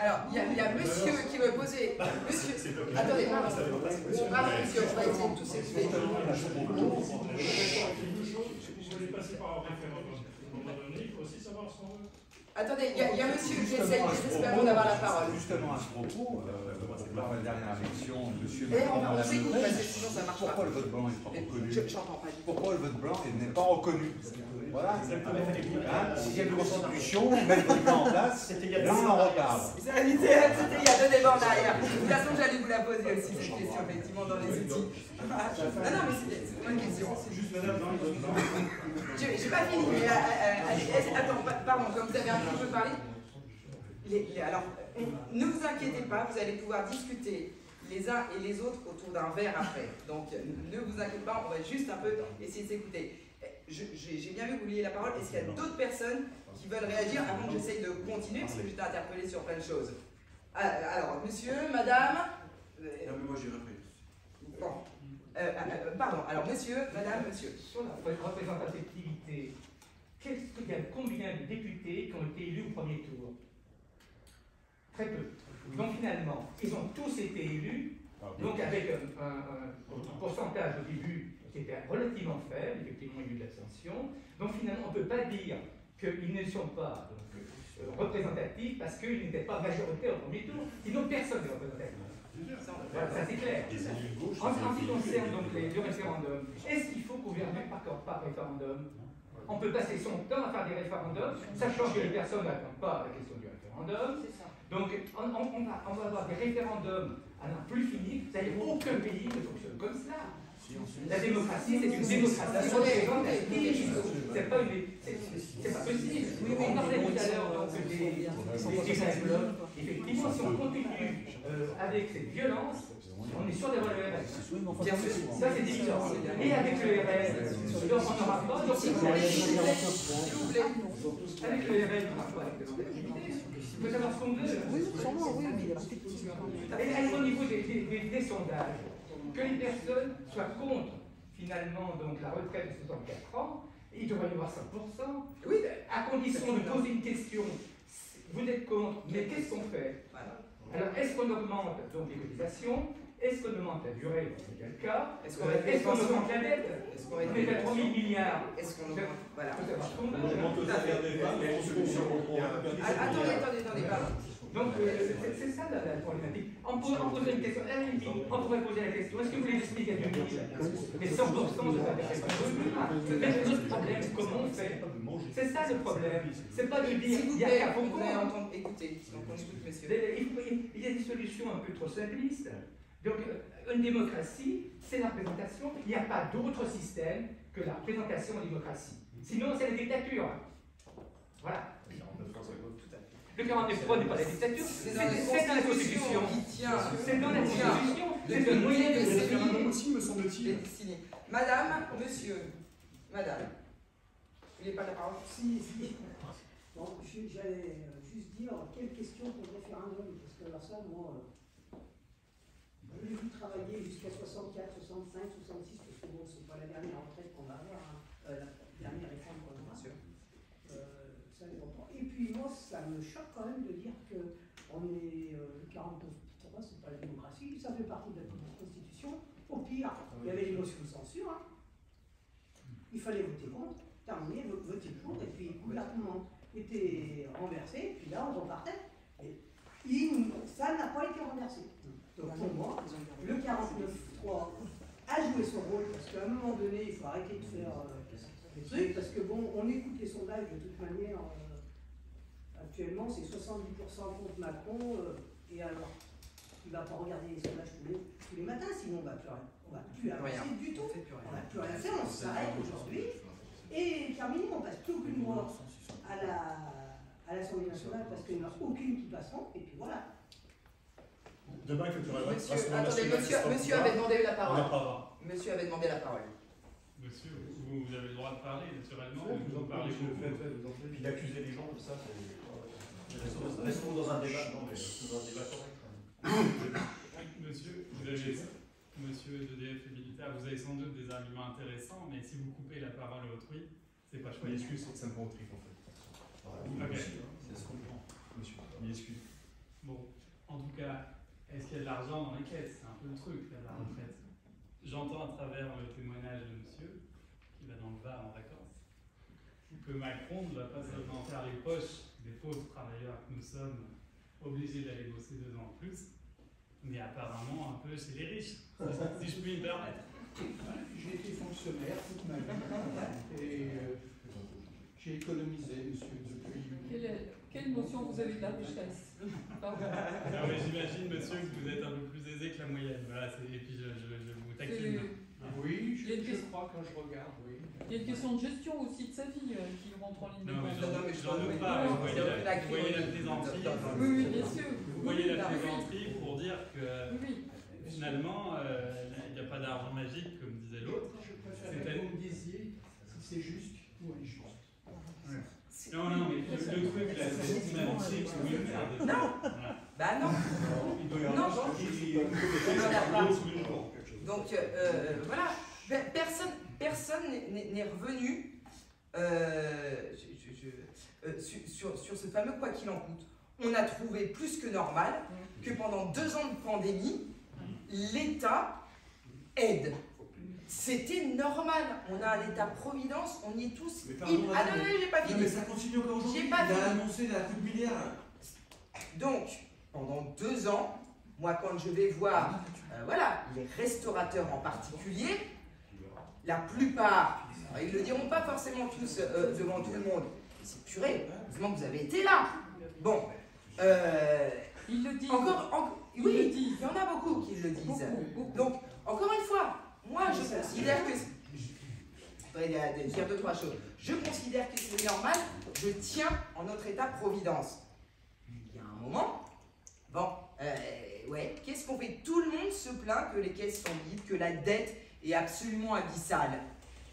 B: Alors, il y a monsieur qui veut poser. Monsieur. Attendez, pardon. Pardon, monsieur, on va essayer de tous s'expliquer.
M: Je voulais passer par un référendum. À un moment donné, il faut aussi savoir ce qu'on veut.
B: Attendez, il y a monsieur qui essaye désespérément d'avoir la parole.
Q: Justement à ce propos, lors de la dernière élection, monsieur
B: on s'écoute parce que sinon ça marche pas.
Q: Pourquoi le vote blanc n'est pas reconnu?
B: J'entends pas.
Q: Pourquoi le vote blanc n'est pas reconnu? Voilà. S'il y a une constitution, mettre le blanc en place, là on en reparle.
B: C'était il y a 2 débats en arrière. De toute façon, j'allais vous la poser aussi, cette question, effectivement, dans les outils. Non, mais c'est une bonne question.
J: Juste madame,
B: J'ai pas fini, mais attends, pardon, comme vous avez un petit peu parlé. Alors, ne vous inquiétez pas, vous allez pouvoir discuter les uns et les autres autour d'un verre après. Donc, ne vous inquiétez pas, on va juste un peu essayer de s'écouter. J'ai bien vu que vous vouliez la parole. Est-ce qu'il y a d'autres personnes qui veulent réagir avant que j'essaye de continuer, parce que j'étais interpellé sur plein de choses? Alors, monsieur, madame.
J: Non, mais moi j'ai repris.
B: Bon. Pardon, alors monsieur, madame, monsieur.
F: Sur la représentativité de députés qui ont été élus au premier tour. Très peu. Donc finalement, ils ont tous été élus, donc avec un pourcentage au début qui était relativement faible, effectivement il y a eu de l'abstention. Donc finalement, on ne peut pas dire qu'ils ne sont pas représentatifs parce qu'ils n'étaient pas majoritaires au premier tour, sinon personne n'est représentatif. Voilà, ça c'est clair. En ce qui concerne donc le référendum, est-ce qu'il faut gouverner par référendum? On peut passer son temps à faire des référendums, sachant que les personnes n'attendent pas la question du référendum. Donc on va avoir des référendums à n'en plus finir. C'est-à-dire aucun pays ne fonctionne comme cela. La démocratie, c'est une démocratie représentative. C'est pas possible. On parlait tout à l'heure donc des règles. Effectivement, si on continue avec cette violence, on est sûr d'avoir le RN. Ça, c'est évident. Et avec le RN, donc on n'aura pas. Avec le RN, on n'aura pas d'activité. Il faut savoir ce qu'on veut. Oui, mais et au niveau des sondages, que les personnes soient contre, finalement, donc la retraite de 64 ans, il devrait y avoir 100%. Oui, à condition de poser une question. Vous êtes contre, mais qu'est-ce qu'on fait? Alors, est-ce qu'on augmente donc les cotisations? Est-ce qu'on augmente la durée? C'est quel cas? Est-ce qu'on augmente la dette? On est à 3 000 milliards. Est-ce qu'on augmente? Voilà. Attendez, pardon. Donc, c'est ça la problématique. On pourrait poser une question. On pourrait poser la question. Est-ce que vous voulez expliquer à 2000? Mais 100% de ça, c'est mais notre problème, comment on fait? C'est ça le problème. C'est pas de dire il y a beaucoup. Écoutez, donc on écoute monsieur. Il y a des solutions un peu trop simplistes. Donc, une démocratie, c'est la représentation. Il n'y a pas d'autre système que la représentation en démocratie. Sinon, c'est la dictature. Voilà. Le 49.3 n'est pas la dictature, c'est dans la Constitution. C'est dans la Constitution. C'est un moyen de référendum aussi, me semble-t-il.
B: Madame, monsieur, madame. Vous n'avez pas la parole? Si.
R: Bon, j'allais juste dire quelle question pour le référendum, parce que alors ça, moi, je l'ai vu travailler jusqu'à 64, 65, 66, parce que bon, c'est pas la dernière retraite qu'on va avoir, la dernière réforme qu'on aura. Ça dépend pas. Et puis moi, ça me choque quand même de dire que on est le 49.3, c'est pas la démocratie, ça fait partie de la Constitution. Au pire, il y avait les motions de censure. Hein. Il fallait voter contre, terminer, voter pour, et puis le gouvernement était renversé, et puis là, on repartait. Et ça n'a pas été renversé. Donc pour moi, le 49.3 a joué son rôle, parce qu'à un moment donné, il faut arrêter de faire des trucs, parce que bon, on écoute les sondages de toute manière. Actuellement, c'est 70% contre Macron, et alors, il ne va pas regarder les sondages tous les matins, sinon on ne va plus avancer du tout. On ne va plus rien faire, on s'arrête aujourd'hui. Et terminé, on ne passe plus aucune loi à l'Assemblée nationale parce qu'il n'y en a aucune qui passeront, et puis voilà.
D: Demain, que tu
B: attendez, monsieur avait demandé la parole. Monsieur avait demandé la parole.
S: Monsieur, vous avez le droit de parler, naturellement.
C: Vous parlez, puis d'accuser les gens comme ça, c'est. Restons dans un débat, non, mais dans un débat correct.
S: Monsieur, monsieur d'EDF et militaire, vous avez sans doute des arguments intéressants, mais si vous coupez la parole à autrui, c'est pas chouette.
D: L'excuse, c'est que ça me rend au trip, en fait.
S: Ok.
D: C'est ce qu'on prend. Monsieur, m'excuse.
S: Bon, en tout cas, est-ce qu'il y a de l'argent dans les caisses? C'est un peu le truc, là, la retraite. J'entends à travers le témoignage de monsieur, qui va dans le Var en vacances, que Macron ne va pas seulement faire les poches des pauvres travailleurs que nous sommes obligés d'aller bosser 2 ans en plus, mais apparemment un peu chez les riches, si je puis me permettre.
P: J'ai été fonctionnaire toute ma vie et j'ai économisé, monsieur, depuis...
I: Quelle notion vous avez de la richesse?
S: Non, mais j'imagine, monsieur, que vous êtes un peu plus aisé que la moyenne. Voilà, et puis je vous taquine.
P: Oui, je crois quand je regarde, oui.
I: Il y a une question de gestion aussi de sa vie qui rentre en ligne de compte.
S: Non, mais j'en doute pas. Vous voyez la plaisanterie.
I: Oui, bien sûr.
S: Vous voyez la plaisanterie pour dire que finalement, il n'y a pas d'argent magique, comme disait l'autre.
P: Je préfère que vous me disiez si c'est juste ou injuste.
S: Non, mais le truc là, c'est une amitié qui oui, merde.
B: Non. Bah non.
S: Il doit y avoir
B: non. Donc voilà, personne n'est revenu. sur ce fameux quoi qu'il en coûte. On a trouvé plus que normal que pendant 2 ans de pandémie, l'État aide. C'était normal. On a un État-providence, on y est tous. Ah non, non, j'ai pas fini.
J: Mais ça continue encore aujourd'hui.
B: J'ai pas
J: Il a
B: fini.
J: annoncé la coupe de milliards.
B: Donc, pendant 2 ans, moi, quand je vais voir voilà, les restaurateurs en particulier, la plupart, alors, ils ne le diront pas forcément tous devant tout le monde, c'est purée, heureusement que vous avez été là. Bon,
I: ils le disent.
B: Oui, il y en a beaucoup qui le disent. Donc, encore une fois, moi je considère que... Je voudrais dire 2-3 choses. Je considère que c'est normal, je tiens en notre État-providence. Il y a un moment, bon, ouais, qu'est-ce qu'on fait? Tout le monde se plaint que les caisses sont vides, que la dette est absolument abyssale.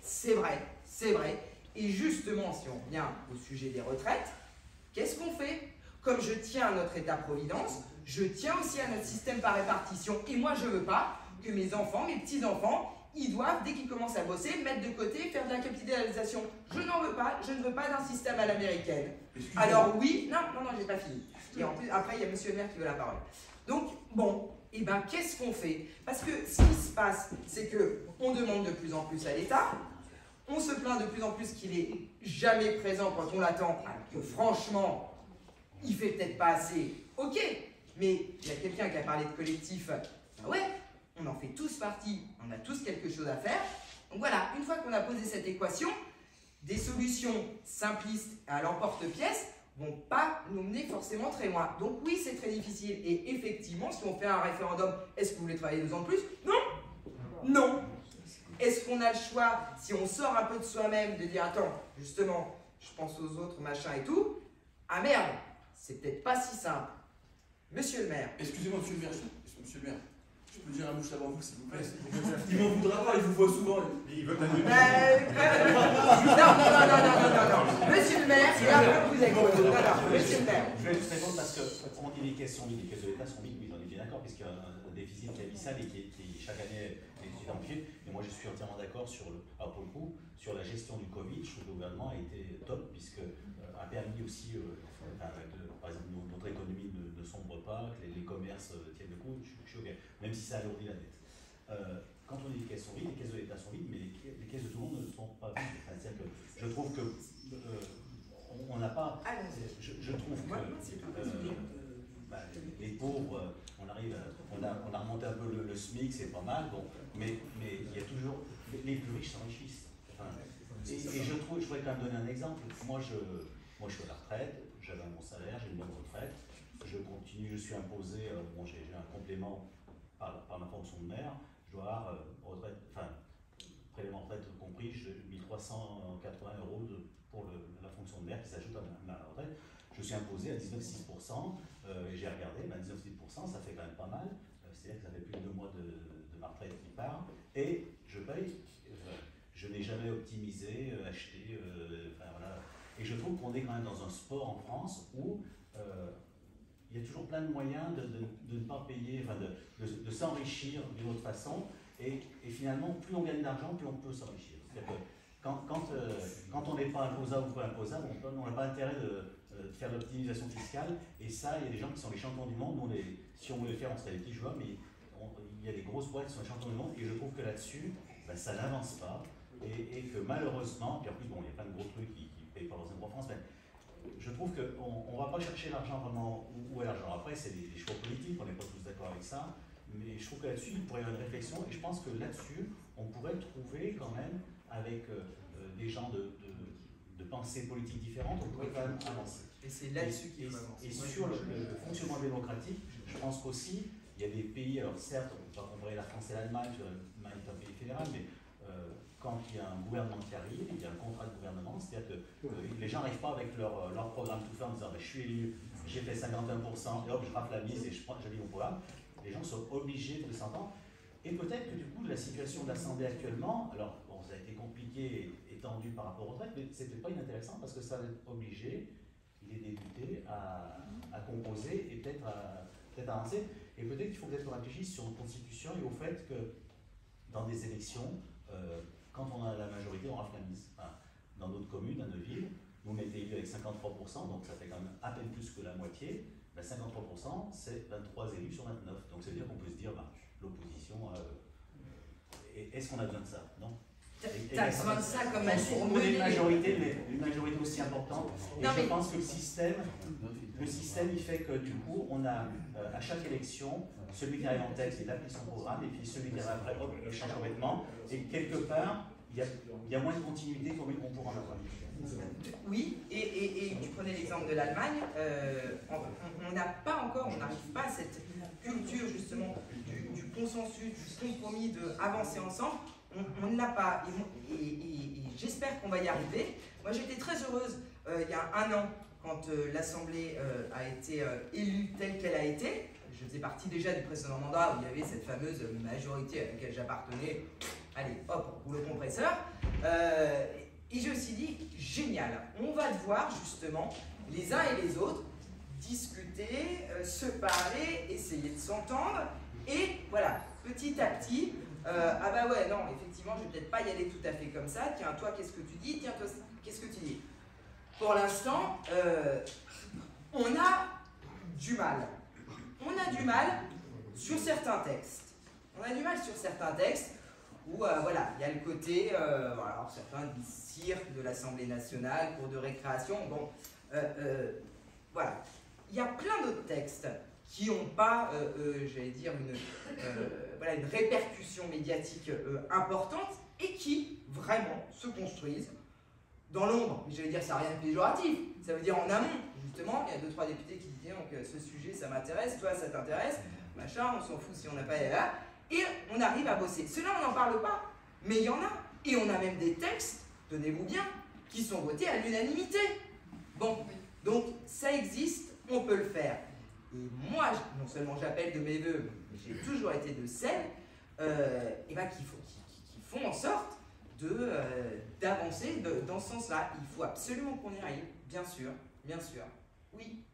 B: C'est vrai, c'est vrai. Et justement, si on revient au sujet des retraites, qu'est-ce qu'on fait? Comme je tiens à notre État-providence, je tiens aussi à notre système par répartition. Et moi, je ne veux pas que mes enfants, mes petits-enfants, ils doivent, dès qu'ils commencent à bosser, mettre de côté, faire de la capitalisation. Je n'en veux pas, je ne veux pas d'un système à l'américaine. Alors oui, non, j'ai pas fini. Et en plus, après, il y a monsieur le maire qui veut la parole. Donc, bon, et ben qu'est-ce qu'on fait? Parce que ce qui se passe, c'est qu'on demande de plus en plus à l'État, on se plaint de plus en plus qu'il est jamais présent quand on l'attend, alors que franchement, il fait peut-être pas assez, ok, mais il y a quelqu'un qui a parlé de collectif, ben ouais, on en fait tous partie, on a tous quelque chose à faire. Donc voilà, une fois qu'on a posé cette équation, des solutions simplistes à l'emporte-pièce vont pas nous mener forcément très loin. Donc oui, c'est très difficile. Et effectivement, si on fait un référendum, est-ce que vous voulez travailler 2 ans de plus? Non. Non. Est-ce qu'on a le choix, si on sort un peu de soi-même, de dire, attends, justement, je pense aux autres, machin et tout, ah merde, c'est peut-être pas si simple. Monsieur le maire.
J: Excusez-moi, monsieur le maire. Monsieur le maire. Je peux dire un mouche avant vous, s'il vous plaît. Il m'en voudra pas, il vous voit souvent. Il veut t'annuler.
B: Non. Monsieur le maire, et après vous écoute. Non, monsieur le maire.
A: Je vais juste répondre parce qu'on dit les caisses sont vides, les caisses de l'État sont vides, oui, j'en ai bien d'accord, puisqu'il y a un déficit qui est abyssal et qui chaque année est identifié. Et moi, je suis entièrement d'accord sur alors pour le coup, sur la gestion du Covid. Je trouve que le gouvernement a été top, puisque a permis aussi, par exemple, notre économie ne sombre pas, que les commerces tiennent le coup. Je suis OK, même si ça alourdit la dette. Quand on dit les caisses sont vides, les caisses de l'État sont vides, mais les caisses de tout le monde ne sont pas vides. Enfin, c'est-à-dire que je trouve que on n'a pas. Je trouve que les pauvres, on a remonté un peu le SMIC, c'est pas mal, bon, mais il y a toujours. Les plus riches s'enrichissent. Et je voudrais quand même donner un exemple. Moi, je suis à la retraite, j'avais un bon salaire, j'ai une bonne retraite, je continue, je suis imposé, bon, j'ai un complément par ma fonction de maire, je dois avoir prélèvement retraite compris, 1380 € pour la fonction de maire qui s'ajoute à ma retraite. Je suis imposé à 19,6%, et j'ai regardé, 19,6%, ça fait quand même pas mal, c'est-à-dire que ça fait plus de 2 mois de ma retraite qui part, et je paye, je n'ai jamais optimisé, acheté, voilà. Et je trouve qu'on est quand même dans un sport en France où il y a toujours plein de moyens de ne pas payer, de s'enrichir d'une autre façon. Et finalement, plus on gagne d'argent, plus on peut s'enrichir. C'est-à-dire que quand on n'est pas imposable ou pas imposable, on n'a pas intérêt de faire l'optimisation fiscale. Et ça, il y a des gens qui sont les champions du monde. Nous, si on voulait le faire, on serait les petits joueurs, mais il y a des grosses boîtes qui sont les champions du monde. Et je trouve que là-dessus, ça n'avance pas. Et que malheureusement, puis en plus, bon, il y a plein de gros trucs qui payent pas leurs impôts en France, mais je trouve qu'on ne va pas chercher l'argent vraiment où est l'argent. Après, c'est des choix politiques, on n'est pas tous d'accord avec ça, mais je trouve que là-dessus, il pourrait y avoir une réflexion, et je pense que là-dessus, on pourrait trouver quand même, avec des gens de pensée politique différente, on pourrait quand même avancer.
B: Et c'est là-dessus qu'il faut avancer.
A: Et sur le fonctionnement démocratique, je pense qu'aussi, il y a des pays, alors certes, on peut pas comparer la France et l'Allemagne, l'Allemagne est un pays fédéral, mais quand il y a un gouvernement qui arrive, il y a un contrat de gouvernement, c'est-à-dire que les gens n'arrivent pas avec leur programme tout fait en disant je suis élu, j'ai fait 51%, et hop, je rappe la mise et je lis mon programme. Les gens sont obligés de s'entendre. Et peut-être que du coup, la situation de l'Assemblée actuellement, alors bon, ça a été compliqué et tendu par rapport aux retraites, mais c'était pas inintéressant parce que ça va obliger les députés à composer et peut-être à avancer. Et peut-être qu'il faut peut-être qu'on réfléchisse sur nos constitutions et au fait que dans des élections, quand on a la majorité, on rafle la mise. Enfin, dans notre commune, dans nos villes, vous mettez élu avec 53%, donc ça fait quand même à peine plus que la moitié. Ben 53%, c'est 23 élus sur 29. Donc ça veut dire qu'on peut se dire, ben, l'opposition, est-ce qu'on a besoin de ça? Non.
B: T'as besoin de ça comme
A: on est une majorité, mais une majorité aussi importante. Et je pense que le système, il fait que du coup, on a à chaque élection, celui qui arrive en texte, il applique son programme, et puis celui qui arrive après, hop, il change complètement. Et quelque part, il y a moins de continuité qu'on pourra en avoir.
B: Oui, et tu prenais l'exemple de l'Allemagne, on n'a pas encore, on n'arrive pas à cette culture justement du consensus, du compromis, de avancer ensemble. On ne l'a pas, et j'espère qu'on va y arriver. Moi j'étais très heureuse il y a 1 an quand l'Assemblée a été élue telle qu'elle a été. Je faisais partie déjà du précédent mandat où il y avait cette fameuse majorité à laquelle j'appartenais. Allez, hop, rouleau compresseur. Et je me suis dit, génial, on va devoir justement les uns et les autres discuter, se parler, essayer de s'entendre. Et voilà, petit à petit, ah bah ouais, non, effectivement, je vais peut-être pas y aller tout à fait comme ça. Tiens, toi, qu'est-ce que tu dis? Tiens, toi, qu'est-ce que tu dis? Pour l'instant, on a du mal. On a du mal sur certains textes. On a du mal sur certains textes où, voilà, il y a le côté, voilà, certains disent cirque de l'Assemblée nationale, cours de récréation, bon, voilà. Il y a plein d'autres textes qui n'ont pas, j'allais dire, voilà, une répercussion médiatique importante et qui, vraiment, se construisent dans l'ombre. J'allais dire, ça n'a rien de péjoratif, ça veut dire en amont. Justement, il y a 2-3 députés qui disent, donc, ce sujet, ça m'intéresse, toi, ça t'intéresse, machin, on s'en fout si on n'a pas là. Et on arrive à bosser. Ceux-là, on n'en parle pas, mais il y en a. Et on a même des textes, tenez-vous bien, qui sont votés à l'unanimité. Bon, donc ça existe, on peut le faire. Et moi, non seulement j'appelle de mes voeux, mais j'ai toujours été de celles et ben, qui font en sorte d'avancer dans ce sens-là. Il faut absolument qu'on y arrive, bien sûr, bien sûr. Oui.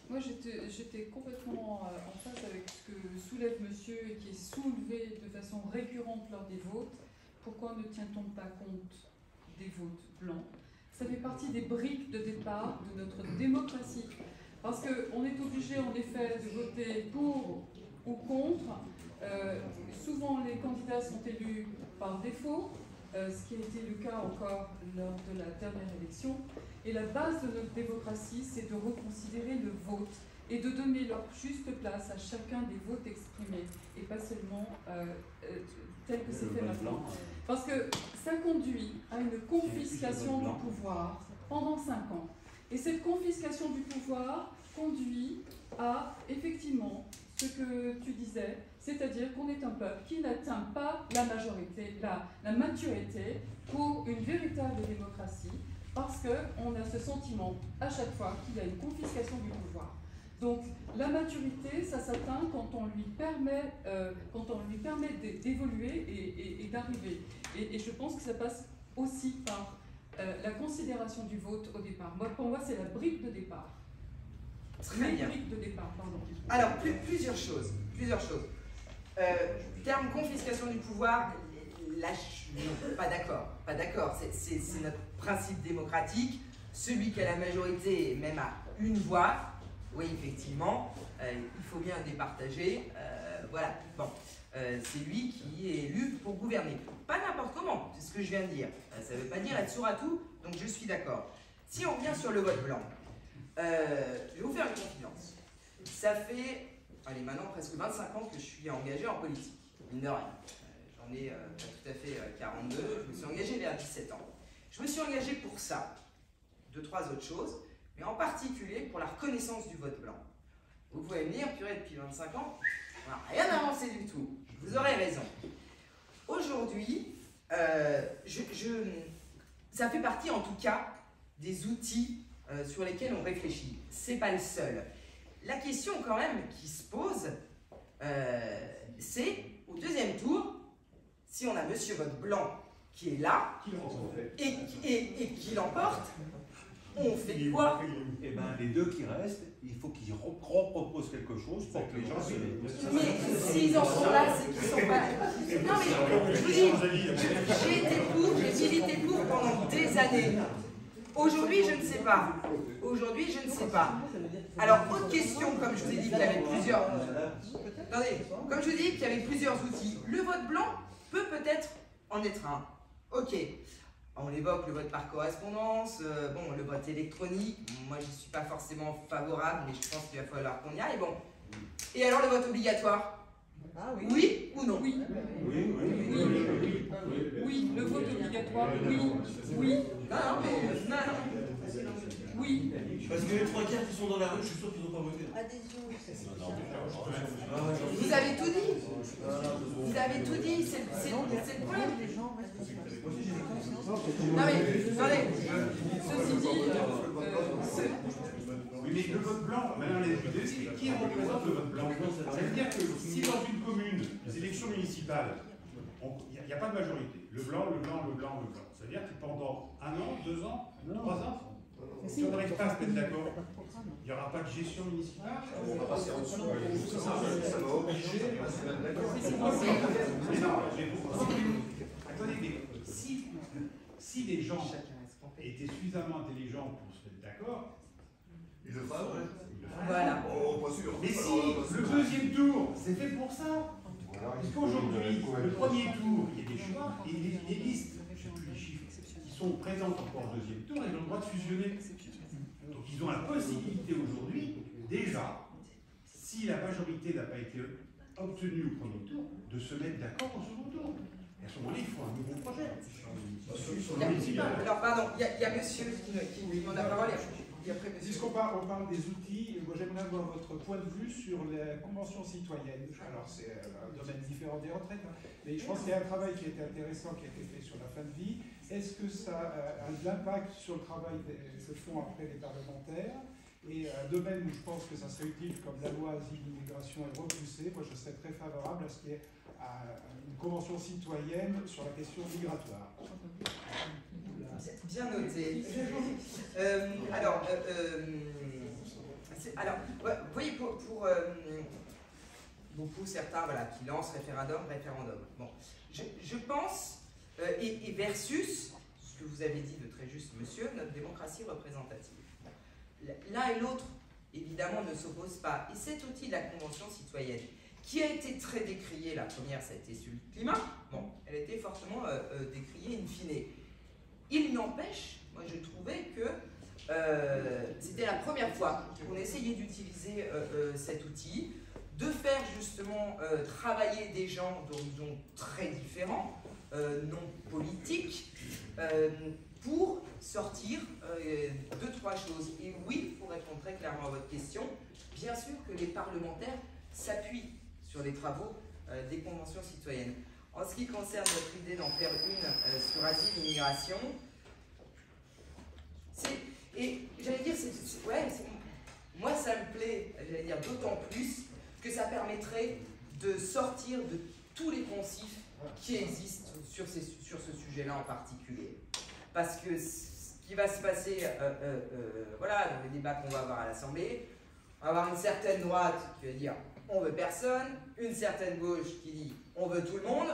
I: Moi, j'étais complètement en phase avec ce que soulève monsieur et qui est soulevé de façon récurrente lors des votes. Pourquoi ne tient-on pas compte des votes blancs? Ça fait partie des briques de départ de notre démocratie. Parce qu'on est obligé, en effet, de voter pour ou contre. Souvent, les candidats sont élus par défaut, ce qui a été le cas encore lors de la dernière élection. Et la base de notre démocratie, c'est de reconsidérer le vote et de donner leur juste place à chacun des votes exprimés, et pas seulement tel que c'est fait maintenant. Parce que ça conduit à une confiscation du pouvoir pendant 5 ans. Et cette confiscation du pouvoir conduit à, effectivement, ce que tu disais, c'est-à-dire qu'on est un peuple qui n'atteint pas la majorité, la maturité pour une véritable démocratie, parce qu'on a ce sentiment à chaque fois qu'il y a une confiscation du pouvoir. Donc la maturité, ça s'atteint quand on lui permet, d'évoluer et d'arriver. Et je pense que ça passe aussi par la considération du vote au départ. Pour moi, c'est la brique de départ.
B: Très bien.
I: Brique de départ, pardon.
B: Alors, plusieurs choses. Terme confiscation du pouvoir, là, non, pas d'accord. C'est notre principe démocratique. Celui qui a la majorité, même à une voix, oui, effectivement, il faut bien départager. Voilà, bon, c'est lui qui est élu pour gouverner. Pas n'importe comment, c'est ce que je viens de dire. Ça ne veut pas dire être sourd à tout, donc je suis d'accord. Si on revient sur le vote blanc, je vais vous faire une confidence. Ça fait, allez, maintenant presque 25 ans que je suis engagé en politique, mine de rien. J'en ai pas tout à fait 42, je me suis engagé vers 17 ans. Je me suis engagé pour ça, 2-3 autres choses, mais en particulier pour la reconnaissance du vote blanc. Vous pouvez me dire, purée, depuis 25 ans, on n'a rien avancé du tout. Vous aurez raison. Aujourd'hui, ça fait partie en tout cas des outils sur lesquels on réfléchit. C'est pas le seul. La question quand même qui se pose, c'est au deuxième tour, si on a Monsieur Vote Blanc qui est là et qui l'emporte, on fait quoi?
Q: Eh bien, les deux qui restent, il faut qu'ils reproposent quelque chose pour que les gens se...
B: Mais s'ils en sont là, c'est qu'ils sont pas... Non mais, je vous dis, j'ai été pour, j'ai milité pour pendant des années. Aujourd'hui, je ne sais pas. Aujourd'hui, je ne sais pas. Alors, autre question, comme je vous ai dit qu'il y avait plusieurs... Attendez, comme je vous ai dit qu'il y avait plusieurs outils, le vote blanc peut peut-être en être un. Ok. On évoque le vote par correspondance, bon, le vote électronique. Moi, je ne suis pas forcément favorable, mais je pense qu'il va falloir qu'on y aille. Bon. Et alors, le vote obligatoire? Oui ou non?
I: Oui. Oui, le vote obligatoire, oui. Oui.
B: Non, mais... Non.
I: Oui.
J: Parce que les 3 quarts qui sont dans la rue, je suis sûr qu'ils n'ont pas voté.
B: Vous avez tout dit. Vous avez tout dit, c'est le problème. Non mais, attendez.
I: Ceci dit,
E: oui, mais le vote blanc, madame la députée, qui représente le vote blanc? Ça veut dire que si dans une commune, les élections municipales, il n'y a pas de majorité, le blanc. Ça veut dire que pendant 1 an, 2 ans, 3 ans, si on n'arrive pas à se mettre d'accord, il n'y aura pas de gestion municipale.
C: On va passer en dessous. Ça va obliger à se mettre d'accord.
E: Mais non, attendez, mais si les gens étaient suffisamment intelligents pour se mettre d'accord,
C: ils le feraient.
B: Voilà.
C: Oh, pas sûr.
E: Mais si, le deuxième tour, c'est fait pour ça. Parce qu'aujourd'hui, le premier tour, il y a des choix, et les listes, je ne sais plus les chiffres, qui sont présentes encore au deuxième tour, elles ont le droit de fusionner. Donc ils ont la possibilité aujourd'hui, déjà, si la majorité n'a pas été obtenue au premier tour, de se mettre d'accord au second tour. Et à ce moment-là, il faut un nouveau projet.
B: Alors, pardon, il y a monsieur qui demande la parole.
N: Puisqu'on parle des outils, moi j'aimerais avoir votre point de vue sur la convention citoyenne. Alors c'est un domaine différent des retraites, hein, mais je pense qu'il y a un travail qui a été intéressant, qui a été fait sur la fin de vie. Est-ce que ça a de l'impact sur le travail que font après les parlementaires? Et un domaine où je pense que ça serait utile, comme la loi asile immigration est repoussée, moi je serais très favorable à ce qu'il y ait une convention citoyenne sur la question migratoire.
B: Bien noté. Vous voyez, pour beaucoup, certains qui lancent référendum. Bon, je pense, et versus ce que vous avez dit de très juste, monsieur, notre démocratie représentative. L'un et l'autre, évidemment, ne s'opposent pas. Et cet outil de la Convention citoyenne, qui a été très décriée, la première, ça a été sur le climat, bon, elle a été fortement décriée in fine. Il n'empêche, moi je trouvais que c'était la première fois qu'on essayait d'utiliser cet outil, de faire justement travailler des gens d'horizons très différents, non politiques, pour sortir 2-3 choses. Et oui, pour répondre très clairement à votre question, bien sûr que les parlementaires s'appuient sur les travaux des conventions citoyennes. En ce qui concerne votre idée d'en faire une sur asile, immigration, et j'allais dire, moi ça me plaît, j'allais dire d'autant plus que ça permettrait de sortir de tous les poncifs qui existent sur ce sujet-là en particulier. Parce que ce qui va se passer dans les débats qu'on va avoir à l'Assemblée, on va avoir une certaine droite qui va dire on veut personne, une certaine gauche qui dit on veut tout le monde.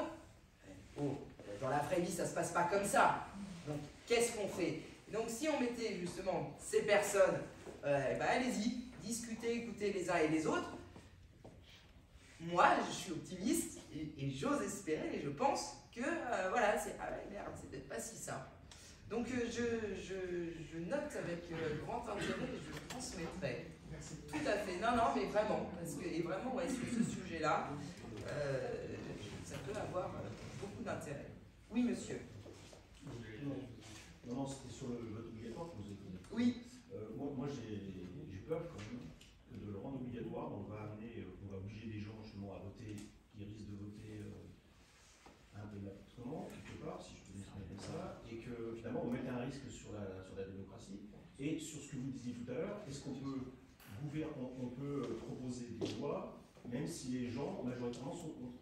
B: Oh, dans la vraie vie, ça ne se passe pas comme ça. Donc, qu'est-ce qu'on fait? Donc, si on mettait justement ces personnes, allez-y, discutez, écoutez les uns et les autres. Moi, je suis optimiste et j'ose espérer et je pense que, c'est peut-être pas si ça. Donc, je note avec grand intérêt et je transmettrai.
N: Merci.
B: Tout à fait. Non, mais vraiment. Parce que, sur ce sujet-là, ça peut avoir beaucoup d'intérêt. Oui, monsieur.
O: Non, c'était sur le vote obligatoire que vous avez posé.
B: Oui.
O: Moi j'ai peur quand même que de le rendre obligatoire, on va obliger des gens justement à voter qui risquent de voter un peu n'importe comment, quelque part, si je peux m'exprimer comme ça, et que finalement on mette un risque sur la démocratie. Et sur ce que vous disiez tout à l'heure, est-ce qu'on peut proposer des lois, même si les gens majoritairement sont contre?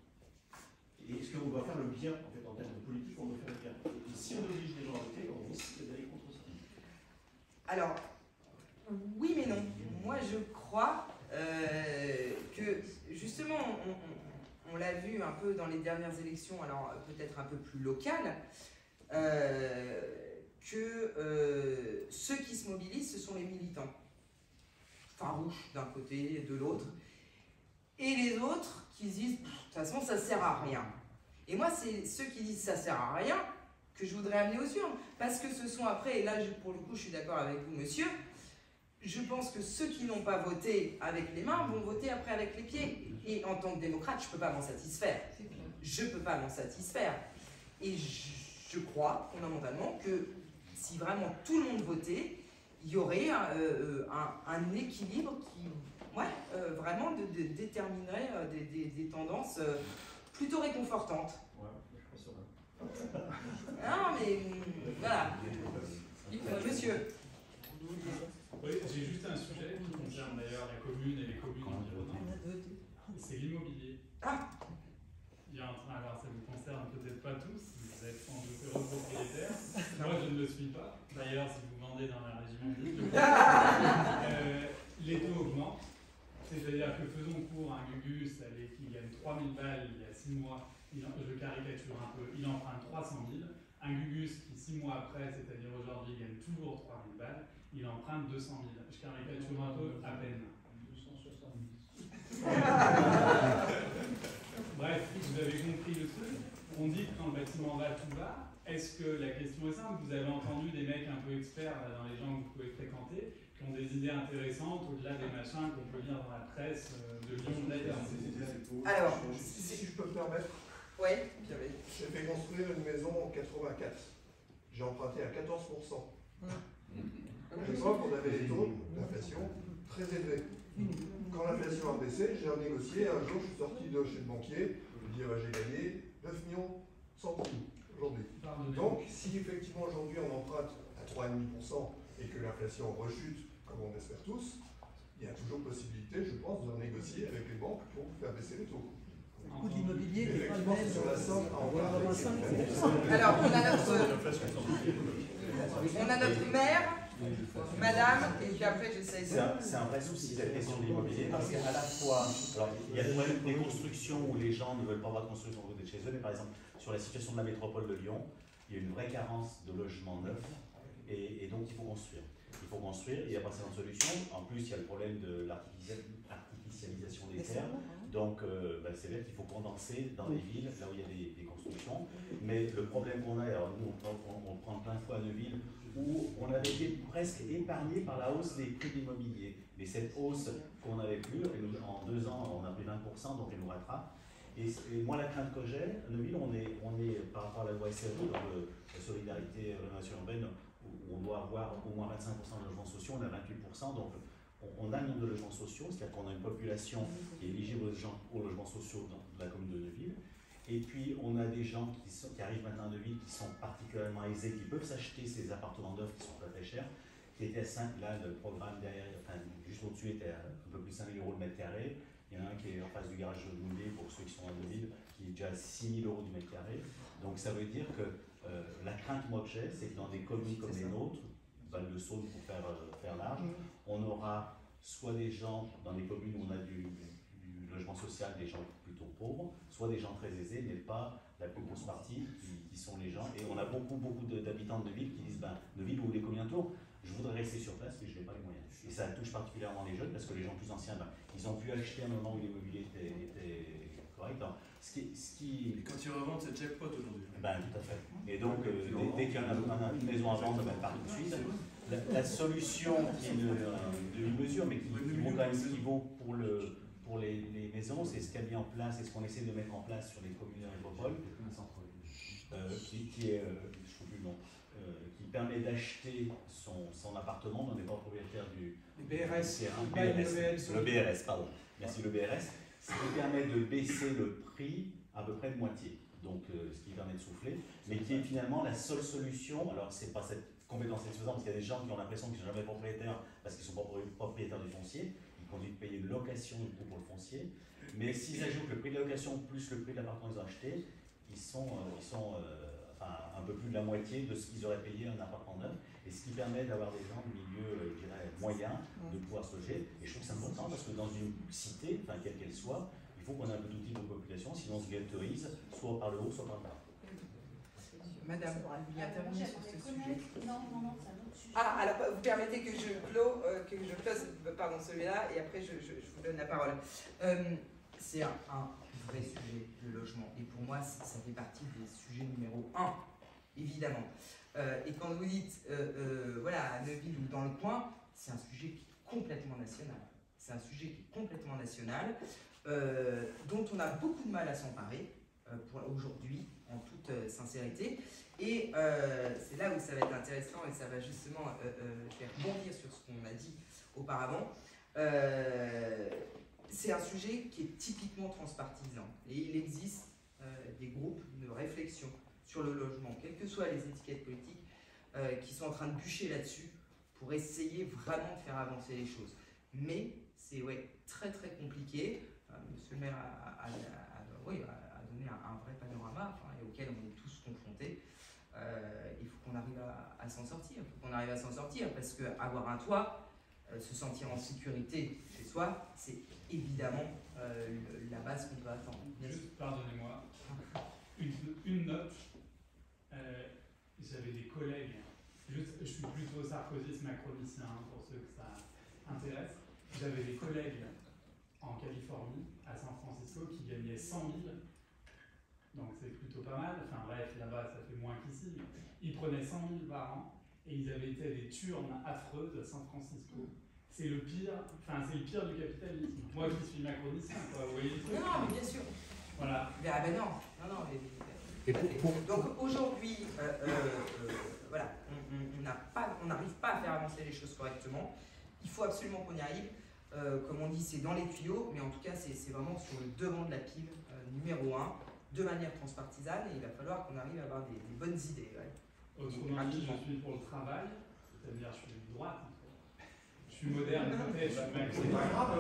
O: Et est-ce qu'on doit faire le bien, en fait, en termes de politique, on doit faire le bien? Et si on oblige les gens à voter, on risque d'aller contre ça.
B: Alors, oui mais non. Moi je crois que justement, on l'a vu un peu dans les dernières élections, alors peut-être un peu plus locales, que ceux qui se mobilisent, ce sont les militants farouches d'un côté et de l'autre, et les autres qui se disent, de toute façon, ça sert à rien. Et moi, c'est ceux qui disent ça sert à rien que je voudrais amener aux urnes, parce que ce sont après, et là, pour le coup, je suis d'accord avec vous, monsieur, je pense que ceux qui n'ont pas voté avec les mains vont voter après avec les pieds. Et en tant que démocrate, je ne peux pas m'en satisfaire. Je ne peux pas m'en satisfaire. Et je crois fondamentalement que si vraiment tout le monde votait, il y aurait un équilibre qui vraiment déterminerait des tendances plutôt réconfortantes. Non, mais voilà. Monsieur.
S: Oui, j'ai juste un sujet qui concerne d'ailleurs la commune et les communes environnantes. C'est l'immobilier. Il est en train, alors ça vous concerne peut-être pas tous, vous êtes sans doute heureux propriétaires. Moi je ne le suis pas. D'ailleurs, si vous vendez dans la région ville, les taux augmentent. C'est-à-dire que faisons court, un Gugus qui gagne 3000 balles il y a 6 mois, je caricature un peu, il emprunte 300 000. Un Gugus qui 6 mois après, c'est-à-dire aujourd'hui, gagne toujours 3000 balles, il emprunte 200 000. Je caricature un peu à peine. 270. Bref, vous avez compris le truc. On dit que quand le bâtiment va, tout va. Est-ce que la question est simple? Vous avez entendu des mecs un peu experts là, dans les gens que vous pouvez fréquenter, qui ont des idées intéressantes au-delà des machins qu'on peut lire dans la presse de Lyon d'ailleurs.
B: Alors,
C: si je peux me permettre, j'ai fait construire une maison en 84. J'ai emprunté à 14%. À l'époque, on avait des taux d'inflation très élevés. Quand l'inflation a baissé, j'ai renégocié. Un jour, je suis sorti de chez le banquier. Je lui ai dit, j'ai gagné 9 millions 100 000 aujourd'hui. Donc, si effectivement aujourd'hui on emprunte à 3,5% et que l'inflation rechute, comme on espère tous, il y a toujours possibilité, je pense, de négocier avec les banques pour faire baisser les taux.
R: Le coût de l'immobilier n'est pas le même.
C: Sur la somme,
B: alors, on a notre maire, madame, et puis après j'essaie.
A: C'est un vrai souci cette question de l'immobilier parce qu'à la fois, alors il y a le problème des constructions où les gens ne veulent pas avoir de construction à côté de chez eux, mais par exemple sur la situation de la métropole de Lyon, il y a une vraie carence de logements neufs et donc il faut construire. Il faut construire et il n'y a pas seulement de solution. En plus, il y a le problème de l'artificialisation des terres. Donc, c'est vrai qu'il faut condenser dans les villes, là où il y a des constructions. Mais le problème qu'on a, alors nous, on prend plein de fois à Neuville, où on avait été presque épargné par la hausse des prix de l'immobilier. Mais cette hausse qu'on n'avait plus, en 2 ans, on a pris 20%, donc elle nous rattrape. Et moi, la crainte que j'ai, à Neuville, on est par rapport à la loi SRU, dans la solidarité, rénovation urbaine, où on doit avoir au moins 25% de logements sociaux, on a 28%, donc on a un nombre de logements sociaux, c'est-à-dire qu'on a une population qui est éligible aux logements sociaux dans la commune de Neuville. Et puis on a des gens qui arrivent maintenant à Neuville qui sont particulièrement aisés, qui peuvent s'acheter ces appartements neufs qui sont pas très chers, qui étaient à 5, là le programme derrière, enfin juste au-dessus était à un peu plus de 5 000 € le mètre carré. Il y en a un qui est en face du garage de Moulay pour ceux qui sont à Neuville, qui est déjà à 6 000 € du mètre carré. Donc ça veut dire que la crainte moi que j'ai, c'est que dans des communes comme les nôtres, Val-de-Saône pour faire large, on aura soit des gens dans des communes où on a du logement social, des gens plutôt pauvres, soit des gens très aisés, mais pas la plus grosse partie qui sont les gens. Et on a beaucoup d'habitants de Neuville qui disent, Neuville ou les communes autour, je voudrais rester sur place, mais je n'ai pas les moyens. Et ça touche particulièrement les jeunes, parce que les gens plus anciens, ils ont pu acheter à un moment où l'immobilier était correct. Alors, et
J: quand ils revendent, c'est jackpot aujourd'hui.
A: Tout à fait. Et donc, dès qu'il y en a une maison à vendre, part tout de suite. La solution qui est de demi-mesure, mais qui vaut quand même ce qu'il vaut pour les maisons, c'est ce qu'a mis en place, c'est ce qu'on essaie de mettre en place sur les communes et métropoles, qui permet d'acheter son appartement, on n'est pas propriétaire du
B: BRS.
A: Le BRS, pardon. Merci, le BRS. Ce qui permet de baisser le prix à peu près de moitié. Donc, ce qui permet de souffler, mais qui est finalement la seule solution. Alors, c'est pas cette compétence satisfaisante, parce qu'il y a des gens qui ont l'impression qu'ils ne sont jamais propriétaires parce qu'ils ne sont pas propriétaires du foncier. Ils continuent de payer une location du coup pour le foncier. Mais s'ils ajoutent le prix de la location plus le prix de l'appartement qu'ils ont acheté, ils sont un peu plus de la moitié de ce qu'ils auraient payé un appartement neuf. Et ce qui permet d'avoir des gens du milieu, je dirais, moyen, de pouvoir se loger. Et je trouve que c'est important parce que dans une cité, quelle qu'elle soit, il faut qu'on ait un peu tout type de population, sinon on se ghettoise, soit par le haut, soit par le bas.
B: Madame, vous vouliez intervenir sur ce sujet?
K: Non, c'est un autre sujet.
B: Ah, alors vous permettez que je close pardon, celui-là, et après je vous donne la parole. C'est un vrai sujet, le logement. Et pour moi, ça fait partie des sujets numéro 1, évidemment. Et quand vous dites, voilà, à Neuville ou dans le coin, c'est un sujet qui est complètement national. C'est un sujet qui est complètement national, dont on a beaucoup de mal à s'emparer aujourd'hui, en toute sincérité. Et c'est là où ça va être intéressant et ça va justement faire bondir sur ce qu'on a dit auparavant. C'est un sujet qui est typiquement transpartisan. Et il existe des groupes de réflexion sur le logement, quelles que soient les étiquettes politiques, qui sont en train de bûcher là-dessus pour essayer vraiment de faire avancer les choses. Mais c'est très très compliqué. Monsieur le maire a donné un vrai panorama auquel on est tous confrontés. Il faut qu'on arrive à s'en sortir. Il faut qu'on arrive à s'en sortir parce qu'avoir un toit, se sentir en sécurité chez soi, c'est évidemment la base qu'on peut attendre.
S: Juste, pardonnez-moi, une note. J'avais des collègues, je suis plutôt sarkozysme-macronicien pour ceux que ça intéresse. J'avais des collègues en Californie, à San Francisco, qui gagnaient 100 000. Donc c'est plutôt pas mal. Enfin bref, là-bas ça fait moins qu'ici. Ils prenaient 100 000 par an et ils avaient été à des turnes affreuses à San Francisco. C'est le pire, c'est le pire du capitalisme. Moi qui suis macronicien, quoi, vous voyez le truc.
B: Non, mais bien sûr.
S: Voilà.
B: Mais, non, mais donc aujourd'hui, voilà, on n'arrive pas à faire avancer les choses correctement. Il faut absolument qu'on y arrive. Comme on dit, c'est dans les tuyaux, mais en tout cas, c'est vraiment sur le devant de la pile, numéro 1, de manière transpartisane, et il va falloir qu'on arrive à avoir des bonnes idées. Ouais.
S: Autrement dit, je suis pour le travail, c'est-à-dire je suis de droite. Je suis moderne, peut-être, c'est pas grave.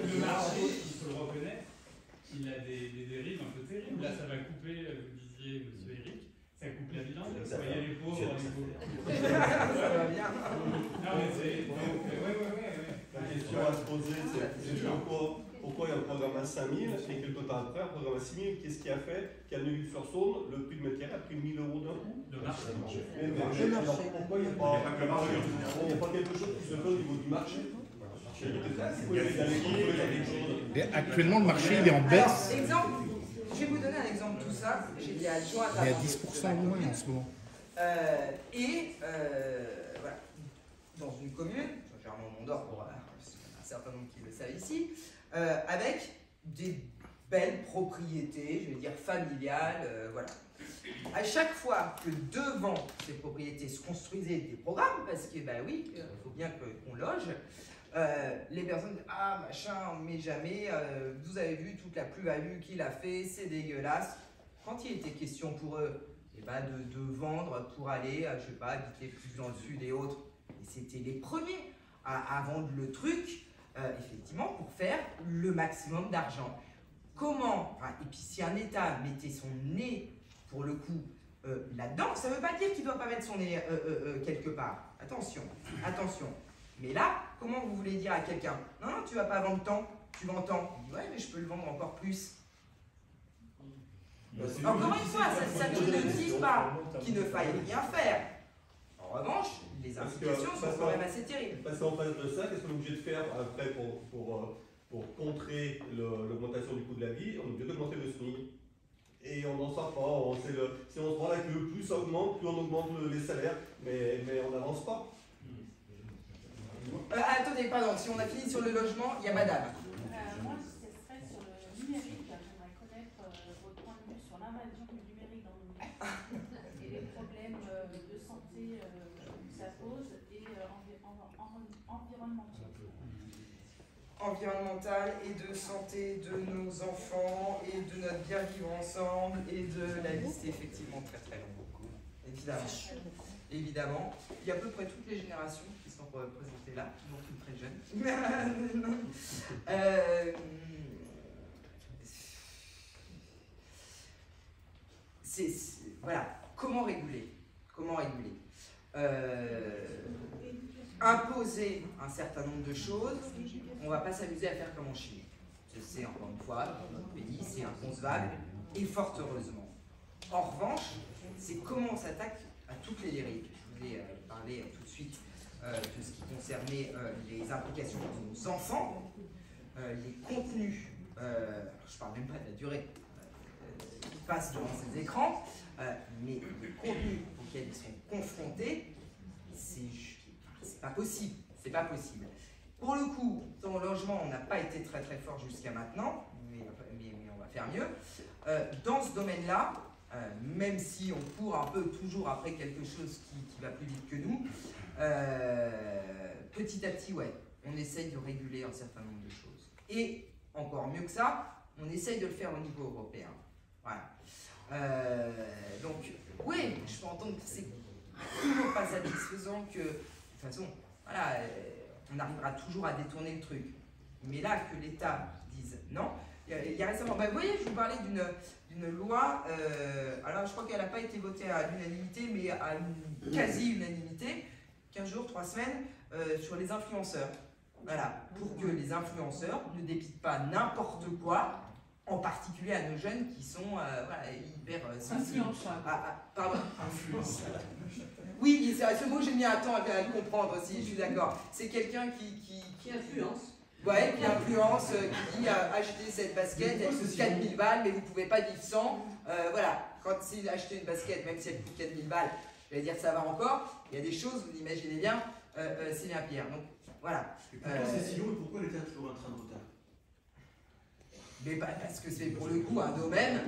S: Le marché, il faut le reconnaître, il a des dérives un peu terribles. Là, ça va couper, vous disiez, monsieur Eric, ça coupe la viande, ça va y aller pauvres, les pauvres.
B: Ça va bien.
S: Non, mais c'est.
G: La question à se poser, c'est pourquoi il y a un programme à 5 000 et quelque temps après, un programme à 6 000, qu'est-ce qui a fait qu'à Neuville-sur-Saône, le prix de mètre carré a pris 1 000 € d'un coup?
S: Le marché.
G: Pourquoi il n'y a pas quelque chose qui se fait au niveau du marché?
L: Et actuellement, le marché il est en baisse.
B: Alors, exemple, je vais vous donner un exemple de tout ça. J'étais adjoint à
L: Il y a 10% au moins en ce moment.
B: Voilà, dans une commune, Germain Mondor pour un certain nombre qui le savent ici, avec des belles propriétés, je vais dire familiales, voilà. À chaque fois que devant ces propriétés se construisaient des programmes, parce que oui, il faut bien qu'on loge, les personnes disent ah machin, mais jamais, vous avez vu toute la plus-value qu'il a fait, c'est dégueulasse. Quand il était question pour eux de vendre pour aller, je sais pas, habiter plus dans le sud et autres, et c'était les premiers à vendre le truc, effectivement, pour faire le maximum d'argent. Comment, et puis si un État mettait son nez, pour le coup, là-dedans, ça ne veut pas dire qu'il ne doit pas mettre son nez quelque part. Attention, attention. Mais là, comment vous voulez dire à quelqu'un non, non, tu ne vas pas vendre tant, tu vends tant. Il dit, ouais, mais je peux le vendre encore plus. Encore une fois, ça ne dit pas qu'il ne faille rien faire. En revanche, les implications sont quand même assez terribles.
G: Parce qu'en face de ça, qu'est-ce qu'on est obligé de faire après pour contrer l'augmentation du coût de la vie? On est obligé d'augmenter le SMIC. Et on n'en sort pas. Si on se rend là que plus ça augmente, plus on augmente les salaires, mais on n'avance pas.
B: Attendez, pardon, si on a fini sur le logement, il y a madame.
K: Moi, ce serait sur le numérique. J'aimerais connaître votre point de vue sur l'invasion du numérique dans nos vies et les problèmes de santé que ça pose et environnementaux.
B: Environnementale et de santé de nos enfants et de notre bien vivre ensemble et de la liste est effectivement très très longue. Évidemment. Évidemment. Il y a à peu près toutes les générations qui sont représentées là, donc une très jeune. Voilà. Comment réguler? Comment réguler? Imposer un certain nombre de choses, on ne va pas s'amuser à faire comme en Chine. C'est encore une fois, dans notre pays, c'est inconcevable, et fort heureusement. En revanche, c'est comment on s'attaque à toutes les dérives. Je vous ai parlé tout de suite de ce qui concernait les implications pour nos enfants, les contenus, je ne parle même pas de la durée qui passe devant ces écrans, mais les contenus auxquels ils sont confrontés, c'est pas possible. C'est pas possible. Pour le coup, dans le logement, on n'a pas été très très fort jusqu'à maintenant, mais on va faire mieux. Dans ce domaine-là, même si on court un peu toujours après quelque chose qui va plus vite que nous, petit à petit, ouais, on essaye de réguler un certain nombre de choses. Et encore mieux que ça, on essaye de le faire au niveau européen. Voilà. Donc, oui, je peux entendre que c'est toujours pas satisfaisant, que de toute façon, voilà, on arrivera toujours à détourner le truc. Mais là, que l'État dise non. Il y a récemment, vous voyez, je vous parlais d'une loi, alors je crois qu'elle n'a pas été votée à l'unanimité, mais à une quasi-unanimité, 15 jours, 3 semaines, sur les influenceurs. Voilà, pour que les influenceurs ne dépitent pas n'importe quoi, en particulier à nos jeunes qui sont voilà, hyper sensibles. Pardon, influenceurs. Oui, ce mot, j'ai mis un temps à le comprendre aussi, je suis d'accord. C'est quelqu'un qui influence. Ouais, qui influence, qui dit acheter cette basket, elle coûte 4000 balles, mais vous ne pouvez pas vivre sans. Voilà, quand c'est acheter une basket, même si elle coûte 4000 balles, je vais dire ça va encore. Il y a des choses, vous imaginez bien, c'est bien pire. Donc voilà.
J: Pourquoi c'est si long et pourquoi l'État a toujours un train de retard?
B: Mais parce que c'est pour le coup un domaine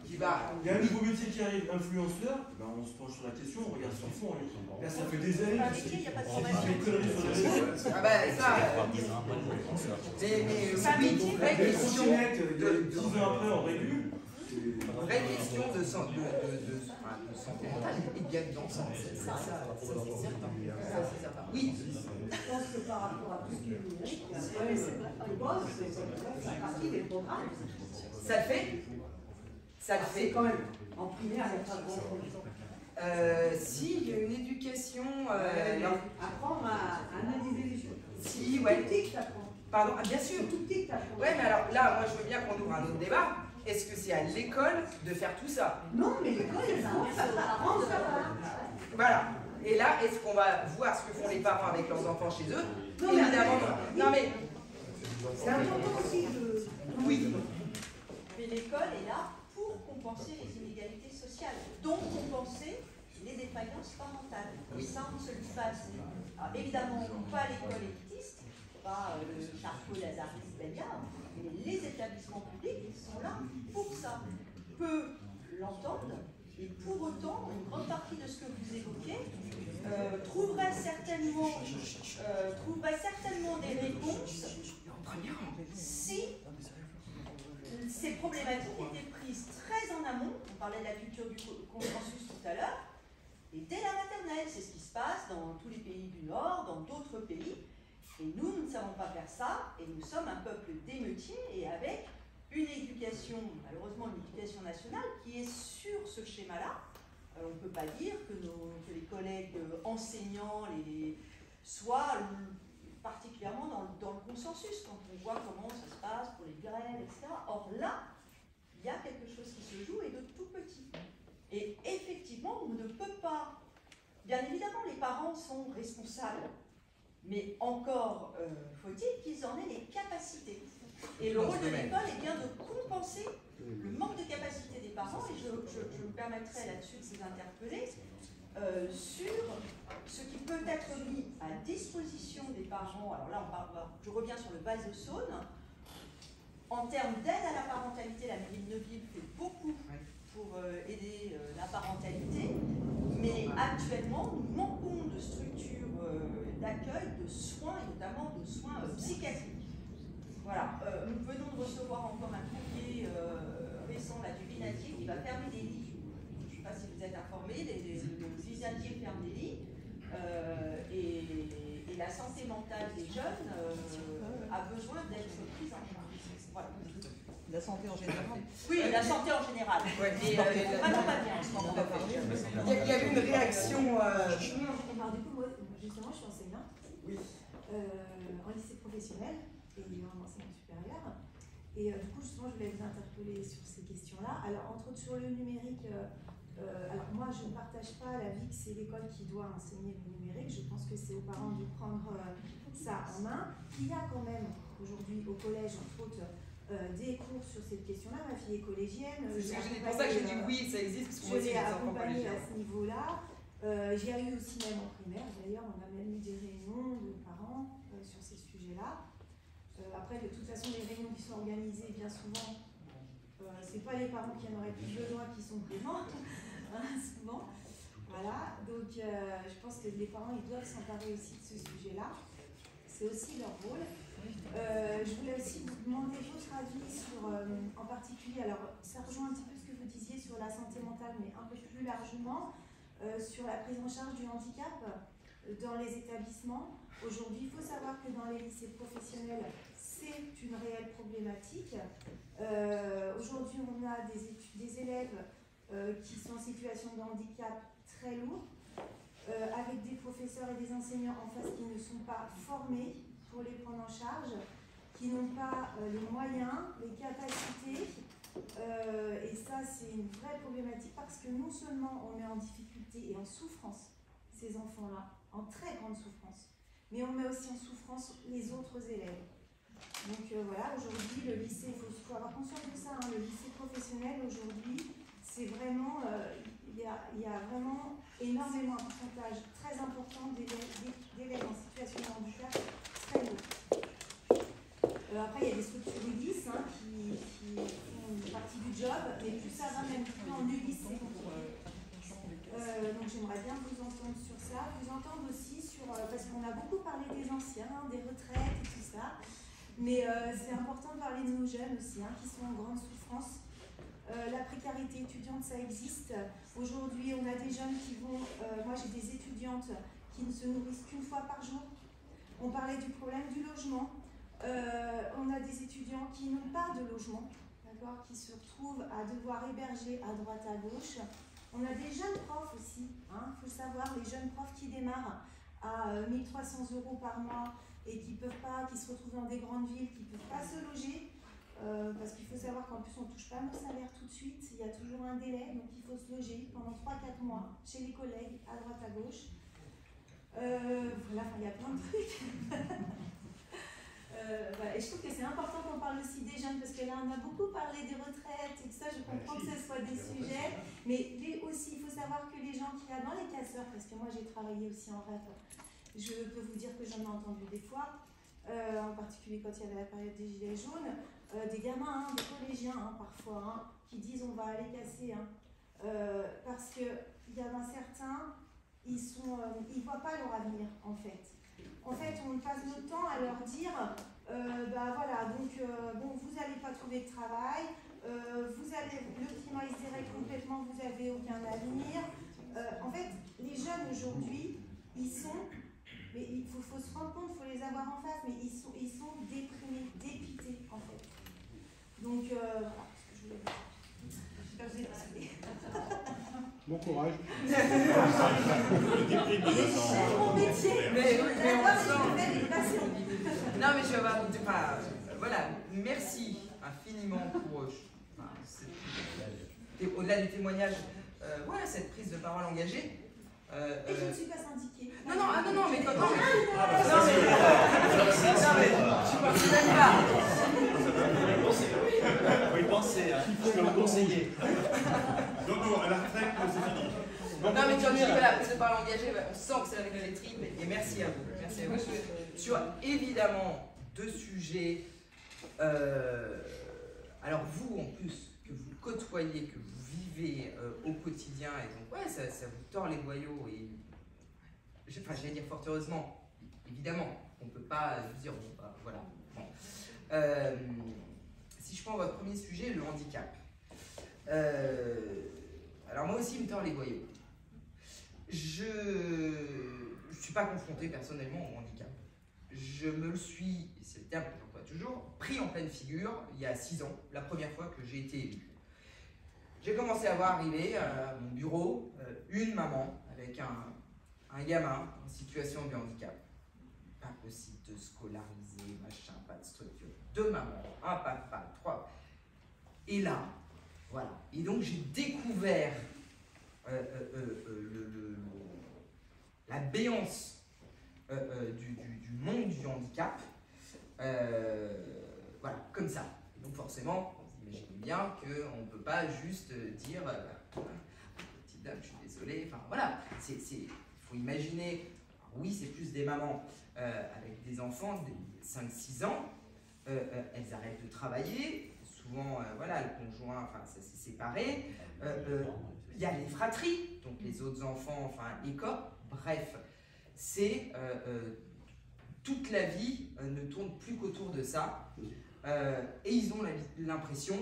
B: qui va.
J: Il y a un nouveau métier qui arrive, influenceur, ben on se penche sur la question, on regarde ce qu'ils font. Là, ça fait des années qu'ils font des réseaux.
B: Ah ben ça. Mais oui, vraie question de
J: 10 ans après, on régule.
B: Vraie question de santé mentale et bien dedans, ça c'est certain. Oui.
K: Je pense que par rapport à tout ce qui est numérique, c'est fait partie des programmes.
B: Ça le fait. Ça le fait.
K: Quand même, en primaire, il n'y a pas grand-chose.
B: Si, il y a une éducation.
K: Apprendre à analyser les choses.
B: Si, ouais.
K: Tout petit que t'apprends.
B: Pardon, bien sûr.
K: Tout petit que t'apprends.
B: Ouais, mais alors là, moi je veux bien qu'on ouvre un autre débat. Est-ce que c'est à l'école de faire tout ça?
K: Non, mais l'école, ça apprend, ça va.
B: Voilà. Et là, est-ce qu'on va voir ce que font les parents avec leurs enfants chez eux?
K: Non,
B: évidemment. Non, mais.
K: C'est important aussi de.
B: Oui.
T: Mais l'école est là pour compenser les inégalités sociales, donc compenser les défaillances parentales. Et ça, on se le passe. Alors, évidemment, pas l'école élitiste, pas le Charcot, Lazare, Béliard, mais les établissements publics sont là pour ça. Peu l'entendent, et pour autant, une grande partie de ce que vous évoquez trouverait certainement des réponses si ces problématiques étaient prises très en amont. On parlait de la culture du consensus tout à l'heure, et dès la maternelle, c'est ce qui se passe dans tous les pays du Nord, dans d'autres pays. Et nous ne savons pas faire ça, et nous sommes un peuple d'émeutiers, et avec une éducation, malheureusement une éducation nationale, qui est sur ce schéma-là. On ne peut pas dire que les collègues enseignants soient particulièrement dans le consensus, quand on voit comment ça se passe pour les grèves, etc. Or là, il y a quelque chose qui se joue, et de tout petit. Et effectivement, on ne peut pas... Bien évidemment, les parents sont responsables, mais encore faut-il qu'ils en aient les capacités. Et le rôle de l'école est bien de compenser le manque de capacité des parents, et je me permettrai là-dessus de vous interpeller sur ce qui peut être mis à disposition des parents. Alors là, je reviens sur le base de Saône. En termes d'aide à la parentalité, la mairie de Neuville fait beaucoup pour aider la parentalité, mais actuellement, nous manquons de structures d'accueil, de soins, et notamment de soins psychiatriques. Voilà, nous venons de recevoir encore un courrier récent là, du Vinatier qui va fermer des lits. Je ne sais pas si vous êtes informés, le Vinatier ferme des lits, et la santé mentale des jeunes a besoin d'être prise en charge. Voilà.
B: La santé en général.
T: Oui, la santé en général.
B: Ouais,
T: mais vraiment pas bien en ce moment.
B: Il y a eu une réaction.
K: Du coup, moi, justement, je suis enseignante en lycée professionnel et en enseignement supérieur. Et du coup, justement, je voulais vous interpeller sur ces questions questions-là. Alors, entre autres, sur le numérique, alors moi, je ne partage pas l'avis que c'est l'école qui doit enseigner le numérique. Je pense que c'est aux parents de prendre ça en main. Il y a quand même, aujourd'hui, au collège, entre autres, des cours sur cette question-là. Ma fille est collégienne.
B: C'est pour ça que j'ai dit oui, ça existe, parce que moi aussi,
K: je l'ai
B: j'ai des enfants
K: accompagnée à
B: collégiens.
K: ce niveau-là. J'y ai eu aussi même en primaire. D'ailleurs, on a même eu des réunions de parents sur ces sujets-là. Après, de toute façon, les réunions qui sont organisées, bien souvent, c'est pas les parents qui en auraient plus besoin qui sont présents, hein, souvent. Voilà, donc je pense que les parents, ils doivent s'emparer aussi de ce sujet-là. C'est aussi leur rôle. Je voulais aussi vous demander votre avis sur, en particulier, alors ça rejoint un petit peu ce que vous disiez sur la santé mentale, mais un peu plus largement, sur la prise en charge du handicap dans les établissements. Aujourd'hui, il faut savoir que dans les lycées professionnels, c'est une réelle problématique. Aujourd'hui, on a des élèves qui sont en situation de handicap très lourd, avec des professeurs et des enseignants en face qui ne sont pas formés pour les prendre en charge, qui n'ont pas les moyens, les capacités. Et ça, c'est une vraie problématique parce que non seulement on met en difficulté et en souffrance ces enfants-là, en très grande souffrance, mais on met aussi en souffrance les autres élèves. Donc voilà, aujourd'hui, le lycée, il faut avoir conscience de ça, hein, le lycée professionnel, aujourd'hui, c'est vraiment, il y a vraiment énormément, un pourcentage très important d'élèves en situation de handicap très lourd. Après, il y a des structures ULIS hein, qui font une partie du job, mais plus ça va, même plus en ULIS, c'est compliqué. Donc j'aimerais bien vous entendre sur ça, vous entendre aussi sur, parce qu'on a beaucoup parlé des anciens, des retraites et tout ça, mais c'est important de parler de nos jeunes aussi, hein, qui sont en grande souffrance. La précarité étudiante, ça existe. Aujourd'hui, on a des jeunes qui vont, moi j'ai des étudiantes qui ne se nourrissent qu'une fois par jour. On parlait du problème du logement. On a des étudiants qui n'ont pas de logement, d'accord, qui se retrouvent à devoir héberger à droite à gauche. On a des jeunes profs aussi, hein, faut savoir, les jeunes profs qui démarrent à 1 300 € par mois et qui peuvent pas, qui se retrouvent dans des grandes villes, qui ne peuvent pas se loger, parce qu'il faut savoir qu'en plus on ne touche pas nos salaires tout de suite, il y a toujours un délai, donc il faut se loger pendant 3-4 mois chez les collègues à droite à gauche. Voilà, il y a plein de trucs. Voilà. Et je trouve que c'est important qu'on parle aussi des jeunes, parce que là on a beaucoup parlé des retraites et tout ça, je comprends que ce soit des sujets, mais aussi il faut savoir que les gens qu'il y a dans les casseurs, parce que moi j'ai travaillé aussi en REP, je peux vous dire que j'en ai entendu des fois, en particulier quand il y avait la période des gilets jaunes, des gamins, hein, des collégiens hein, parfois, hein, qui disent on va aller casser, hein, parce qu'il y en a certains, ils ne voient pas leur avenir en fait. En fait, on passe notre temps à leur dire, bah voilà, donc bon, vous n'allez pas trouver de travail, vous allez, le climat il se dérègle complètement, vous n'avez aucun avenir. En fait, les jeunes aujourd'hui, ils sont, mais il faut se rendre compte, il faut les avoir en face, mais ils sont déprimés, dépités en fait. Donc voilà ce que je voulais dire. J'espère que vous êtes décidés.
H: Bon courage.
K: C'est mon métier.
B: Mais non, mais je vais avoir. Voilà, merci infiniment pour. Au-delà du témoignage, voilà, cette prise de parole engagée.
K: Et je ne suis pas syndiquée.
B: Non, mais quand
K: non,
B: mais je pense même pas.
A: Faut y penser, hein. Je peux vous conseiller.
D: Donc, à la retraite, c'est fini.
B: Non, mais quand je dis voilà, prise de parole engagée, on sent que c'est avec les tripes, et merci à vous. Merci à vous. Sur évidemment 2 sujets. Alors, vous, en plus, que vous côtoyez, que vous vivez au quotidien, et donc, ouais, ça vous tord les boyaux, et. Enfin, j'allais dire fort heureusement, évidemment, on ne peut pas vous dire, bon, bah, voilà. Bon. Si je prends votre premier sujet, le handicap. Alors, moi aussi, il me tord les boyaux. Je ne suis pas confronté personnellement au handicap. Je me le suis, c'est le terme que j'emploie toujours, pris en pleine figure il y a 6 ans, la première fois que j'ai été élu. J'ai commencé à voir arriver à mon bureau une maman avec un gamin en situation de handicap. Pas possible de scolariser, machin, pas de structure. 2 mamans, un papa, 3. Et là, Voilà. Et donc j'ai découvert la béance du monde du handicap, voilà, comme ça. Donc forcément, vous imaginez bien qu'on ne peut pas juste dire petite dame, je suis désolé, enfin voilà, il faut imaginer, oui c'est plus des mamans avec des enfants de 5-6 ans, elles arrêtent de travailler, souvent voilà, le conjoint, enfin ça s'est séparé, il y a les fratries, donc les autres enfants, enfin les copes, bref, c'est toute la vie ne tourne plus qu'autour de ça, et ils ont l'impression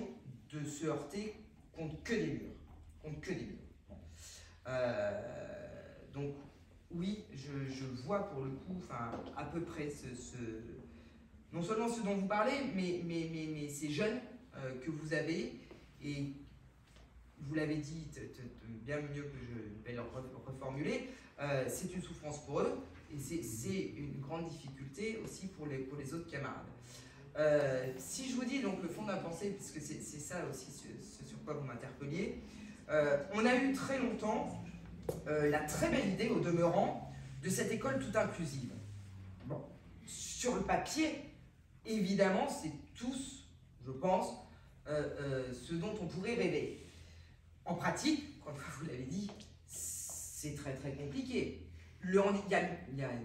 B: de se heurter contre que des murs, donc oui, je vois pour le coup, enfin à peu près non seulement ce dont vous parlez, mais ces jeunes que vous avez, et vous l'avez dit bien mieux que je vais le reformuler, c'est une souffrance pour eux, et c'est une grande difficulté aussi pour les autres camarades. Si je vous dis donc le fond de ma pensée, puisque c'est ça aussi ce sur quoi vous m'interpelliez, on a eu très longtemps la très belle idée, au demeurant, de cette école toute inclusive. Bon, sur le papier, évidemment, c'est tous, je pense, ce dont on pourrait rêver. En pratique, comme vous l'avez dit, c'est très très compliqué. Il y a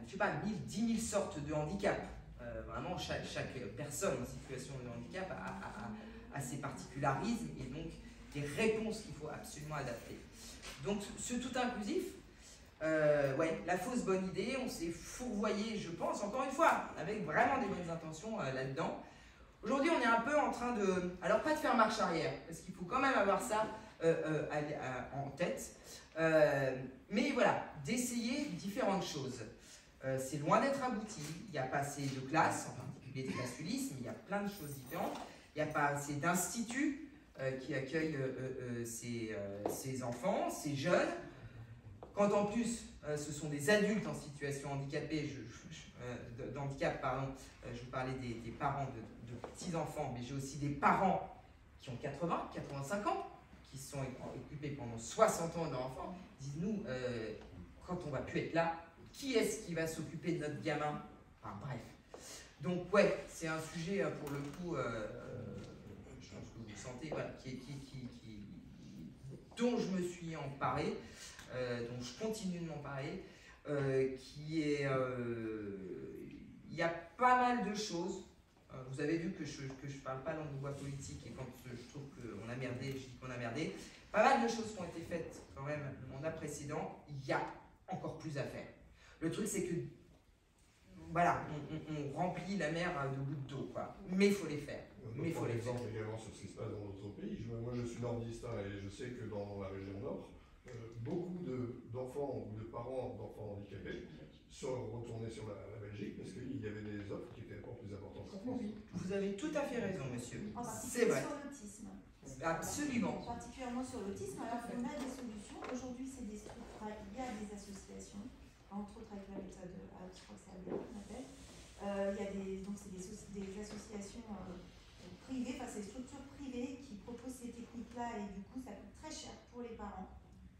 B: je sais pas, 10 000 sortes de handicap. Vraiment, chaque personne en situation de handicap a ses particularismes et donc des réponses qu'il faut absolument adapter. Donc, ce tout inclusif, ouais, la fausse bonne idée, on s'est fourvoyé, je pense, encore une fois, avec vraiment des bonnes intentions là-dedans. Aujourd'hui, on est un peu en train de, alors pas de faire marche arrière, parce qu'il faut quand même avoir ça en tête, mais voilà, d'essayer différentes choses. C'est loin d'être abouti, il n'y a pas assez de classes, en particulier des classes Ulysse, mais il y a plein de choses différentes. Il n'y a pas assez d'instituts qui accueillent ces enfants, ces jeunes. Quand en plus, ce sont des adultes en situation handicapée, d'handicap, pardon, je vous parlais des parents de petits-enfants, mais j'ai aussi des parents qui ont 80, 85 ans, qui sont occupés pendant 60 ans d'enfants. Dites-nous, quand on ne va plus être là, qui est-ce qui va s'occuper de notre gamin? Enfin bref. Donc ouais, c'est un sujet pour le coup, je pense que vous le sentez, voilà, dont je me suis emparé, dont je continue de m'emparer, qui est... il y a pas mal de choses. Vous avez vu que je ne parle pas langue de bois politique, et quand je trouve qu'on a merdé, je dis qu'on a merdé. Pas mal de choses qui ont été faites quand même le mandat précédent, il y a encore plus à faire. Le truc c'est que, voilà, on remplit la mer de gouttes d'eau, quoi. Mais il faut les faire. Mais il faut les faire.
C: Également sur ce qui se passe dans d'autres pays. Moi je suis nordiste et je sais que dans la région nord, beaucoup d'enfants ou de parents d'enfants handicapés sont retournés sur la Belgique parce qu'il y avait des offres qui étaient encore plus importantes qu'en France.
B: Vous avez tout à fait raison, monsieur.
K: En
B: C'est
K: particulier
B: vrai.
K: sur l'autisme.
B: Absolument.
K: Particulièrement sur l'autisme. Alors on a des solutions. Aujourd'hui, c'est des structures, il y a des associations, entre autres avec la méthode, je crois que c'est ABA qu'on appelle. Il y a donc c'est des associations privées, enfin c'est des structures privées qui proposent ces techniques-là et du coup ça coûte très cher pour les parents.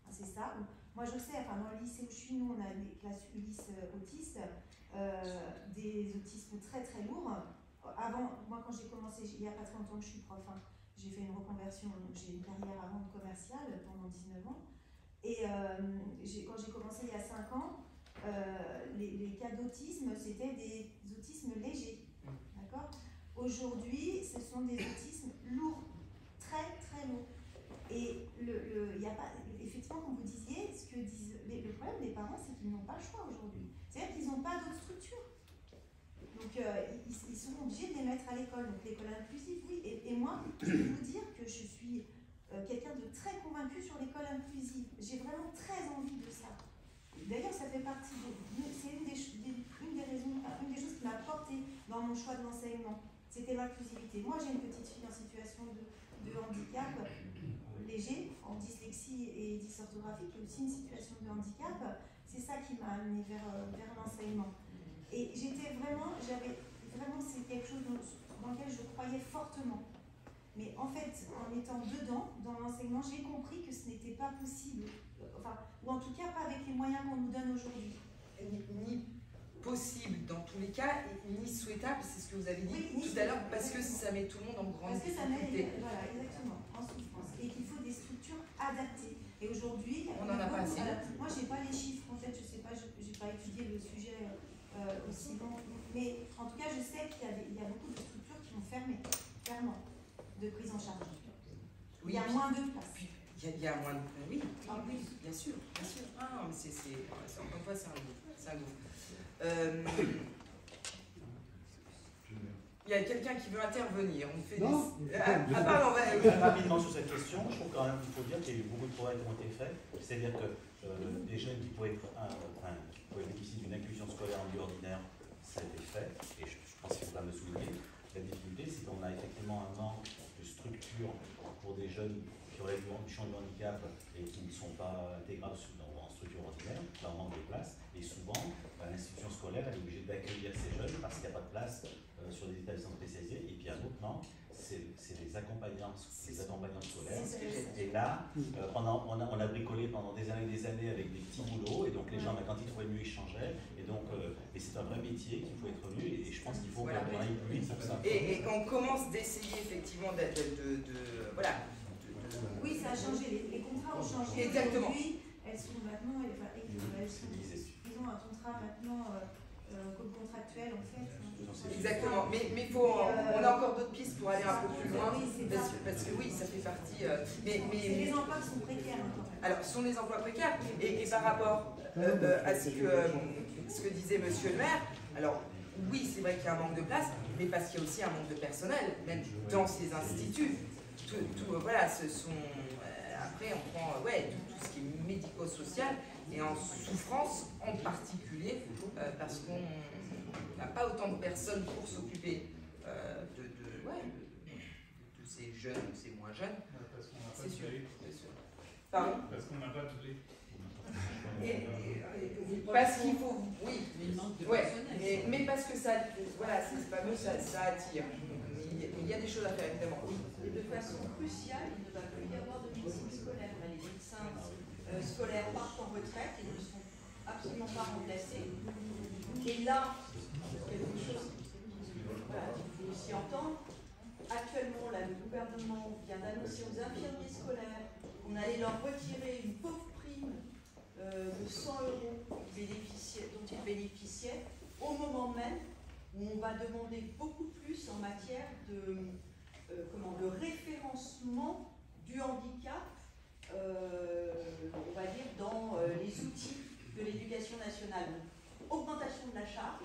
K: Enfin, c'est ça. Moi je sais, enfin dans le lycée où je suis, nous on a des classes Ulysse autistes, des autismes très très lourds. Avant, moi quand j'ai commencé, il n'y a pas très longtemps que je suis prof, hein, j'ai fait une reconversion, donc j'ai une carrière avant de commerciale pendant 19 ans. Et quand j'ai commencé il y a 5 ans, les cas d'autisme, c'était des autismes légers. D'accord ? Aujourd'hui, ce sont des autismes lourds, très très lourds. Et il n'y a pas, effectivement, comme vous disiez, ce que disent le problème des parents, c'est qu'ils n'ont pas le choix aujourd'hui. C'est-à-dire qu'ils n'ont pas d'autre structure. Donc ils seront obligés de les mettre à l'école. Donc l'école inclusive, oui. Et moi, je peux vous dire que je suis quelqu'un de très convaincu sur l'école inclusive. J'ai vraiment très envie de ça. D'ailleurs, ça fait partie c'est une des raisons, une des choses qui m'a portée dans mon choix de l'enseignement. C'était l'inclusivité. Moi, j'ai une petite fille en situation de handicap léger, en dyslexie et dysorthographie, qui est aussi une situation de handicap. C'est ça qui m'a amenée vers l'enseignement. Et c'est quelque chose dans lequel je croyais fortement. Mais en fait, en étant dedans, dans l'enseignement, j'ai compris que ce n'était pas possible, ou en tout cas pas avec les moyens qu'on nous donne aujourd'hui.
B: Ni possible dans tous les cas, ni souhaitable, c'est ce que vous avez dit tout à l'heure, parce que ça met tout le monde en grande difficulté.
K: Parce que ça met, voilà, exactement, en souffrance. Et qu'il faut des structures adaptées. Et aujourd'hui,
B: on n'en a pas assez.
K: Moi, j'ai pas les chiffres, en fait, je sais pas, j'ai pas étudié le sujet aussi long. Mais en tout cas, je sais qu'il y a beaucoup de structures qui ont fermé, clairement, de prise en charge.
B: Oui,
K: il y a moins de place.
B: Il y a moins de... Oui, bien sûr, bien sûr. Ah, mais encore une fois, c'est un goût. Il y a quelqu'un qui veut intervenir. On fait
A: rapidement sur cette question, je trouve quand même qu'il faut dire qu'il y a eu beaucoup de travail qui ont été faits. C'est-à-dire que des jeunes qui pouvaient bénéficier d'une inclusion scolaire en milieu ordinaire, ça a été fait. Et je pense qu'il faut quand même le souligner. La difficulté, c'est qu'on a effectivement un manque de structure pour des jeunes qui relèvent du champ du handicap et qui ne sont pas intégrables en structure ordinaire, par manque de place. Et souvent, l'institution scolaire est obligée d'accueillir ces jeunes parce qu'il n'y a pas de place sur des établissements spécialisés. Et puis un autre manque, c'est les accompagnants scolaires. Et là, on a bricolé pendant des années avec des petits boulots. Et donc les gens, quand ils trouvaient mieux, ils changeaient. Et donc, et c'est un vrai métier qu'il faut être revenu. Et je pense qu'il faut qu'on aille plus vite pour ça.
B: Et on commence d'essayer effectivement voilà.
K: Oui, ça a changé. Les contrats ont changé.
B: Exactement.
K: Elles sont maintenant, ils ont un contrat maintenant contractuel en fait.
B: Exactement, mais on a encore d'autres pistes pour aller un peu plus loin, parce que oui, ça fait partie.
K: C'est les emplois qui sont précaires.
B: Alors, ce sont les emplois précaires, et par rapport à ce que disait Monsieur le maire, alors oui, c'est vrai qu'il y a un manque de place, mais parce qu'il y a aussi un manque de personnel, même dans ces instituts. Voilà, ce sont. Après, on prend tout ce qui est médico-social et en souffrance en particulier, parce qu'on n'a pas autant de personnes pour s'occuper de ces jeunes ou ces moins jeunes. C'est sûr. Pardon ?
S: Parce qu'on n'a pas de lait.
B: Parce qu'il faut, mais parce que ça, voilà, c'est fameux, ça attire. Il y a des choses à faire, évidemment.
T: Et de façon cruciale, il ne va plus y avoir de médecine scolaire. Les médecins scolaires partent en retraite et ne sont absolument pas remplacés. Et là, quelque chose qu'il faut aussi entendre, actuellement, là, le gouvernement vient d'annoncer aux infirmiers scolaires qu'on allait leur retirer une pauvre prime de 100 € dont ils bénéficiaient, au moment même où on va demander beaucoup plus en matière de référencement du handicap, on va dire, dans les outils de l'éducation nationale. Donc, augmentation de la charge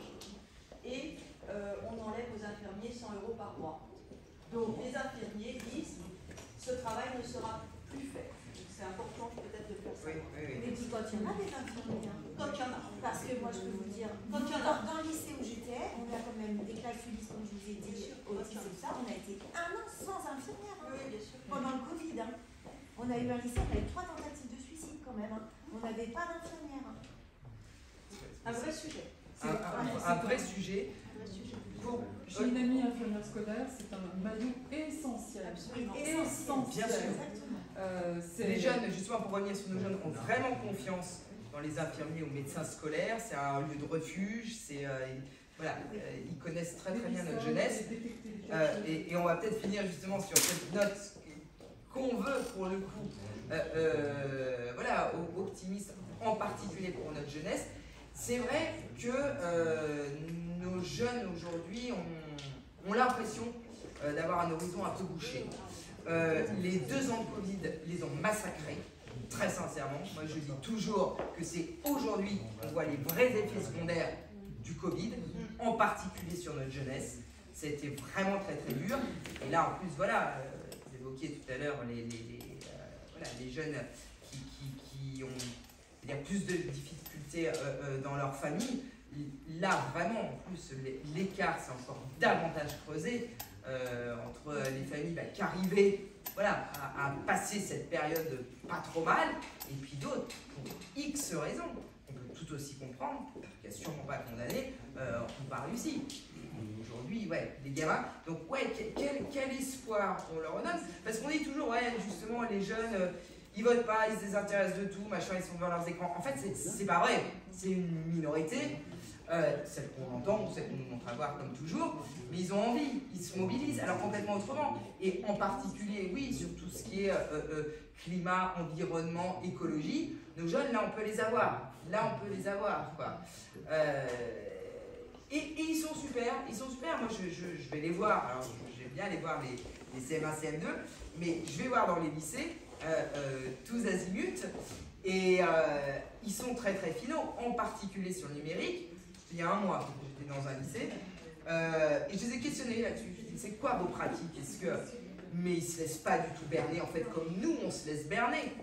T: et on enlève aux infirmiers 100 € par mois. Donc les infirmiers disent ce travail ne sera plus fait. C'est important peut-être de faire ça.
K: Mais puis quand il y en a des infirmiers,
T: quand il y en a.
K: Parce que moi je peux vous dire, dans le lycée où j'étais, on a quand même des classes ULIS, comme je vous ai dit, au lycée de ça, on a été 1 an sans infirmière.
T: Oui, bien sûr.
K: Pendant le Covid. On a eu un lycée, on a eu 3 tentatives de suicide quand même. On n'avait pas d'infirmière.
T: Un vrai sujet.
B: Un vrai sujet.
I: J'ai une amie infirmière scolaire, c'est un maillon essentiel.
T: Absolument.
B: Bien sûr. Les jeunes, justement pour revenir sur nos jeunes, ont vraiment confiance dans les infirmiers ou médecins scolaires. C'est un lieu de refuge. Ils connaissent très très bien notre jeunesse. Et on va peut-être finir justement sur cette note qu'on veut pour le coup, optimiste, en particulier pour notre jeunesse. C'est vrai que nos jeunes aujourd'hui ont l'impression d'avoir un horizon un peu bouché. Les 2 ans de Covid les ont massacrés, très sincèrement. Moi je dis toujours que c'est aujourd'hui qu'on voit les vrais effets secondaires du Covid, en particulier sur notre jeunesse. Ça a été vraiment très très dur. Et là en plus, vous évoquiez tout à l'heure les jeunes qui ont plus de difficultés dans leur famille. Là, vraiment, en plus, l'écart s'est encore davantage creusé entre les familles qui arrivaient à passer cette période pas trop mal, et puis d'autres, pour X raisons. On peut tout tout aussi comprendre, qui n'a sûrement pas condamné, n'ont pas réussi. Et aujourd'hui, ouais, les gamins, donc ouais, quel espoir on leur donne, parce qu'on dit toujours, ouais, justement, les jeunes, ils votent pas, ils se désintéressent de tout, machin, ils sont devant leurs écrans. En fait, c'est pas vrai, c'est une minorité, celle qu'on entend, celle qu'on nous montre à voir comme toujours, mais ils ont envie, ils se mobilisent, alors complètement autrement. Et en particulier, oui, sur tout ce qui est climat, environnement, écologie, nos jeunes, là, on peut les avoir. Là, on peut les avoir, quoi. Et ils sont super, Moi, je vais les voir. Alors, je vais bien aller voir les CM1, CM2, mais je vais voir dans les lycées, tous azimuts, et ils sont très, très finaux, en particulier sur le numérique. Il y a un mois, j'étais dans un lycée, et je les ai questionnés là-dessus. Je dis, c'est quoi vos pratiques? Mais ils ne se laissent pas du tout berner, en fait, comme nous, on se laisse berner.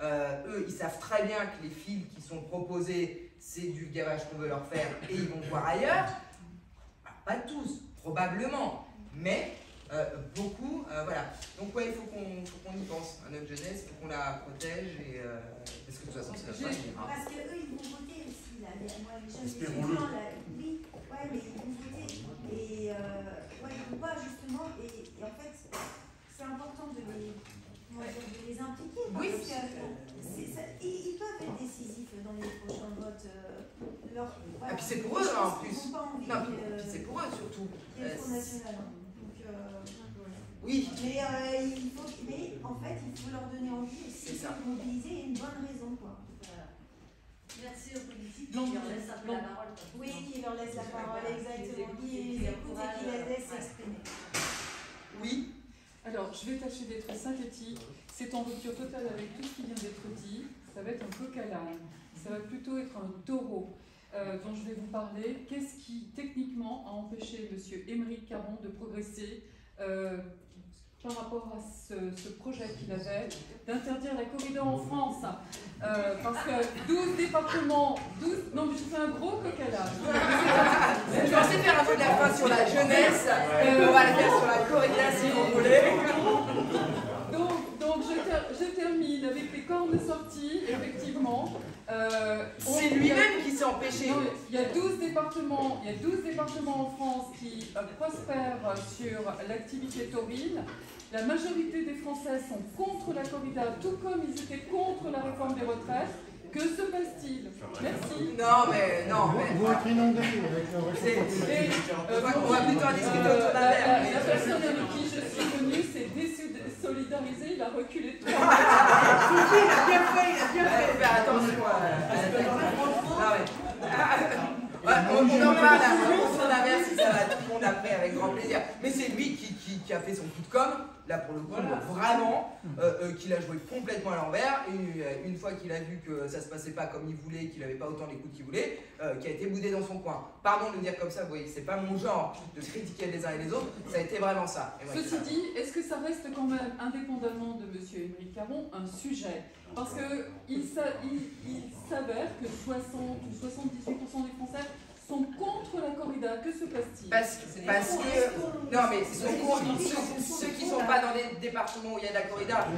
B: Eux, ils savent très bien que les fils qui sont proposés, c'est du gavage qu'on veut leur faire et ils vont voir ailleurs. Bah, pas tous, probablement, mais beaucoup, voilà. Donc ouais, il faut qu'on y pense à notre jeunesse, il faut qu'on la protège, et, parce que de toute façon, c'est notre avenir.
K: Parce qu'eux, ils vont voter aussi, là. Moi, les jeunes étudiants, là, oui, ouais, mais ils vont voter. Et ouais, ils vont pas, justement, et en fait, c'est important de les impliquer, parce
B: oui.
K: que ils peuvent être décisifs dans les prochains votes.
B: Et puis c'est pour eux, en plus. Non, puis c'est pour eux, surtout.
K: National. Donc,
B: oui.
K: Mais, en fait, il faut leur donner envie aussi de mobiliser et une bonne raison, quoi.
T: Merci aux politiques qui leur laissent un peu la parole.
K: Oui, qui leur laissent la parole, exactement. Qui les écoutent et qui les laissent s'exprimer.
B: Oui.
I: Alors, je vais tâcher d'être synthétique. C'est en rupture totale avec tout ce qui vient d'être dit. Ça va être un coq à l'âne. Ça va plutôt être un taureau dont je vais vous parler. Qu'est-ce qui, techniquement, a empêché M. Émeric Caron de progresser par rapport à ce projet qu'il avait d'interdire la corrida en France, parce que 12 départements, non mais je fais un gros coq à l'âne.
B: Je pensais faire un peu de la fin sur la jeunesse, on va le faire sur la corrida si vous voulez.
I: Donc je termine avec les cornes sorties, effectivement.
B: C'est lui-même qui s'est empêché.
I: Non, il y a 12 départements en France qui prospèrent sur l'activité taurine. La majorité des Français sont contre la corrida, tout comme ils étaient contre la réforme des retraites. Que se passe-t-il? Merci.
B: Non, mais...
H: Vous êtes inondé avec le
B: on va plutôt en discuter autour d'un verre.
I: La personne avec qui je suis venue s'est désolidarisée, il a reculé de 3
B: il a bien fait. Faire attention on en parle à son inverse si ça va tout le monde après avec grand plaisir. Mais c'est lui qui a fait son coup de com', là pour le coup, vraiment, qu'il a joué complètement à l'envers. Et une fois qu'il a vu que ça se passait pas comme il voulait, qu'il avait pas autant l'écoute qu'il voulait, qui a été boudé dans son coin. Pardon de le dire comme ça, vous voyez, c'est pas mon genre de critiquer les uns et les autres, ça a été vraiment ça.
I: Ceci dit, est-ce que ça reste quand même, indépendamment de M. Émeric Caron, un sujet? Parce qu'il s'avère que 60 ou 78% des Français sont contre la corrida. Que se passe-t-il?
B: Parce que non, mais ceux qui sont pas dans les départements où il y a de la corrida,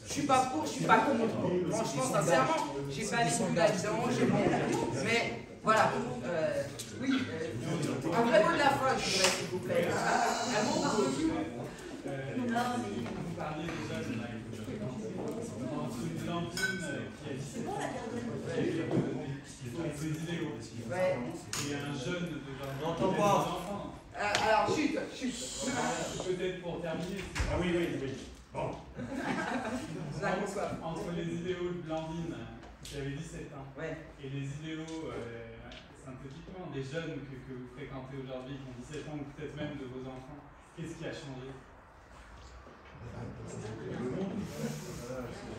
B: je suis pas pour, je suis pas contre. Franchement, sincèrement, j'ai pas les coups là-dedans, mais voilà. Oui, un vrai mot de la fin, je voudrais, s'il vous plaît. Un mot par dessus.
S: Vous parliez déjà de entre une Blandine qui a 17 ans, qui fait des idéaux, et un jeune de 20 ans qui a des enfants.
B: Alors, chute.
S: Peut-être pour terminer.
E: Ah oui. Bon.
S: Entre les idéaux de Blandine, qui avait 17 ans, et les idéaux, synthétiquement, des jeunes que vous fréquentez aujourd'hui, qui ont 17 ans, ou peut-être même de vos enfants, qu'est-ce qui a changé?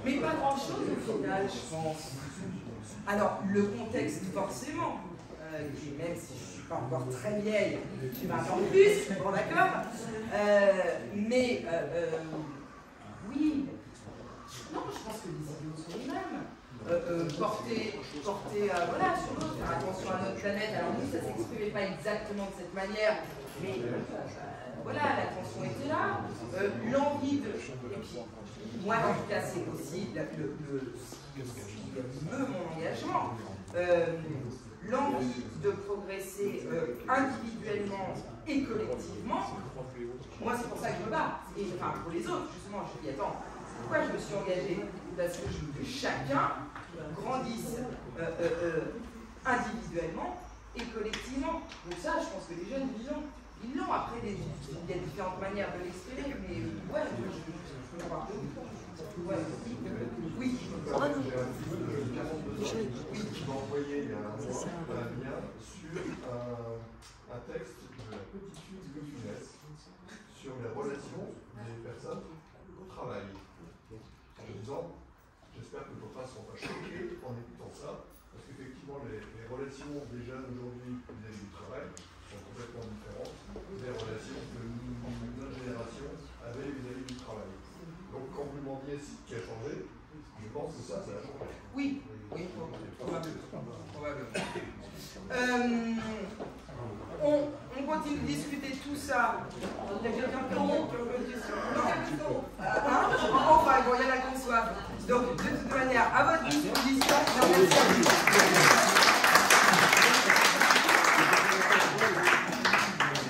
B: Mais pas grand-chose au final, je pense. Alors, le contexte, forcément, même si je ne suis pas encore très vieille, j'ai 20 ans de plus, bon d'accord, mais oui, non, je pense que les idéaux sont les mêmes. Porter voilà, sur l'autre, faire attention à notre planète. Alors nous, ça ne s'exprimait pas exactement de cette manière, mais voilà, l'attention était là. L'envie de... Et puis, moi, en tout cas, c'est aussi ce qui meut mon engagement. l'envie de progresser individuellement et collectivement, moi c'est pour ça que je me bats. Et enfin pour les autres, justement, je dis attends, pourquoi je me suis engagée? Parce que je veux que chacun grandisse individuellement et collectivement. Donc ça, je pense que les jeunes, ils l'ont. Après, il y a différentes manières de l'exprimer, mais ouais, je peux en parler. Ouais. Oui.
C: J'ai un livre qui m'a envoyé il y a un mois un lien sur un texte de la petite fille de Funès sur les relations des personnes au travail. En disant, j'espère que vos phrases ne sont pas choquées en écoutant ça, parce qu'effectivement les relations des jeunes aujourd'hui vis-à-vis du travail sont complètement différentes des relations que notre génération avait vis-à-vis du travail. Donc quand vous demandiez ce qui a changé, je pense que ça a changé.
B: Oui, probablement. On continue de discuter tout ça. Il y a quelqu'un qui a une question? Enfin, bon, il y en a qu'on soit. Donc, de toute manière, à votre disposition.